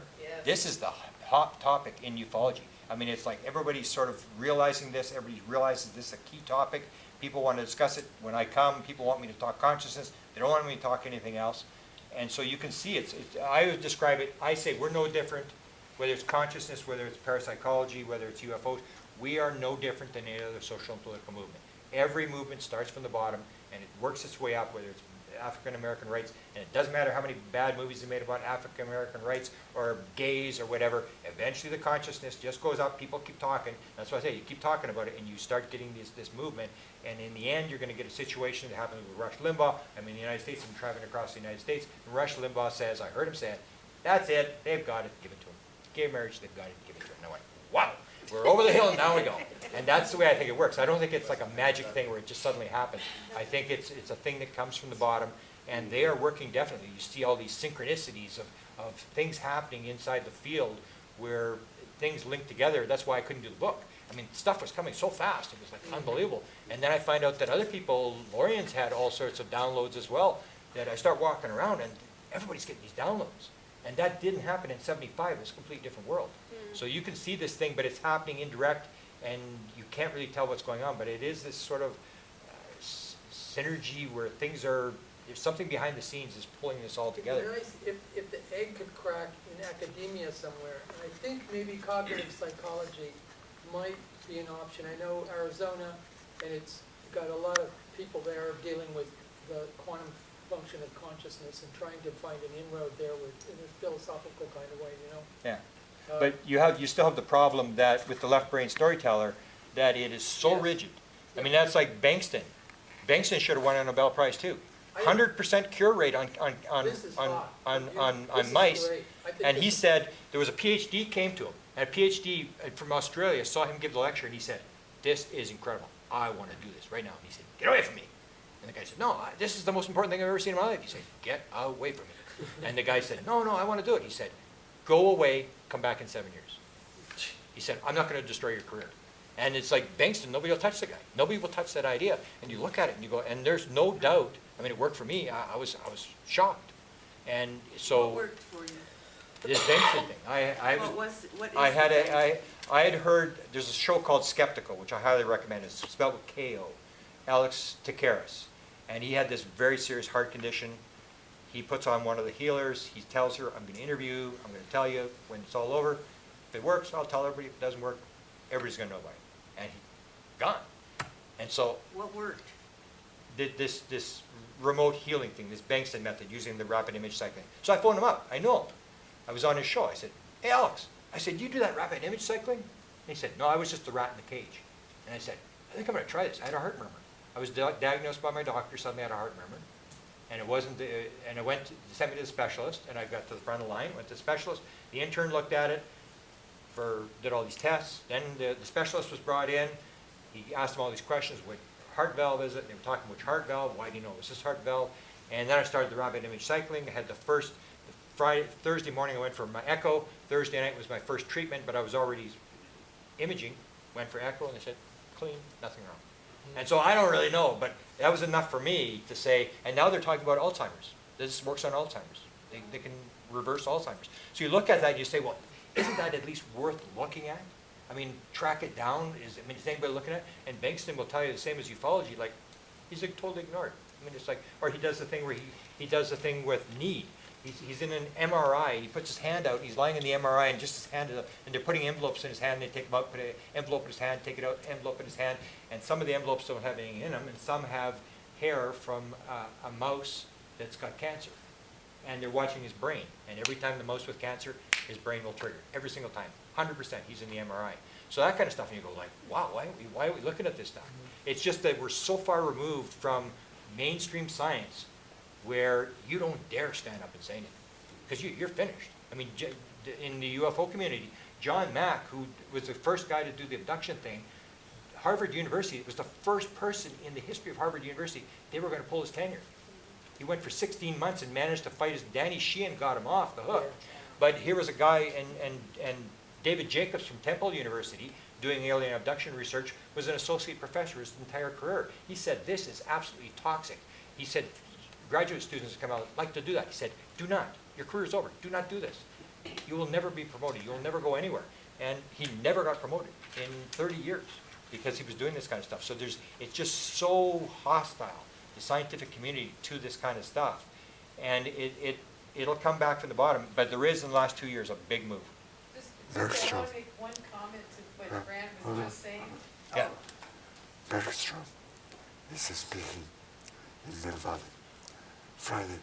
this is the hot topic in ufology. I mean, it's like everybody's sort of realizing this. Everybody realizes this is a key topic. People want to discuss it. When I come, people want me to talk consciousness. They don't want me to talk anything else. And so you can see I would describe it, I say we're no different, whether it's consciousness, whether it's parapsychology, whether it's UFOs. We are no different than any other social and political movement. Every movement starts from the bottom, and it works its way up, whether it's African American rights, and it doesn't matter how many bad movies they made about African American rights or gays or whatever. Eventually the consciousness just goes up, people keep talking. That's why I say you keep talking about it, and you start getting this movement, and in the end you're going to get a situation that happened with Rush Limbaugh. I'm in the United States, I'm traveling across the United States, and Rush Limbaugh says, I heard him say it, that's it, they've got it, give it to them. Gay marriage, they've got it, give it to them. And I went, wow, we're over the hill and down we go. And that's the way I think it works. I don't think it's like a magic thing where it just suddenly happens. I think it's a thing that comes from the bottom, and they are working definitely. You see all these synchronicities of things happening inside the field where things link together. That's why I couldn't do the book. I mean, stuff was coming so fast. It was like unbelievable. And then I find out that other people, Lorian's had all sorts of downloads as well, that I start walking around and everybody's getting these downloads. And that didn't happen in 75. It was a completely different world. So you can see this thing, but it's happening indirect, and you can't really tell what's going on. But it is this sort of synergy where things are, there's something behind the scenes is pulling this all together. It'd be nice if the egg could crack in academia somewhere. And I think maybe cognitive psychology might be an option. I know Arizona, and it's got a lot of people there dealing with the quantum function of consciousness and trying to find an inroad there in a philosophical kind of way, you know? Yeah. But you still have the problem that with the left brain storyteller, that it is so rigid. I mean, that's like Bankston. Bankston should have won a Nobel Prize too. 100% cure rate on mice. And he said there was a PhD came to him, and a PhD from Australia saw him give the lecture, and he said, "This is incredible. I want to do this right now." And he said, "Get away from me." And the guy said, "No, this is the most important thing I've ever seen in my life." He said, "Get away from me." And the guy said, "No, I want to do it." He said, "Go away, come back in 7 years." He said, "I'm not going to destroy your career." And it's like Bankston, nobody will touch the guy. Nobody will touch that idea. And you look at it and you go, and there's no doubt. I mean, it worked for me. I was shocked. And so What worked for you? this Bankston thing, I had heard there's a show called Skeptical, which I highly recommend. It's spelled with K-O, Alex Takaris, and he had this very serious heart condition. He puts on one of the healers. He tells her, "I'm going to interview. I'm going to tell you when it's all over. If it works, I'll tell everybody. If it doesn't work, everybody's going to know about it." And he gone. And so What worked? this remote healing thing, this Bankston method, using the rapid image cycling. So I phoned him up. I know him. I was on his show. I said, "Hey, Alex," I said, "you do that rapid image cycling?" And he said, "No, I was just the rat in the cage." And I said, "I think I'm going to try this." I had a heart murmur. I was diagnosed by my doctor, suddenly I had a heart murmur. And it wasn't, and I sent me to the specialist, and I got to the front of the line, went to the specialist. The intern looked at it, did all these tests. Then the specialist was brought in. He asked him all these questions. What heart valve is it? They were talking which heart valve. Why do you know it was this heart valve? And then I started the rapid image cycling. I had Thursday morning I went for my echo. Thursday night was my first treatment, but I was already imaging. Went for echo, and they said, "Clean, nothing wrong." And so I don't really know, but that was enough for me to say, and now they're talking about Alzheimer's. This works on Alzheimer's. They can reverse Alzheimer's. So you look at that and you say, well, isn't that at least worth looking at? I mean, track it down, is anybody looking at it? And Bankston will tell you the same as ufology, like, he's like totally ignored. I mean, it's like, or he does the thing where he does the thing with need. He's in an MRI, he puts his hand out, and he's lying in the MRI, and just his hand is up, and they're putting envelopes in his hand, and they take them out, put an envelope in his hand, take it out, envelope in his hand, and some of the envelopes don't have anything in them, and some have hair from a mouse that's got cancer. And they're watching his brain, and every time the mouse with cancer, his brain will trigger, every single time, 100%, he's in the MRI. So that kind of stuff, and you go like, wow, why are we looking at this stuff? It's just that we're so far removed from mainstream science where you don't dare stand up and say anything, because you're finished. I mean, in the UFO community, John Mack, who was the first guy to do the abduction thing, Harvard University was the first person in the history of Harvard University, they were going to pull his tenure. He went for 16 months and managed to fight his, Danny Sheehan got him off the hook. But here was a guy, and David Jacobs from Temple University, doing alien abduction research, was an associate professor his entire career. He said, this is absolutely toxic. He said, graduate students come out like to do that. He said, do not. Your career is over. Do not do this. You will never be promoted. You will never go anywhere. And he never got promoted in 30 years because he was doing this kind of stuff. So it's just so hostile, the scientific community, to this kind of stuff. And it'll come back from the bottom. But there is, in the last 2 years, a big move. I want to make one comment to what Grant was just saying. Yeah. Bergstrom is speaking in Mill Valley Friday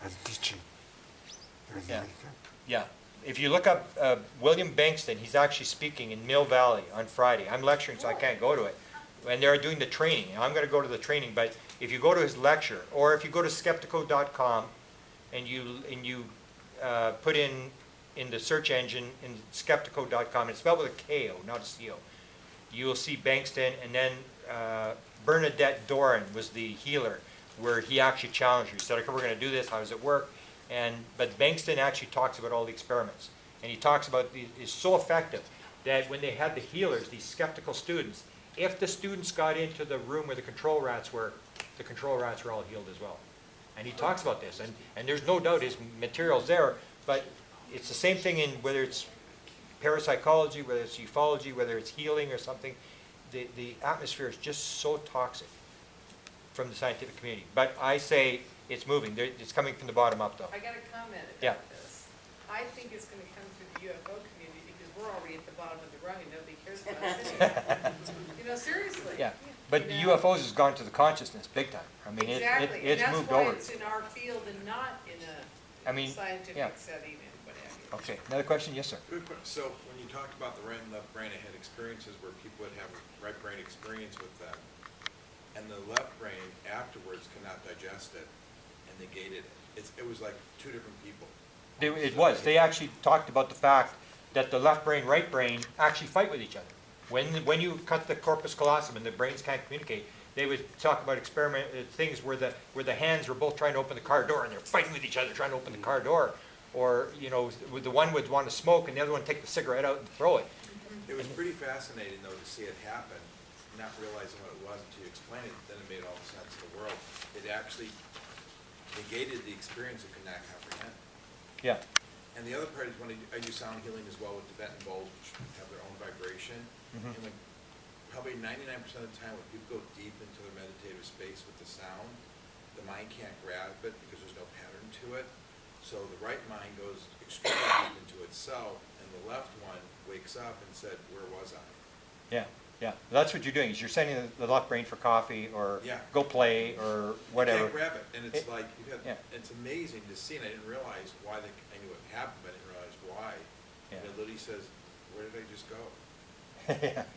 and teaching during the weekend. Yeah. If you look up William Bankston, he's actually speaking in Mill Valley on Friday. I'm lecturing, so I can't go to it. And they're doing the training. And I'm going to go to the training, but if you go to his lecture, or if you go to skeptico.com and you put in the search engine in skeptico.com, it's spelled with a K-O, not a C-O, you will see Bankston, and then Bernadette Doran was the healer, where he actually challenged her. He said, okay, we're going to do this, how does it work? But Bankston actually talks about all the experiments. And he talks about, it's so effective that when they had the healers, these skeptical students, if the students got into the room where the control rats were all healed as well. And he talks about this, and there's no doubt his material's there, but it's the same thing in whether it's parapsychology, whether it's ufology, whether it's healing or something. The atmosphere is just so toxic from the scientific community. But I say it's moving. It's coming from the bottom up, though. I got a comment Yeah. about this. I think it's going to come through the UFO community because we're already at the bottom of the rung and nobody cares about us anymore. You know, seriously. Yeah, but the UFOs has gone to the consciousness big time. I mean, exactly. it's and moved that's why over. it's in our field and not in a scientific yeah. setting and what have you. Okay, another question? Yes, sir. Good question. So when you talked about the right and left brain, I had experiences where people would have a right brain experience with them, and the left brain afterwards cannot digest it and negated it. It was like two different people. It was. They actually talked about the fact that the left brain, right brain actually fight with each other. When you cut the corpus callosum and the brains can't communicate, they would talk about things where the hands were both trying to open the car door and they're fighting with each other trying to open the car door. Or, you know, the one would want to smoke and the other one take the cigarette out and throw it. It was pretty fascinating, though, to see it happen, not realizing what it was until you explained it, then it made all the sense in the world. It actually negated the experience it could not comprehend. Yeah. And the other part is when I do sound healing as well with Tibetan bowls, which have their own vibration. Mhm. And when probably 99% of the time when people go deep into their meditative space with the sound, the mind can't grasp it because there's no pattern to it. So the right mind goes extremely deep into itself, and the left one wakes up and said, where was I? Yeah, yeah. That's what you're doing, is you're sending the left brain for coffee or go play or whatever. You can't grab it, and it's like, it's amazing to see, and I didn't realize why I knew it happened, but I didn't realize why. And it literally says, where did I just go?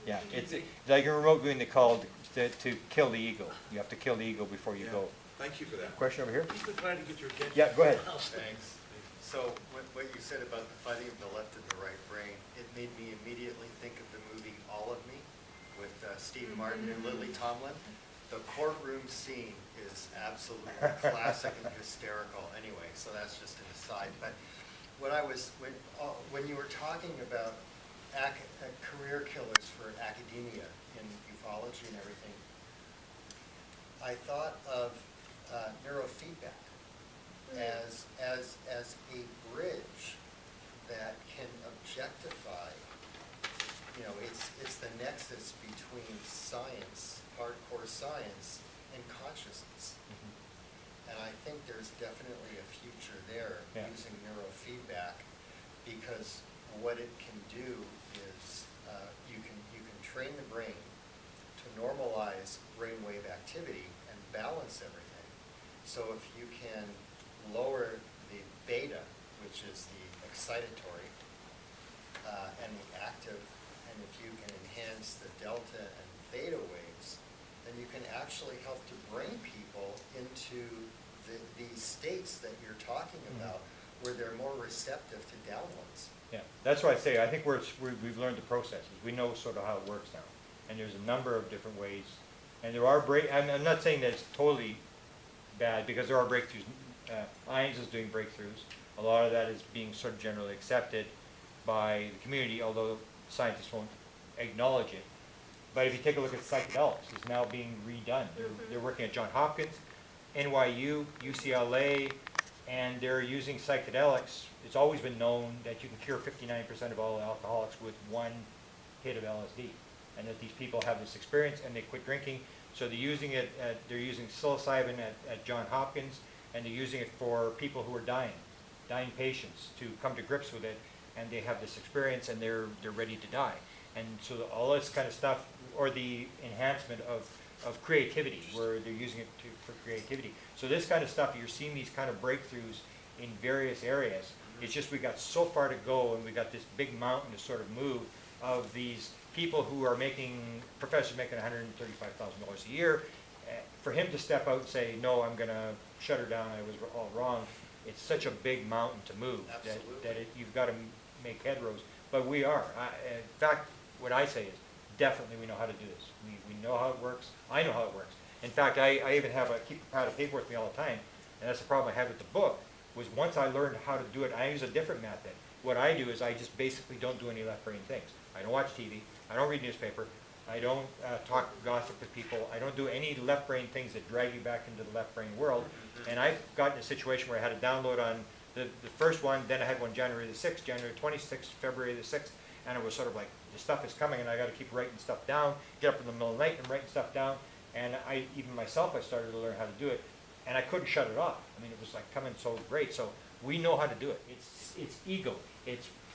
Yeah, it's like a remote viewing they called to kill the ego. You have to kill the ego before you go. Thank you for that. Question over here? He's been trying to get your attention. Yeah, go ahead. Thanks. So what you said about the fighting of the left and the right brain, it made me immediately think of the movie All of Me with Steve Martin and Lily Tomlin. The courtroom scene is absolutely classic and hysterical anyway, so that's just an aside. But when you were talking about career killers for academia in ufology and everything, I thought of neurofeedback as a bridge that can objectify you know, it's the nexus between science, hardcore science, and consciousness. And I think there's definitely a future there Yeah. using neurofeedback, because what it can do is you can train the brain to normalize brainwave activity and balance everything. So if you can lower the beta, which is the excitatory, and the active, and if you can enhance the delta and theta waves, then you can actually help to bring people into these states that you're talking about, where they're more receptive to downloads. Yeah, that's why I say, I think we've learned the processes. We know sort of how it works now. And there's a number of different ways. And there are I'm not saying that it's totally bad, because there are breakthroughs. IONS is doing breakthroughs. A lot of that is being sort of generally accepted by the community, although scientists won't acknowledge it. But if you take a look at psychedelics, it's now being redone. They're working at Johns Hopkins, NYU, UCLA, and they're using psychedelics. It's always been known that you can cure 59% of all alcoholics with one hit of LSD, and that these people have this experience and they quit drinking. So they're using it. They're using psilocybin at Johns Hopkins, and they're using it for people who are dying patients, to come to grips with it, and they have this experience and they're ready to die. And so all this kind of stuff, or the enhancement of creativity, where they're using it for creativity. So this kind of stuff, you're seeing these kind of breakthroughs in various areas. It's just we got so far to go, and we got this big mountain to sort of move of these people who are professors making $135,000 a year. For him to step out and say, no, I'm going to shut her down, I was all wrong, it's such a big mountain to move that you've got to make headrows. But we are. In fact, what I say is, definitely we know how to do this. We know how it works. I know how it works. In fact, I even keep a pad of paper with me all the time, and that's the problem I had with the book, was once I learned how to do it, I use a different method. What I do is I just basically don't do any left brain things. I don't watch TV. I don't read newspaper. I don't talk gossip with people. I don't do any left brain things that drag you back into the left brain world. And I've gotten a situation where I had to download on the first one, then I had one January the 6th, January 26th, February the 6th, and it was sort of like, the stuff is coming and I got to keep writing stuff down, get up in the middle of the night and writing stuff down. And even myself, I started to learn how to do it, and I couldn't shut it off. I mean, it was like coming so great. So we know how to do it. It's ego.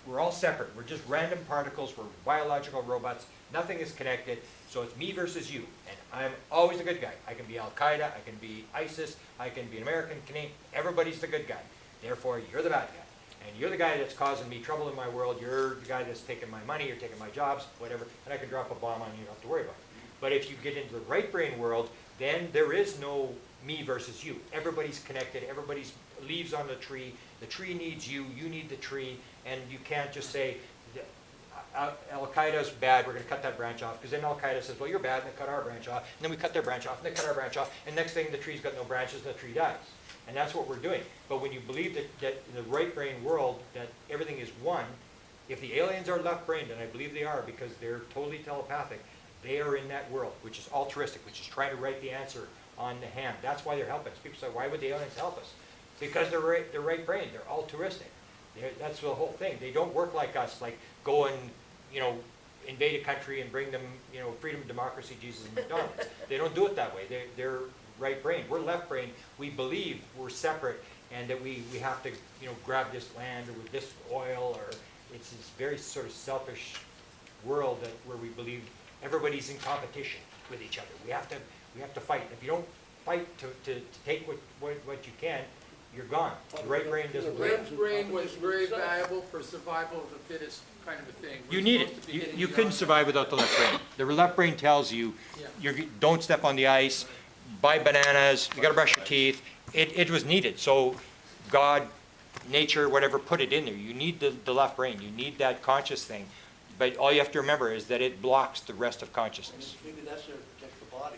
We're all separate. We're just random particles. We're biological robots. Nothing is connected. So it's me versus you. And I'm always the good guy. I can be Al-Qaeda. I can be ISIS. I can be an American, Canadian. Everybody's the good guy. Therefore, you're the bad guy. And you're the guy that's causing me trouble in my world. You're the guy that's taking my money. You're taking my jobs, whatever. And I can drop a bomb on you. You don't have to worry about it. But if you get into the right brain world, then there is no me versus you. Everybody's connected. Everybody's leaves on the tree. The tree needs you. You need the tree. And you can't just say, Al-Qaeda's bad, we're going to cut that branch off. Because then Al-Qaeda says, well, you're bad, and they cut our branch off. And then we cut their branch off, and they cut our branch off. And next thing, the tree's got no branches, and the tree dies. And that's what we're doing. But when you believe that in the right brain world, that everything is one, if the aliens are left-brained, and I believe they are because they're totally telepathic, they are in that world, which is altruistic, which is trying to write the answer on the hand. That's why they're helping us. People say, why would the aliens help us? Because they're right brain. They're altruistic. That's the whole thing. They don't work like us, like go and, invade a country and bring them, freedom, democracy, Jesus, and McDonald's. They don't do it that way. They're right brain. We're left brain. We believe we're separate and that we have to, grab this land or with this oil, or it's this very sort of selfish world where we believe everybody's in competition with each other. We have to fight. If you don't fight to take what you can, you're gone. The right brain doesn't The left brain was very valuable for survival of the fittest kind of a thing. You need it. You couldn't survive without the left brain. The left brain tells you, don't step on the ice, buy bananas, you got to brush your teeth. It was needed. So God, nature, whatever, put it in there. You need the left brain. You need that conscious thing. But all you have to remember is that it blocks the rest of consciousness. Maybe that's to protect the body.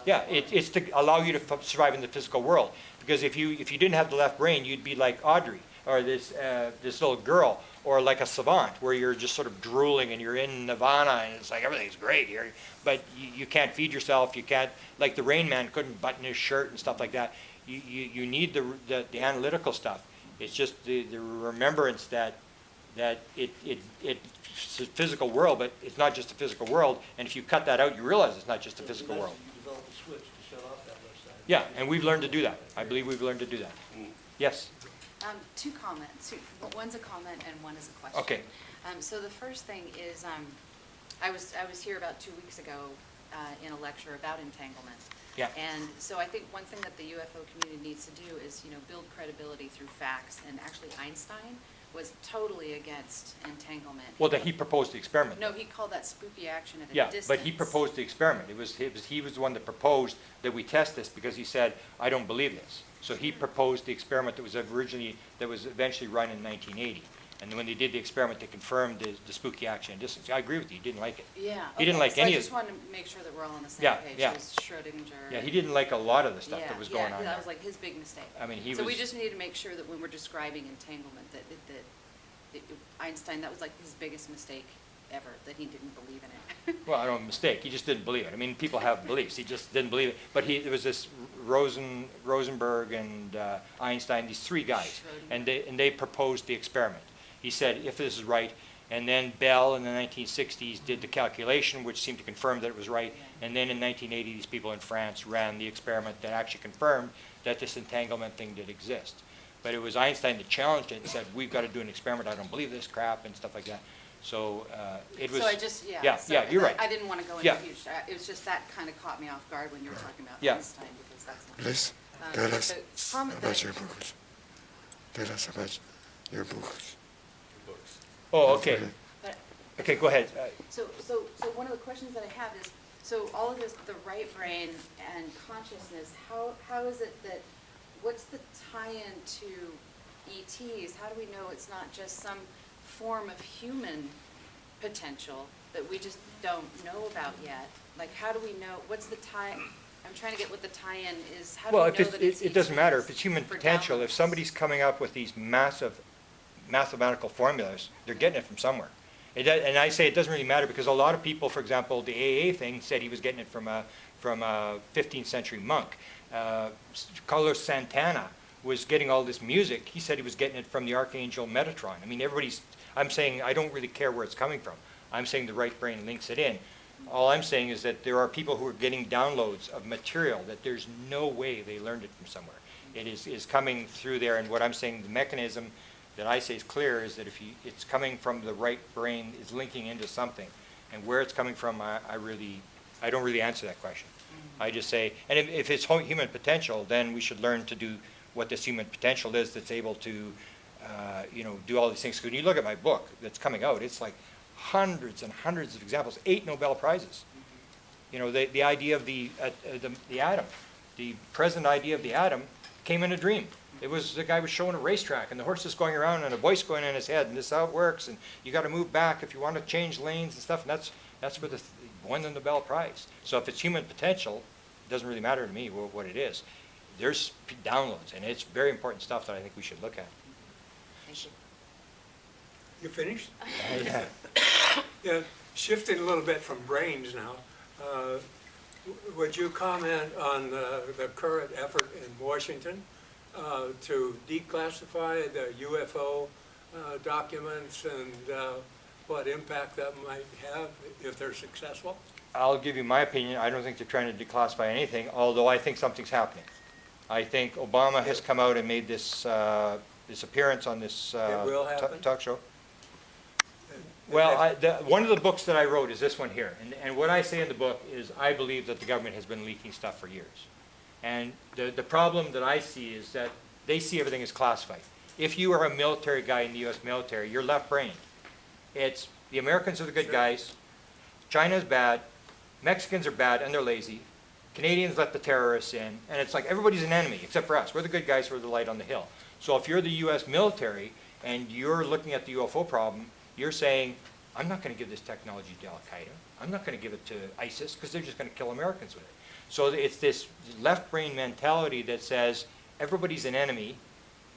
Yeah, it's to allow you to survive in the physical world. Because if you didn't have the left brain, you'd be like Audrey, or this little girl, or like a savant, where you're just sort of drooling and you're in nirvana and it's like everything's great here, but you can't feed yourself. You can't, like the Rain Man couldn't button his shirt and stuff like that. You need the analytical stuff. It's just the remembrance that that it's a physical world, but it's not just a physical world, and if you cut that out, you realize it's not just a physical world. You develop a switch to shut off that left side. Yeah, and we've learned to do that. I believe we've learned to do that. Yes? Two comments. One's a comment and one is a question. Okay. So the first thing is, I was here about 2 weeks ago in a lecture about entanglement. Yeah. And so I think one thing that the UFO community needs to do is, build credibility through facts. And actually Einstein was totally against entanglement. Well, that he proposed the experiment. No, he called that spooky action at a Yeah, distance. but he proposed the experiment. He was the one that proposed that we test this because he said, I don't believe this. So he proposed the experiment that was eventually run in 1980. And when they did the experiment, they confirmed the spooky action at distance. I agree with you. He didn't like it. Yeah. He didn't like any I of just wanted to make sure that we're all on the same Yeah, page. yeah. It was Schrodinger. Yeah, he didn't like a lot of the stuff that was going on Yeah, that there. was like his big mistake. I mean, So we just need to make sure that when we're describing entanglement, that Einstein, that was like his biggest mistake ever, that he didn't believe in it. Well, I don't mistake. He just didn't believe it. I mean, people have beliefs. He just didn't believe it. But there was this Rosenberg and Einstein, these three guys, and they proposed the experiment. He said, if this is right, and then Bell in the 1960s did the calculation, which seemed to confirm that it was right, and then in 1980, these people in France ran the experiment that actually confirmed that this entanglement thing did exist. But it was Einstein that challenged it and said, we've got to do an experiment, I don't believe this crap, and stuff like that. So it was... So I just, Yeah, you're right. I didn't want to go into huge, it was just that kind of caught me off guard when you were talking about Einstein, because that's not... Please, tell us about your books. Tell us about your books. Oh, okay. But- Okay, go ahead. So one of the questions that I have is, so all of this, the right brain and consciousness, how is it that, what's the tie-in to ETs? How do we know it's not just some form of human potential that we just don't know about yet? Like, how do we know, what's the tie, I'm trying to get what the tie-in is, how do we Well, know if that it's it doesn't matter. If ETs it's human for potential, downloads? if somebody's coming up with these massive mathematical formulas, they're getting it from somewhere. And I say it doesn't really matter because a lot of people, for example, the AA thing said he was getting it from a 15th century monk. Carlos Santana was getting all this music. He said he was getting it from the Archangel Metatron. I mean, I'm saying I don't really care where it's coming from. I'm saying the right brain links it in. All I'm saying is that there are people who are getting downloads of material that there's no way they learned it from somewhere. It is coming through there, and what I'm saying, the mechanism that I say is clear is that it's coming from the right brain, is linking into something. And where it's coming from, I don't really answer that question. I just say, and if it's human potential, then we should learn to do what this human potential is that's able to, do all these things. 'Cause when you look at my book that's coming out, it's like hundreds and hundreds of examples, 8 Nobel Prizes. The idea of the atom, the present idea of the atom came in a dream. It was, the guy was showing a racetrack and the horse is going around and a voice going in his head, and this is how it works, and you got to move back if you want to change lanes and stuff, and that's where won the Nobel Prize. So if it's human potential, it doesn't really matter to me what it is. There's downloads, and it's very important stuff that I think we should look at. Thank you. You finished? Yeah. Yeah, shifting a little bit from brains now, would you comment on the current effort in Washington to declassify the UFO documents and what impact that might have if they're successful? I'll give you my opinion. I don't think they're trying to declassify anything, although I think something's happening. I think Obama has come out and made this appearance on this talk show. Well, one of the books that I wrote is this one here. And what I say in the book is I believe that the government has been leaking stuff for years. And the problem that I see is that they see everything as classified. If you are a military guy in the U.S. military, you're left-brained. It's the Americans are the good guys, China's bad, Mexicans are bad and they're lazy, Canadians let the terrorists in, and it's like everybody's an enemy except for us. We're the good guys who are the light on the hill. So if you're the U.S. military and you're looking at the UFO problem, you're saying, I'm not going to give this technology to Al-Qaeda. I'm not going to give it to ISIS because they're just going to kill Americans with it. So it's this left-brain mentality that says everybody's an enemy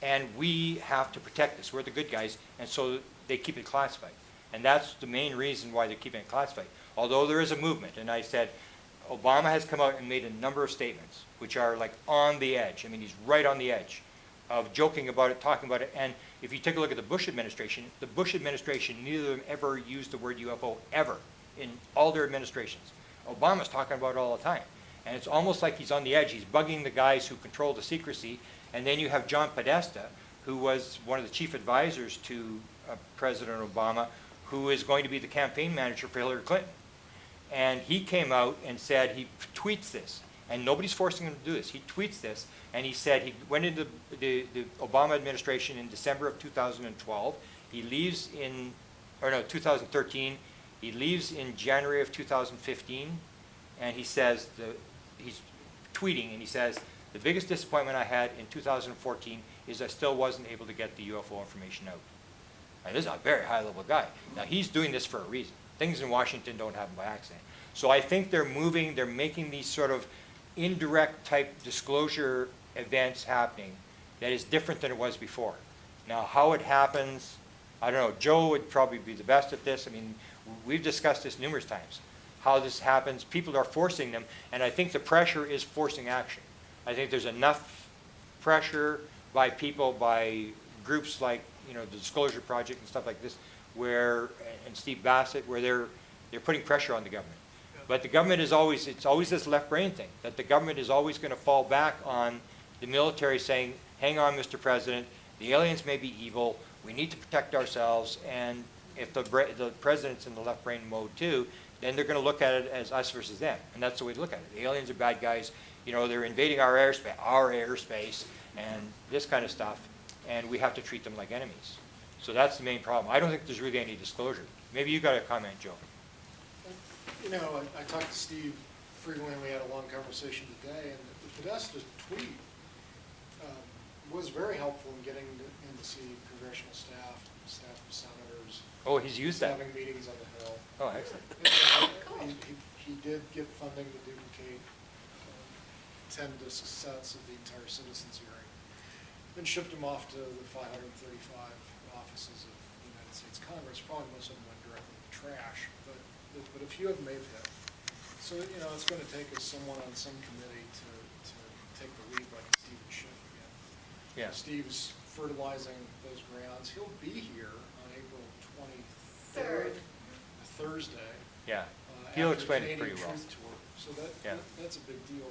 and we have to protect this. We're the good guys, and so they keep it classified. And that's the main reason why they're keeping it classified. Although there is a movement, and I said, Obama has come out and made a number of statements which are like on the edge. I mean, he's right on the edge of joking about it, talking about it. And if you take a look at the Bush administration, neither of them ever used the word UFO ever in all their administrations. Obama's talking about it all the time. And it's almost like he's on the edge. He's bugging the guys who control the secrecy. And then you have John Podesta, who was one of the chief advisors to President Obama, who is going to be the campaign manager for Hillary Clinton. And he came out and said, he tweets this, and nobody's forcing him to do this. He tweets this, and he said he went into the Obama administration in December of 2012. He leaves in, 2013. He leaves in January of 2015, and he says, he's tweeting, and he says, the biggest disappointment I had in 2014 is I still wasn't able to get the UFO information out. And this is a very high-level guy. Now, he's doing this for a reason. Things in Washington don't happen by accident. So I think they're making these sort of indirect type disclosure events happening that is different than it was before. Now, how it happens, I don't know. Joe would probably be the best at this. I mean, we've discussed this numerous times, how this happens. People are forcing them, and I think the pressure is forcing action. I think there's enough pressure by people, by groups like, the Disclosure Project and stuff like this, and Steve Bassett, where they're putting pressure on the government. But the government it's always this left brain thing, that the government is always going to fall back on the military saying, hang on, Mr. President, the aliens may be evil, we need to protect ourselves, and if the president's in the left brain mode too, then they're going to look at it as us versus them, and that's the way to look at it. The aliens are bad guys, they're invading our airspace, and this kind of stuff, and we have to treat them like enemies. So that's the main problem. I don't think there's really any disclosure. Maybe you got a comment, Joe. I talked to Steve frequently, and we had a long conversation today, and the Podesta tweet was very helpful in getting in to see congressional staff of senators. Oh, he's used that. Having meetings on the Hill. Oh, excellent. He did get funding to duplicate 10 disc sets of the entire citizens hearing, then shipped them off to the 535 offices of the United States Congress. Probably most of them went directly to the trash, but a few of them may have hit. So, it's going to take us someone on some committee to take the lead, like Steve Schiff again. Yeah. Steve's fertilizing those grounds. He'll be here on April 23rd, Thursday. Yeah. He'll explain it pretty well. Tour. So that's a big deal.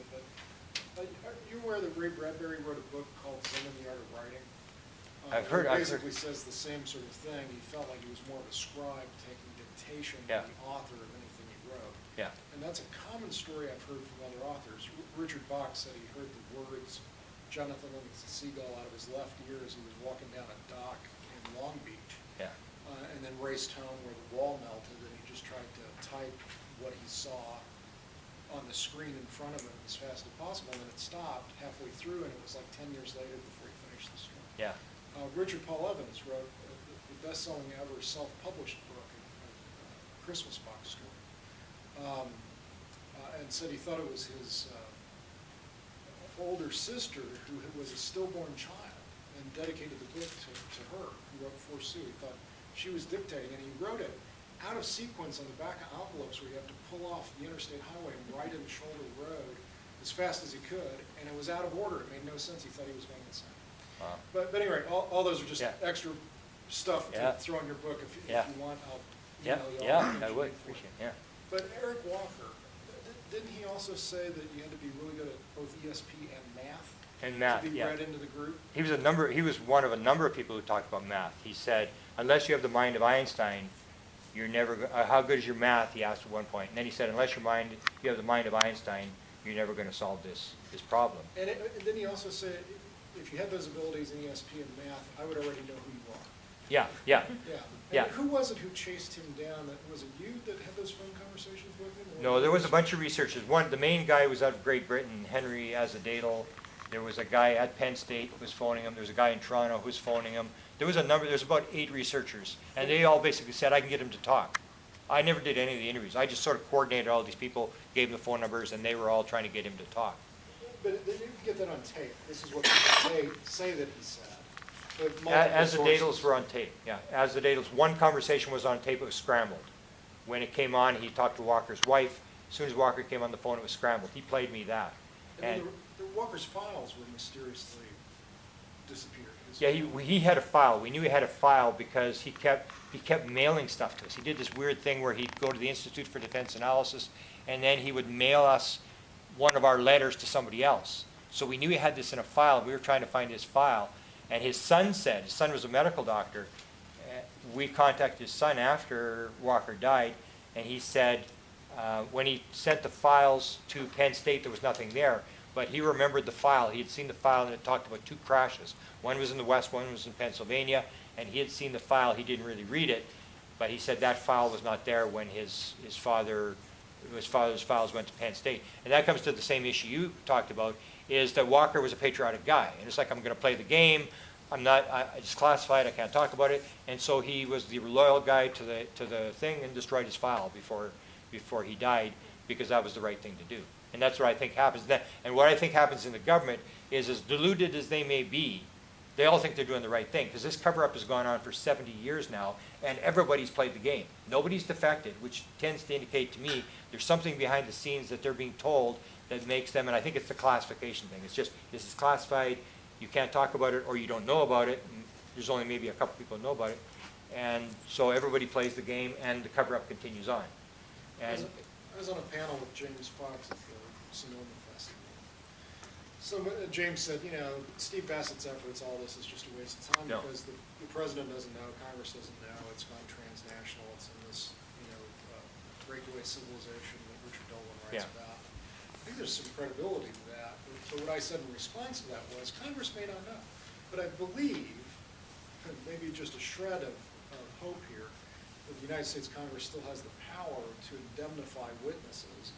But are you aware that Ray Bradbury wrote a book called Zen and the Art of Writing? I've heard. It basically says the same sort of thing. He felt like he was more of a scribe taking dictation than the author of anything he wrote. Yeah. And that's a common story I've heard from other authors. Richard Bach said he heard the words Jonathan and the Seagull out of his left ear as he was walking down a dock in Long Beach. Yeah. And then raced home where the wall melted, and he just tried to type what he saw on the screen in front of him as fast as possible, and then it stopped halfway through, and it was like 10 years later before he finished the story. Yeah. Richard Paul Evans wrote the best-selling ever self-published book, a Christmas box story, and said he thought it was his older sister who was a stillborn child, and dedicated the book to her, who wrote For Sue. He thought she was dictating, and he wrote it out of sequence on the back of envelopes where you have to pull off the interstate highway and ride in the shoulder road as fast as he could, and it was out of order. It made no sense. He thought he was going insane. Wow. But anyway, all those are just extra stuff to throw in your book. If you want, I'll email you all. I would appreciate it. Yeah. But Eric Walker, didn't he also say that you had to be really good at both ESP and math? And math, to be read into the group? He was one of a number of people who talked about math. He said, unless you have the mind of Einstein, you're never. How good is your math? He asked at one point, and then he said, unless you have the mind of Einstein, you're never going to solve this problem. And then he also said, if you had those abilities in ESP and math, I would already know who you are. Yeah. And who was it who chased him down? Was it you that had those phone conversations with him? No, there was a bunch of researchers. The main guy was out of Great Britain, Henry Azzadadel. There was a guy at Penn State who was phoning him. There was a guy in Toronto who was phoning him. There's about 8 researchers, and they all basically said, I can get him to talk. I never did any of the interviews. I just sort of coordinated all these people, gave them the phone numbers, and they were all trying to get him to talk. But they didn't get that on tape. This is what people say that he said. Azzadadels were on tape, yeah. Azzadadels, one conversation was on tape, it was scrambled. When it came on, he talked to Walker's wife. As soon as Walker came on the phone, it was scrambled. He played me that. And the Walker's files were mysteriously disappeared. Yeah, he had a file. We knew he had a file because he kept mailing stuff to us. He did this weird thing where he'd go to the Institute for Defense Analysis, and then he would mail us one of our letters to somebody else. So we knew he had this in a file. We were trying to find his file, and his son was a medical doctor. We contacted his son after Walker died, and he said when he sent the files to Penn State, there was nothing there. But he remembered the file. He had seen the file, and it talked about 2 crashes. One was in the West, one was in Pennsylvania, and he had seen the file. He didn't really read it, but he said that file was not there when his father's files went to Penn State. And that comes to the same issue you talked about, is that Walker was a patriotic guy. And it's like, I'm going to play the game. It's classified, I can't talk about it. And so he was the loyal guy to the thing and destroyed his file before he died, because that was the right thing to do. And that's what I think happens. And what I think happens in the government is, as deluded as they may be, they all think they're doing the right thing, because this cover-up has gone on for 70 years now, and everybody's played the game. Nobody's defected, which tends to indicate to me there's something behind the scenes that they're being told that makes them, and I think it's the classification thing. It's just, this is classified, you can't talk about it, or you don't know about it. And there's only maybe a couple people who know about it. And so everybody plays the game, and the cover-up continues on. And I was on a panel with James Fox at the Sonoma Festival. So James said, Steve Bassett's efforts, all this is just a waste of time, because the president doesn't know, Congress doesn't know, it's gone transnational, it's in this, breakaway civilization that Richard Dolan writes about. I think there's some credibility to that. So what I said in response to that was, Congress may not know, but I believe, maybe just a shred of hope here, that the United States Congress still has the power to indemnify witnesses,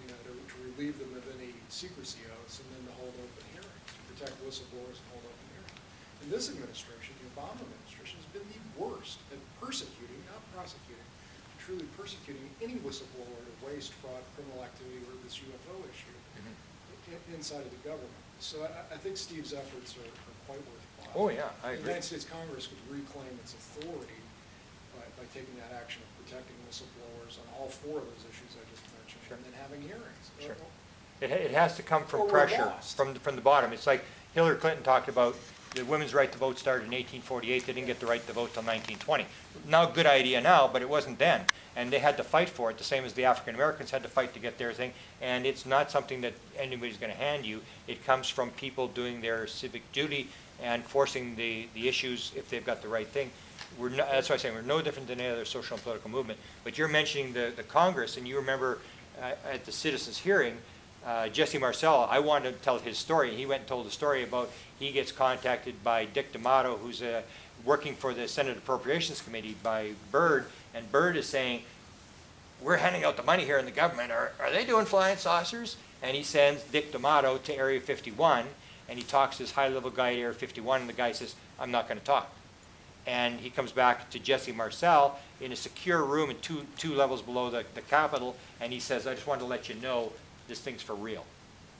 to relieve them of any secrecy oaths, and then to hold open hearings, to protect whistleblowers and hold open hearings. And this administration, the Obama administration, has been the worst at persecuting, not prosecuting, truly persecuting any whistleblower to waste, fraud, criminal activity, or this UFO issue inside of the government. So I think Steve's efforts are quite worthwhile. Oh yeah, I agree. The United States Congress could reclaim its authority by taking that action of protecting whistleblowers on all 4 of those issues I just mentioned, and then having hearings. Sure. It has to come from pressure, from the bottom. It's like Hillary Clinton talked about, the women's right to vote started in 1848. They didn't get the right to vote till 1920. Now, good idea now, but it wasn't then. And they had to fight for it, the same as the African Americans had to fight to get their thing. And it's not something that anybody's going to hand you. It comes from people doing their civic duty and forcing the issues if they've got the right thing. That's why I'm saying we're no different than any other social and political movement. But you're mentioning the Congress, and you remember at the citizens' hearing, Jesse Marcel, I wanted to tell his story. He went and told the story about he gets contacted by Dick D'Amato, who's working for the Senate Appropriations Committee, by Byrd, and Byrd is saying, we're handing out the money here in the government. Are they doing flying saucers? And he sends Dick D'Amato to Area 51, and he talks to this high-level guy at Area 51, and the guy says, I'm not going to talk. And he comes back to Jesse Marcel in a secure room in two levels below the Capitol, and he says, I just wanted to let you know this thing's for real.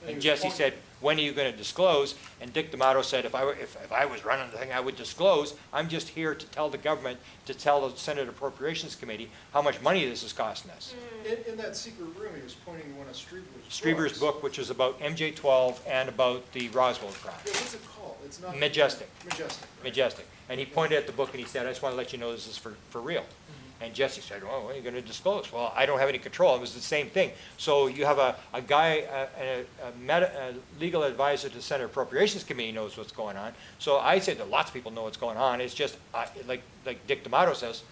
And Jesse said, when are you going to disclose? And Dick D'Amato said, if I was running the thing, I would disclose. I'm just here to tell the government, to tell the Senate Appropriations Committee how much money this is costing us. In that secret room, he was pointing to one of Strieber's book, which was about MJ-12 and about the Roswell crime. Yeah, what's it called? It's not Majestic. Majestic. Right? Majestic. And he pointed at the book and he said, I just want to let you know this is for real. And Jesse said, well, what are you going to disclose? Well, I don't have any control. It was the same thing. So you have a guy, a legal advisor to the Senate Appropriations Committee knows what's going on. So I say that lots of people know what's going on. It's just, like Dick D'Amato says,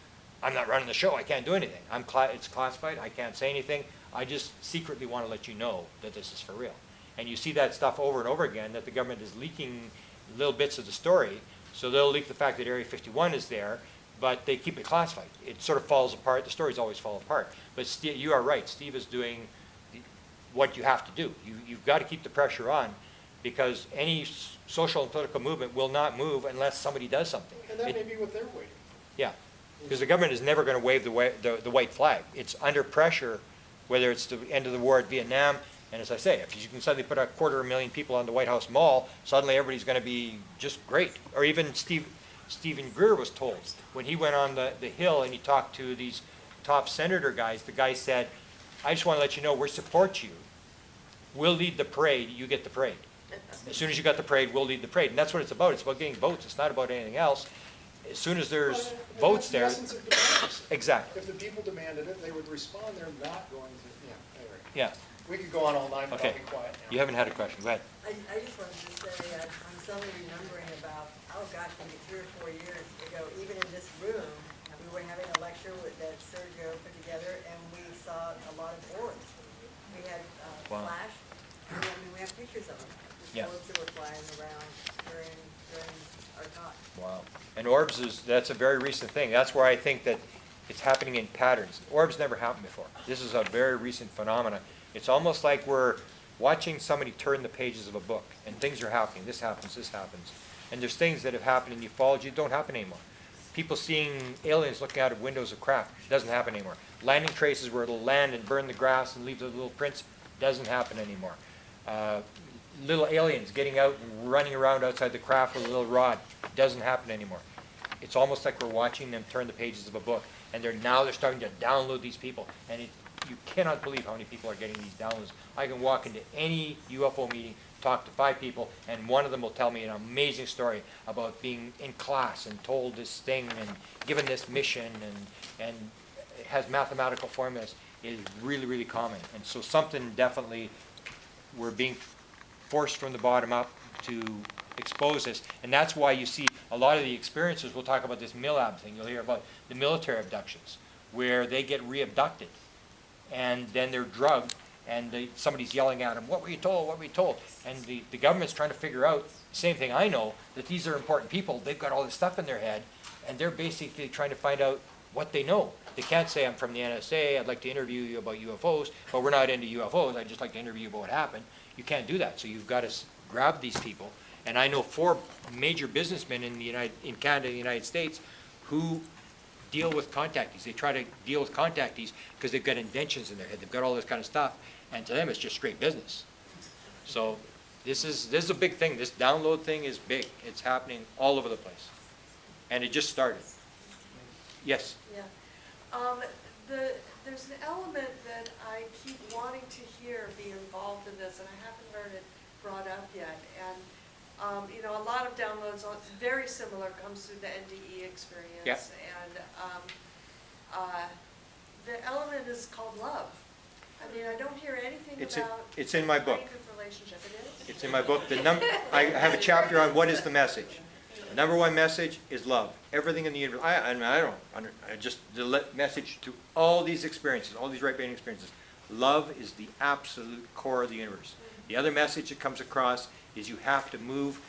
I'm not running the show. I can't do anything. It's classified. I can't say anything. I just secretly want to let you know that this is for real. And you see that stuff over and over again, that the government is leaking little bits of the story. So they'll leak the fact that Area 51 is there, but they keep it classified. It sort of falls apart. The stories always fall apart. But you are right. Steve is doing what you have to do. You've got to keep the pressure on, because any social and political movement will not move unless somebody does something. And that may be what they're waiting for. Yeah, because the government is never going to wave the white flag. It's under pressure, whether it's the end of the war at Vietnam. And as I say, if you can suddenly put 250,000 people on the White House Mall, suddenly everybody's going to be just great. Or even Stephen Greer was told when he went on the Hill and he talked to these top senator guys, the guy said, I just want to let you know we support you. We'll lead the parade, you get the parade. As soon as you got the parade, we'll lead the parade. And that's what it's about. It's about getting votes. It's not about anything else. As soon as there's votes there. That's the essence of democracy. Exactly. If the people demanded it, they would respond. They're not going to, anyway. Yeah. We could go on all night, but I'll Okay. be quiet now. You haven't had a question. Go ahead. I just wanted to say, I'm suddenly remembering about, oh gosh, maybe 3 or 4 years ago, even in this room, we were having a lecture that Sergio put together, and we saw a lot of orbs. We had Wow. flash, I mean, we have pictures of them, just Yeah. orbs that were flying around during our talk. Wow. And orbs that's a very recent thing. That's where I think that it's happening in patterns. Orbs never happened before. This is a very recent phenomenon. It's almost like we're watching somebody turn the pages of a book, and things are happening. This happens, this happens. And there's things that have happened in ufology that don't happen anymore. People seeing aliens looking out of windows of craft doesn't happen anymore. Landing traces where it'll land and burn the grass and leave the little prints doesn't happen anymore. Little aliens getting out and running around outside the craft with a little rod doesn't happen anymore. It's almost like we're watching them turn the pages of a book, and they're starting to download these people, and you cannot believe how many people are getting these downloads. I can walk into any UFO meeting, talk to 5 people, and one of them will tell me an amazing story about being in class and told this thing and given this mission, and it has mathematical formulas. It is really, really common. And so something definitely, we're being forced from the bottom up to expose this. And that's why you see a lot of the experiences, we'll talk about this MILAB thing, you'll hear about the military abductions, where they get re-abducted, and then they're drugged, and somebody's yelling at them, what were you told, what were you told? And the government's trying to figure out, same thing I know, that these are important people, they've got all this stuff in their head, and they're basically trying to find out what they know. They can't say, I'm from the NSA, I'd like to interview you about UFOs, but we're not into UFOs, I'd just like to interview you about what happened. You can't do that, so you've got to grab these people. And I know 4 major businessmen in Canada and the United States who deal with contactees. They try to deal with contactees because they've got inventions in their head. They've got all this kind of stuff, and to them it's just straight business. So this is a big thing. This download thing is big. It's happening all over the place, and it just started. Yes. Yeah. There's an element that I keep wanting to hear be involved in this, and I haven't heard it brought up yet. And a lot of downloads, it's very similar, comes through the NDE experience. Yeah. And the element is called love. I mean, I don't hear anything about It's in my book. kind of relationship. It is? It's in my book. I have a chapter on what is the message. The number 1 message is love. Everything in the universe. The message to all these experiences, all these right-brain experiences. Love is the absolute core of the universe. The other message that comes across is you have to move.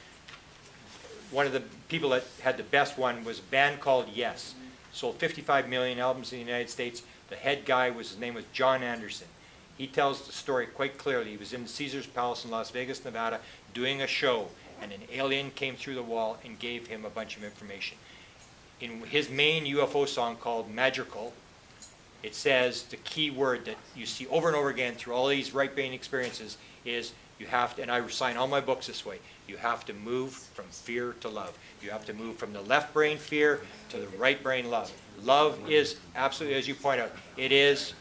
One of the people that had the best one was a band called Yes. Sold 55 million albums in the United States. The head guy his name was John Anderson. He tells the story quite clearly. He was in Caesar's Palace in Las Vegas, Nevada, doing a show, and an alien came through the wall and gave him a bunch of information. In his main UFO song called Magical, it says the key word that you see over and over again through all these right-brain experiences is you have to, and I sign all my books this way, you have to move from fear to love. You have to move from the left brain fear to the right brain love. Love is absolutely, as you point out, it is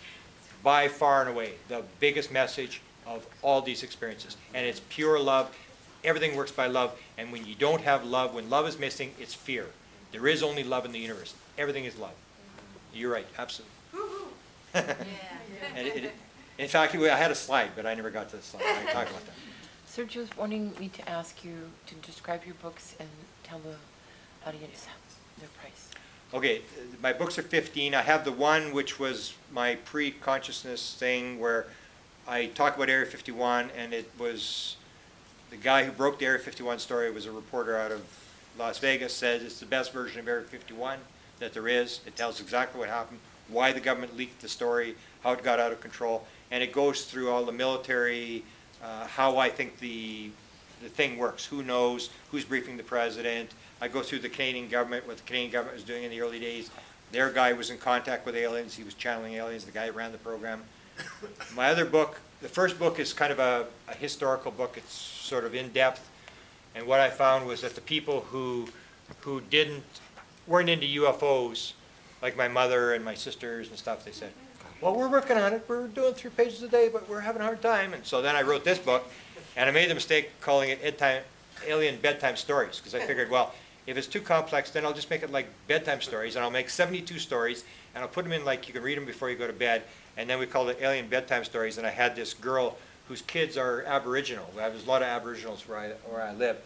by far and away the biggest message of all these experiences. And it's pure love. Everything works by love. And when you don't have love, when love is missing, it's fear. There is only love in the universe. Everything is love. You're right, absolutely. And in fact, I had a slide, but I never got to the slide. I talked about that. Sergio was wanting me to ask you to describe your books and tell the audience their price. Okay, my books are 15. I have the one which was my pre-consciousness thing where I talk about Area 51, and it was the guy who broke the Area 51 story was a reporter out of Las Vegas, says it's the best version of Area 51 that there is. It tells exactly what happened, why the government leaked the story, how it got out of control, and it goes through all the military, how I think the thing works, who knows, who's briefing the president. I go through the Canadian government, what the Canadian government was doing in the early days. Their guy was in contact with aliens, he was channeling aliens, the guy that ran the program. My other book, the first book is kind of a historical book, it's sort of in-depth, and what I found was that the people who weren't into UFOs, like my mother and my sisters and stuff, they said, well, we're working on it. We're doing 3 pages a day, but we're having a hard time. And so then I wrote this book, and I made the mistake calling it Alien Bedtime Stories, because I figured, well, if it's too complex, then I'll just make it like bedtime stories, and I'll make 72 stories, and I'll put them in like you can read them before you go to bed. And then we called it Alien Bedtime Stories, and I had this girl whose kids are Aboriginal. There's a lot of Aboriginals where I live,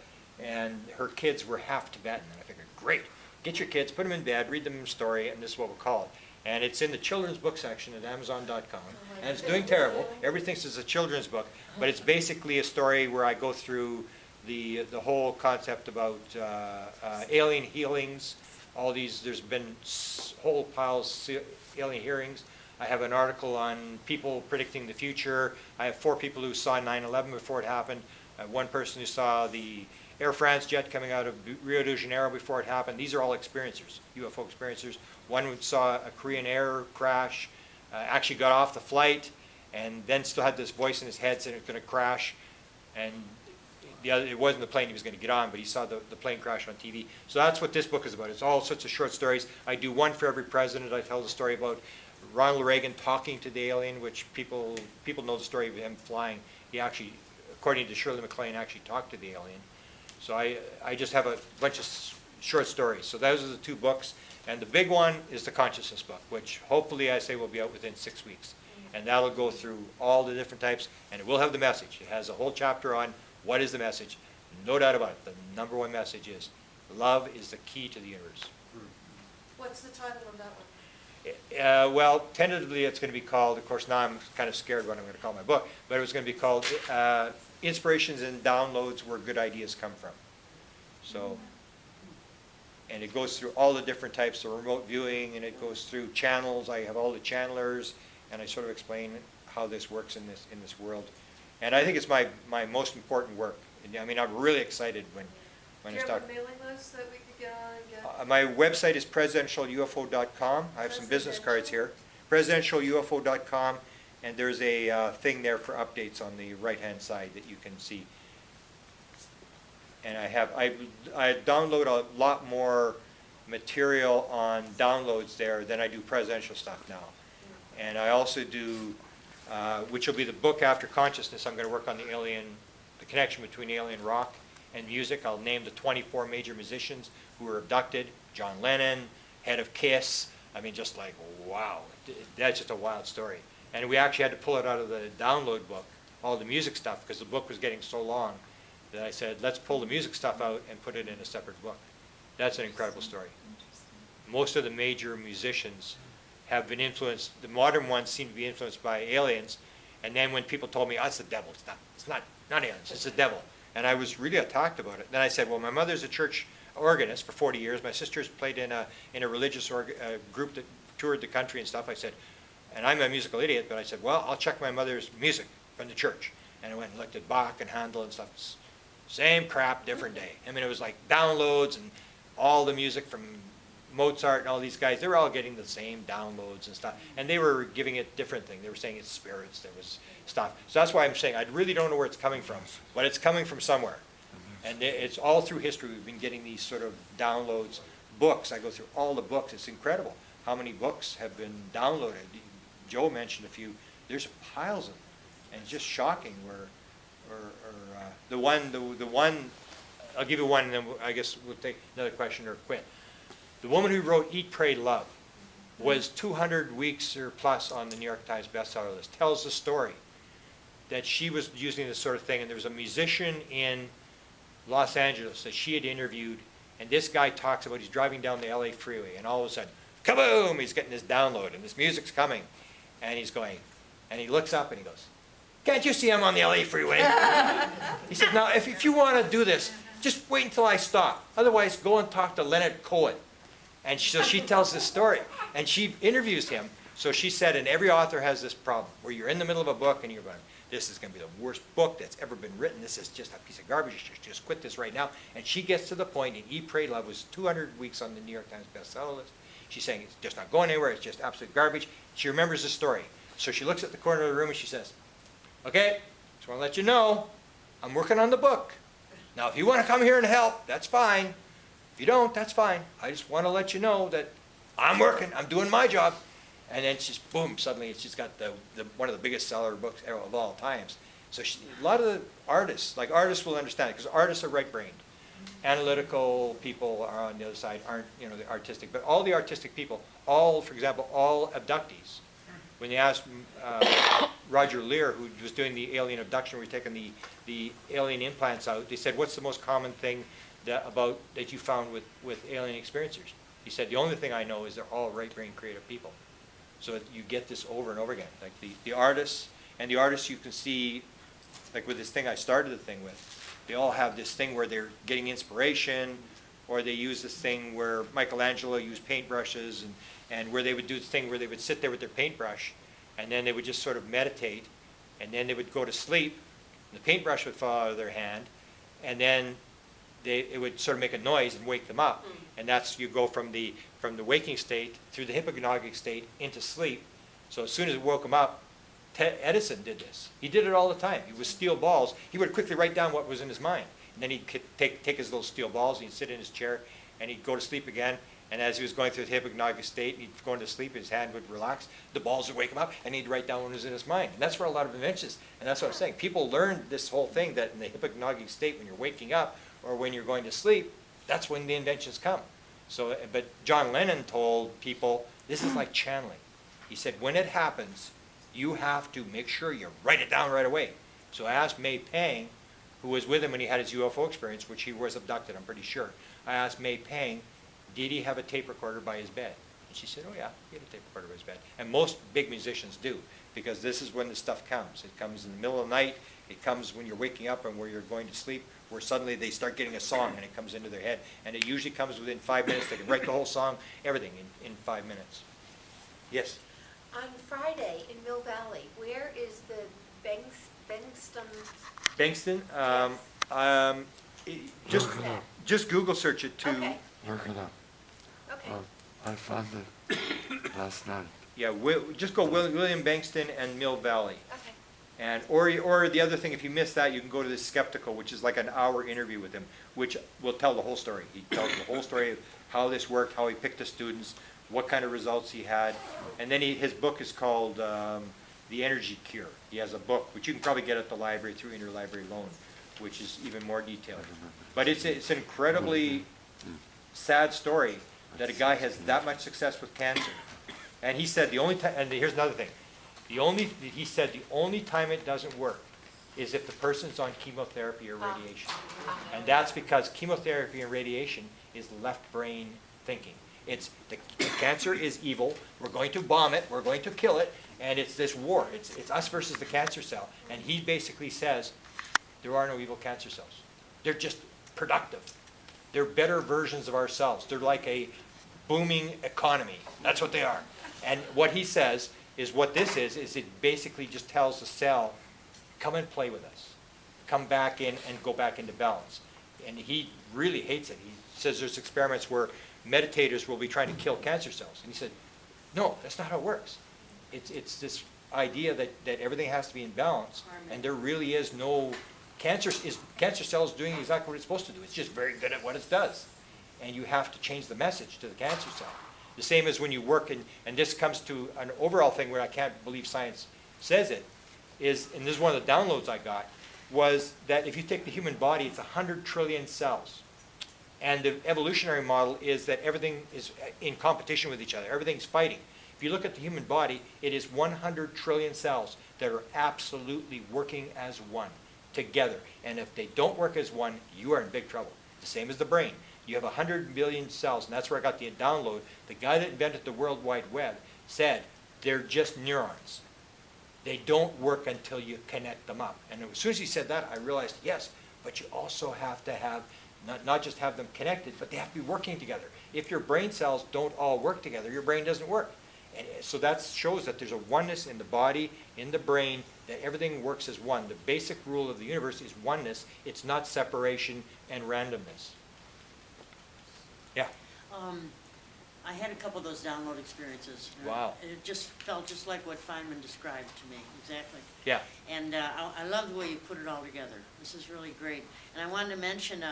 and her kids were half Tibetan. And I figured, great, get your kids, put them in bed, read them a story, and this is what we'll call it. And it's in the children's book section at Amazon.com, and it's doing terrible. Everybody thinks it's a children's book, but it's basically a story where I go through the whole concept about alien healings. All these, there's been whole piles of alien hearings. I have an article on people predicting the future. I have 4 people who saw 9/11 before it happened. I have 1 person who saw the Air France jet coming out of Rio de Janeiro before it happened. These are all experiencers, UFO experiencers. 1 who saw a Korean Air crash, actually got off the flight, and then still had this voice in his head saying it was going to crash. And the other, it wasn't the plane he was going to get on, but he saw the plane crash on TV. So that's what this book is about. It's all sorts of short stories. I do 1 for every president. I tell the story about Ronald Reagan talking to the alien, which people know the story of him flying. He actually, according to Shirley MacLaine, actually talked to the alien. So I just have a bunch of short stories. So those are the 2 books. And the big one is the consciousness book, which hopefully I say will be out within 6 weeks. And that'll go through all the different types, and it will have the message. It has a whole chapter on what is the message. No doubt about it. The number 1 message is love is the key to the universe. What's the title of that one? Well, tentatively it's going to be called, of course now I'm kind of scared what I'm going to call my book, but it was going to be called Inspirations and Downloads Where Good Ideas Come From. So, and it goes through all the different types of remote viewing, and it goes through channels. I have all the channelers, and I sort of explain how this works in this world. And I think it's my most important work. I mean, I'm really excited when I start. Do you have a mailing list that we could get on and get? My website is presidentialufo.com. I have some business cards here. Presidentialufo.com, and there's a thing there for updates on the right-hand side that you can see. And I download a lot more material on downloads there than I do presidential stuff now. And I also do, which will be the book after consciousness. I'm going to work on the connection between alien rock and music. I'll name the 24 major musicians who were abducted. John Lennon, head of KISS. I mean, just like, wow, that's just a wild story. And we actually had to pull it out of the download book, all the music stuff, because the book was getting so long that I said, let's pull the music stuff out and put it in a separate book. That's an incredible story. Most of the major musicians have been influenced, the modern ones seem to be influenced by aliens, and then when people told me, oh, it's the devil, it's not aliens, it's the devil. And I was really attacked about it. Then I said, well, my mother's a church organist for 40 years. My sister's played in a religious group that toured the country and stuff. I said, and I'm a musical idiot, but I said, well, I'll check my mother's music from the church. And I went and looked at Bach and Handel and stuff. Same crap, different day. I mean, it was like downloads, and all the music from Mozart and all these guys, they were all getting the same downloads and stuff. And they were giving it different things. They were saying it's spirits, there was stuff. So that's why I'm saying I really don't know where it's coming from, but it's coming from somewhere. And it's all through history we've been getting these sort of downloads. Books, I go through all the books. It's incredible how many books have been downloaded. Joe mentioned a few. There's piles of them. And it's just shocking where the one, I'll give you one, and then I guess we'll take another question or quit. The woman who wrote Eat, Pray, Love was 200 weeks or plus on the New York Times bestseller list. Tells the story that she was using this sort of thing, and there was a musician in Los Angeles that she had interviewed, and this guy talks about he's driving down the LA freeway, and all of a sudden, kaboom, he's getting this download, and this music's coming, and he's going, and he looks up and he goes, can't you see I'm on the LA freeway? He said, now, if you want to do this, just wait until I stop. Otherwise, go and talk to Leonard Cohen. And so she tells this story, and she interviews him. So she said, and every author has this problem, where you're in the middle of a book, and you're going, this is going to be the worst book that's ever been written. This is just a piece of garbage. You should just quit this right now. And she gets to the point, and Eat, Pray, Love was 200 weeks on the New York Times bestseller list. She's saying it's just not going anywhere. It's just absolute garbage. She remembers the story. So she looks at the corner of the room, and she says, okay, just want to let you know, I'm working on the book. Now, if you want to come here and help, that's fine. If you don't, that's fine. I just want to let you know that I'm working. I'm doing my job. And then she's, boom, suddenly she's got one of the biggest seller books of all times. So a lot of the artists, like artists will understand it, because artists are right-brained. Analytical people are on the other side, aren't, the artistic. But all the artistic people, for example, all abductees. When they asked Roger Lear, who was doing the alien abduction, where he's taking the alien implants out, they said, what's the most common thing that you found with alien experiencers? He said, the only thing I know is they're all right-brained creative people. So you get this over and over again. Like the artists, and the artists you can see, like with this thing I started the thing with, they all have this thing where they're getting inspiration, or they use this thing where Michelangelo used paintbrushes, and where they would do the thing where they would sit there with their paintbrush, and then they would just sort of meditate, and then they would go to sleep, and the paintbrush would fall out of their hand, and then it would sort of make a noise and wake them up. And that's, you go from the waking state through the hypnagogic state into sleep. So as soon as it woke him up, Edison did this. He did it all the time. He would steal balls. He would quickly write down what was in his mind. And then he'd take his little steel balls, and he'd sit in his chair, and he'd go to sleep again. And as he was going through the hypnagogic state, and he'd go into sleep, his hand would relax, the balls would wake him up, and he'd write down what was in his mind. And that's where a lot of inventions, and that's what I'm saying. People learn this whole thing that in the hypnagogic state, when you're waking up, or when you're going to sleep, that's when the inventions come. So, but John Lennon told people, this is like channeling. He said, when it happens, you have to make sure you write it down right away. So I asked May Pang, who was with him when he had his UFO experience, which he was abducted, I'm pretty sure. I asked May Pang, did he have a tape recorder by his bed? And she said, oh yeah, he had a tape recorder by his bed. And most big musicians do, because this is when the stuff comes. It comes in the middle of the night, it comes when you're waking up and where you're going to sleep, where suddenly they start getting a song and it comes into their head. And it usually comes within 5 minutes. They can write the whole song, everything in 5 minutes. Yes? On Friday in Mill Valley, where is the Bengston? Bengston? Just Google search it too. Okay. Look it up. Okay. I found it last night. Yeah, just go William Bengston and Mill Valley. Okay. And or the other thing, if you missed that, you can go to the Skeptical, which is like an hour interview with him, which will tell the whole story. He tells the whole story of how this worked, how he picked the students, what kind of results he had, and then his book is called The Energy Cure. He has a book, which you can probably get at the library through interlibrary loan, which is even more detailed. But it's an incredibly sad story that a guy has that much success with cancer. And he said the only time, and here's another thing, he said the only time it doesn't work is if the person's on chemotherapy or radiation. And that's because chemotherapy and radiation is left brain thinking. It's the cancer is evil, we're going to bomb it, we're going to kill it, and it's this war. It's us versus the cancer cell. And he basically says there are no evil cancer cells. They're just productive. They're better versions of ourselves. They're like a booming economy. That's what they are. And what he says is what this is it basically just tells the cell, come and play with us. Come back in and go back into balance. And he really hates it. He says there's experiments where meditators will be trying to kill cancer cells. And he said, no, that's not how it works. It's this idea that everything has to be in balance, and there really is no cancer cells doing exactly what it's supposed to do. It's just very good at what it does. And you have to change the message to the cancer cell. The same as when you work, and this comes to an overall thing where I can't believe science says it, is, and this is one of the downloads I got, was that if you take the human body, it's 100 trillion cells. And the evolutionary model is that everything is in competition with each other. Everything's fighting. If you look at the human body, it is 100 trillion cells that are absolutely working as one, together. And if they don't work as one, you are in big trouble. The same as the brain. You have 100 billion cells, and that's where I got the download. The guy that invented the World Wide Web said they're just neurons. They don't work until you connect them up. And as soon as he said that, I realized, yes, but you also have to have, not just have them connected, but they have to be working together. If your brain cells don't all work together, your brain doesn't work. And so that shows that there's a oneness in the body, in the brain, that everything works as one. The basic rule of the universe is oneness. It's not separation and randomness. Yeah. I had a couple of those download experiences. Wow. It just felt just like what Feynman described to me, exactly. Yeah. And I love the way you put it all together. This is really great. And I wanted to mention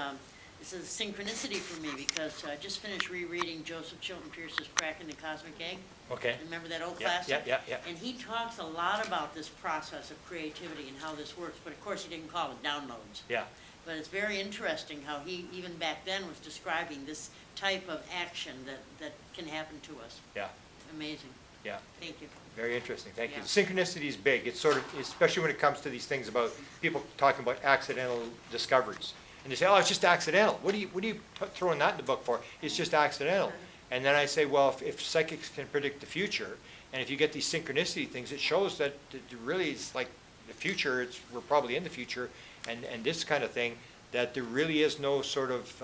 This is synchronicity for me because I just finished rereading Joseph Chilton Pierce's Cracking the Cosmic Egg. Okay. Remember that old Yeah, classic? yeah. And he talks a lot about this process of creativity and how this works, but of course he didn't call it downloads. Yeah. But it's very interesting how he, even back then, was describing this type of action that can happen to us. Yeah. Amazing. Yeah. Thank you. Very interesting, thank you. Yeah. The synchronicity is big. It's sort of, especially when it comes to these things about people talking about accidental discoveries. And they say, oh, it's just accidental. What are you throwing that in the book for? It's just accidental. And then I say, well, if psychics can predict the future, and if you get these synchronicity things, it shows that it really is like the future, we're probably in the future, and this kind of thing, that there really is no sort of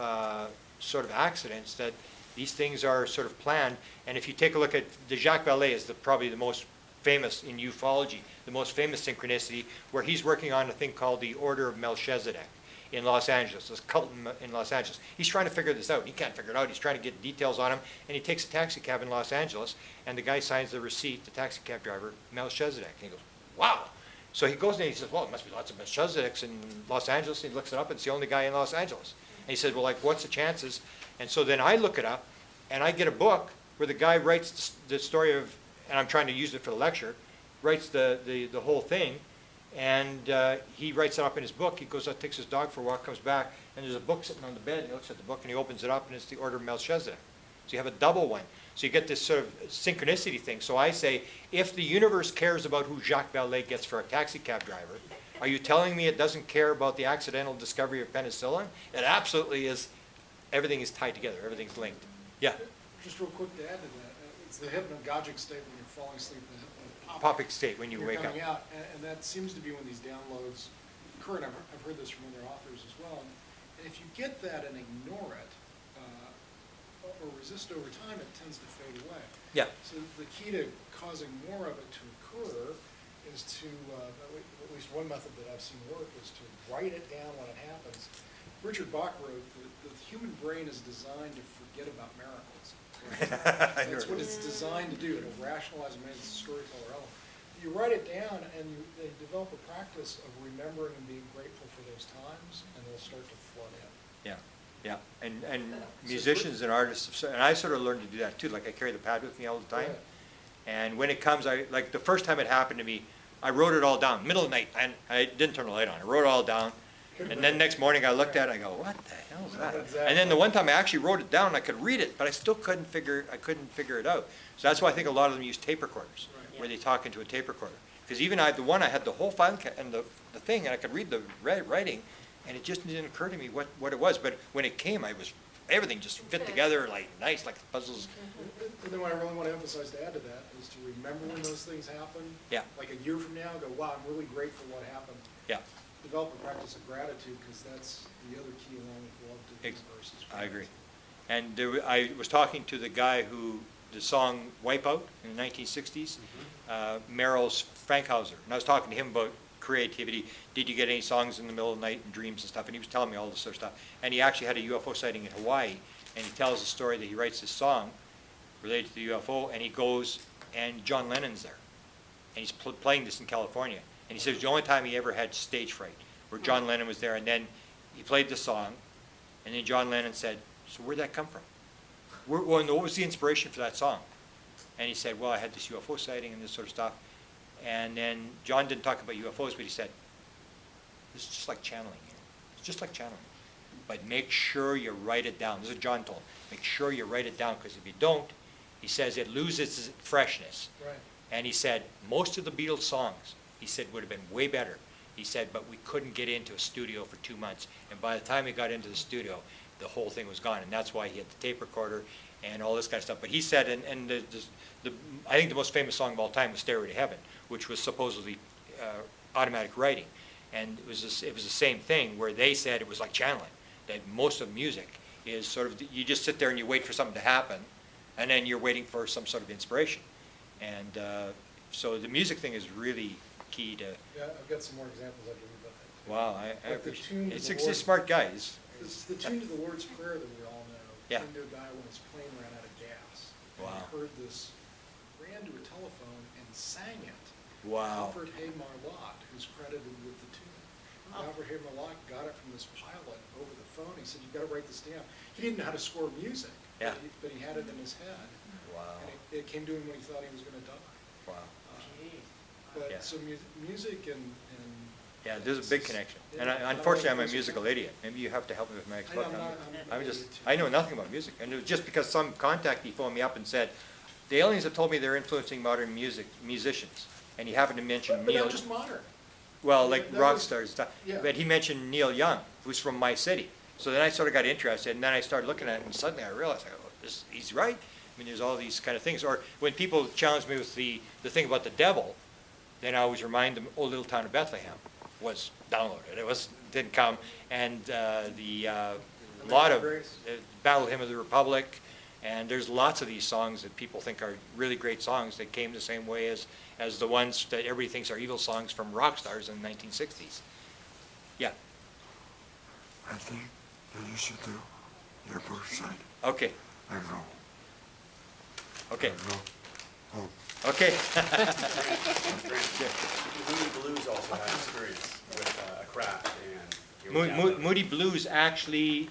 accidents, that these things are sort of planned. And if you take a look at the Jacques Vallée is probably the most famous in ufology, the most famous synchronicity, where he's working on a thing called the Order of Melchizedek in Los Angeles, this cult in Los Angeles. He's trying to figure this out. He can't figure it out. He's trying to get details on him, and he takes a taxi cab in Los Angeles, and the guy signs the receipt, the taxi cab driver, Melchizedek. And he goes, wow. So he goes and he says, well, it must be lots of Melchizedeks in Los Angeles. And he looks it up, and it's the only guy in Los Angeles. And he said, well, like, what's the chances? And so then I look it up, and I get a book where the guy writes the story of, and I'm trying to use it for the lecture, writes the whole thing, and he writes it up in his book. He goes out, takes his dog for a walk, comes back, and there's a book sitting on the bed. He looks at the book, and he opens it up, and it's the Order of Melchizedek. So you have a double one. So you get this sort of synchronicity thing. So I say, if the universe cares about who Jacques Vallée gets for a taxi cab driver, are you telling me it doesn't care about the accidental discovery of penicillin? It absolutely is. Everything is tied together. Everything's linked. Yeah? Just real quick to add to that, it's the hypnagogic state when you're falling asleep, the Popic state when you you're wake up. coming out, and that seems to be when these downloads occur, and I've heard this from other authors as well. And if you get that and ignore it, or resist over time, it tends to fade away. Yeah. So the key to causing more of it to occur is to, at least one method that I've seen work, is to write it down when it happens. Richard Bach wrote that the human brain is designed to forget about miracles. Right? That's what it's designed to do. It'll rationalize and make the storyteller element. You write it down, and they develop a practice of remembering and being grateful for those times, and they'll start to flood in. Yeah, yeah. And musicians and artists, and I sort of learned to do that too. Like I carry the pad with me all the time. And when it comes, like the first time it happened to me, I wrote it all down, middle of the night, and I didn't turn the light on. I wrote it all down. And then next morning I looked at it, I go, what the hell is that? Exactly. And then the one time I actually wrote it down, I could read it, but I still couldn't figure it out. So that's why I think a lot of them use tape recorders, where they talk into a tape recorder. Because even I had the whole file and the thing, and I could read the writing, and it just didn't occur to me what it was. But when it came, everything just fit together like nice, like puzzles. And then what I really want to emphasize to add to that is to remember when those things happen. Yeah. Like a year from now, go, wow, I'm really grateful what happened. Yeah. Develop a practice of gratitude, because that's the other key along with love to the universe. I agree. And I was talking to the guy who the song Wipeout in the 1960s, Merrill's Frankhauser. And I was talking to him about creativity. Did you get any songs in the middle of the night and dreams and stuff? And he was telling me all this sort of stuff. And he actually had a UFO sighting in Hawaii. And he tells the story that he writes this song related to the UFO, and he goes, and John Lennon's there. And he's playing this in California. And he says the only time he ever had stage fright, where John Lennon was there, and then he played the song, and then John Lennon said, so where'd that come from? What was the inspiration for that song? And he said, well, I had this UFO sighting and this sort of stuff. And then John didn't talk about UFOs, but he said, this is just like channeling here. It's just like channeling. But make sure you write it down. This is what John told him. Make sure you write it down, because if you don't, he says it loses its freshness. Right. And he said, most of the Beatles songs, he said, would have been way better. He said, but we couldn't get into a studio for 2 months. And by the time he got into the studio, the whole thing was gone. And that's why he had the tape recorder and all this kind of stuff. But he said, and I think the most famous song of all time was Stairway to Heaven, which was supposedly automatic writing. And it was the same thing, where they said it was like channeling, that most of music is sort of, you just sit there and you wait for something to happen, and then you're waiting for some sort of inspiration. And so the music thing is really key to. Yeah, I've got some more examples I can read about that. Wow, I Like the tune appreciate it. to It's the a smart guy. It's the tune to the Lord's Prayer that we all know. Yeah. Came to a guy when his plane ran out of gas. And Wow. he heard this, ran to a telephone and sang it. Wow. Alfred Hay Marlott, who's credited with the tune. Alfred Himmelach got it from this pilot over the phone. He said, "You got to write this down." He didn't know how to score music, Yeah. but he had it in his head. Wow. And it came to him when he thought he was going to die. Wow. But Yeah. so music and Yeah, there's a big connection. And unfortunately, I'm a musical idiot. Maybe you have to help me with my explanation. I know nothing about music. And it was just because some contactee phoned me up and said, the aliens have told me they're influencing modern musicians. And he happened to mention but Neil. not just modern. Well, like That rock was- stars and stuff. yeah. But he mentioned Neil Young, who's from my city. So then I sort of got interested, and then I started looking at it, and suddenly I realized, he's right. I mean, there's all these kind of things. Or when people challenge me with the thing about the devil, then I always remind them, "Oh, Little Town of Bethlehem" was downloaded. Didn't come. And a lot of Battle Hymn of the Republic, and there's lots of these songs that people think are really great songs that came the same way as the ones that everybody thinks are evil songs from rock stars in the 1960s. Yeah. I think that you should do your book side. Okay. I don't know. Okay. I don't know. Oh. Okay. Moody Blues also had experience with a craft, and Moody Blues actually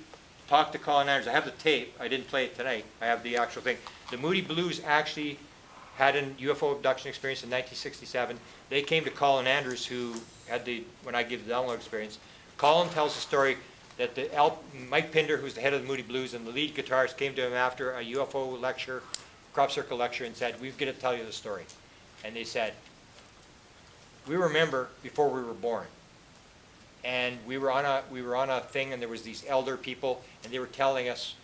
talked to Colin Anders. I have the tape. I didn't play it tonight. I have the actual thing. The Moody Blues actually had a UFO abduction experience in 1967. They came to Colin Anders, who had when I gave the download experience. Colin tells the story that Mike Pinder, who's the head of the Moody Blues, and the lead guitarist came to him after a UFO lecture, crop circle lecture, and said, "We've got to tell you the story." And they said, "We remember before we were born, and we were on a thing, and there was these elder people, and they were telling us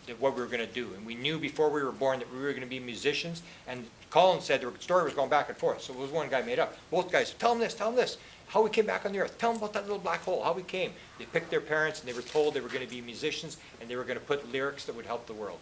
that what we were going to do, and we knew before we were born that we were going to be musicians." And Colin said the story was going back and forth, so it was one guy made up. Both guys, tell him this, how we came back on the earth, tell them about that little black hole, how we came. They picked their parents, and they were told they were going to be musicians, and they were going to put lyrics that would help the world.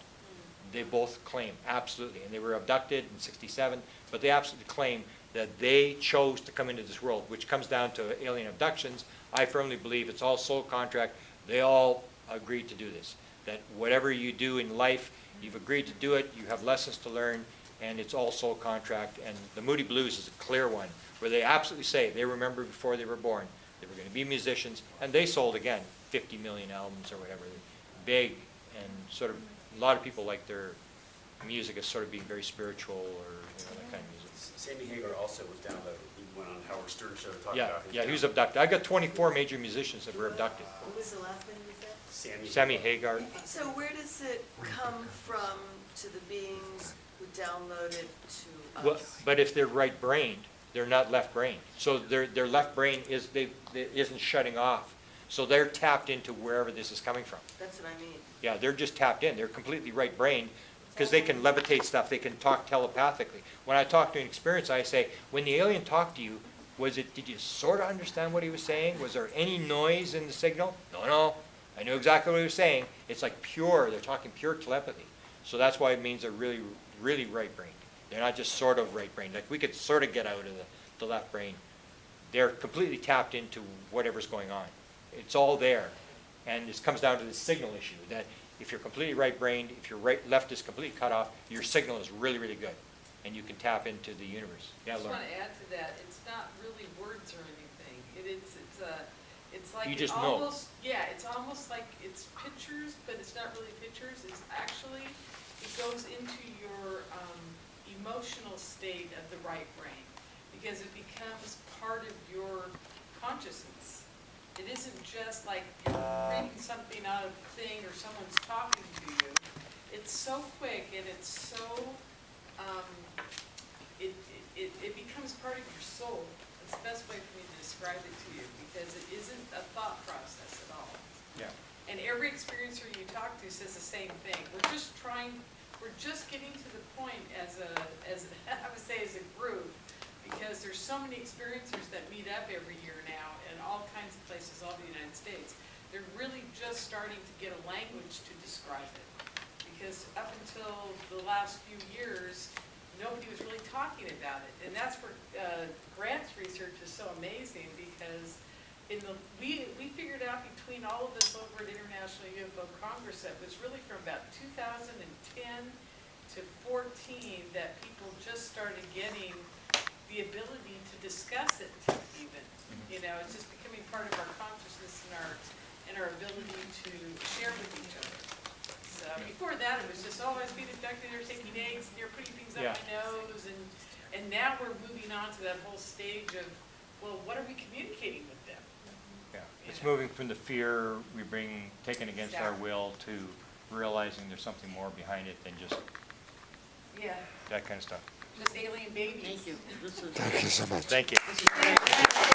They both claim, absolutely, and they were abducted in '67, but they absolutely claim that they chose to come into this world, which comes down to alien abductions. I firmly believe it's all soul contract. They all agreed to do this, that whatever you do in life, you've agreed to do it, you have lessons to learn, and it's all soul contract. And the Moody Blues is a clear one, where they absolutely say they remember before they were born, they were going to be musicians, and they sold, again, 50 million albums or whatever, big, and sort of, a lot of people like their music as sort of being very spiritual, or that kind of music. Sammy Hagar also was down there. He went on Howard Stern show to talk Yeah, about his yeah, he was abducted. I got 24 major musicians that were abducted. What was the last name you said? Sammy Hagar. So where does it come from to the beings who download it to us? Well, but if they're right-brained, they're not left-brained. So their left brain isn't shutting off. So they're tapped into wherever this is coming from. That's what I mean. Yeah, they're just tapped in. They're completely right-brained because they can levitate stuff. They can talk telepathically. When I talk to an experience, I say, when the alien talked to you, did you sort of understand what he was saying? Was there any noise in the signal? No. I knew exactly what he was saying. It's like pure. They're talking pure telepathy. So that's why it means they're really, really right-brained. They're not just sort of right-brained. Like we could sort of get out of the left brain. They're completely tapped into whatever's going on. It's all there. And this comes down to the signal issue, that if you're completely right-brained, if your left is completely cut off, your signal is really, really good. And you can tap into the universe. Yeah, I just Lauren. want to add to that, it's not really words or anything. It's like You it just know. almost, yeah, it's almost like it's pictures, but it's not really pictures. It's actually, it goes into your emotional state of the right brain, because it becomes part of your consciousness. It isn't just like you're reading something out of a thing or someone's talking to you. It's so quick and it's so, it becomes part of your soul. That's the best way for me to describe it to you, because it isn't a thought process at all. Yeah. And every experiencer you talk to says the same thing. We're just getting to the point as I would say as a group, because there's so many experiencers that meet up every year now in all kinds of places all over the United States. They're really just starting to get a language to describe it. Because up until the last few years, nobody was really talking about it. And that's where Grant's research is so amazing, because we figured out between all of us over at International UFO Congress that was really from about 2010 to 14 that people just started getting the ability to discuss it even. You know, it's just becoming part of our consciousness and our ability to share with each other. So before that, it was just, oh, I was being abducted, they're taking eggs, and they're putting things up Yeah. my nose, and now we're moving on to that whole stage of, well, what are we communicating with them? Yeah, it's moving from the fear we bring, taken against our will, to realizing there's something more behind it than just Yeah, that kind of stuff. just alien babies. Thank you. This is. Thank you so much. Thank you. Thank you.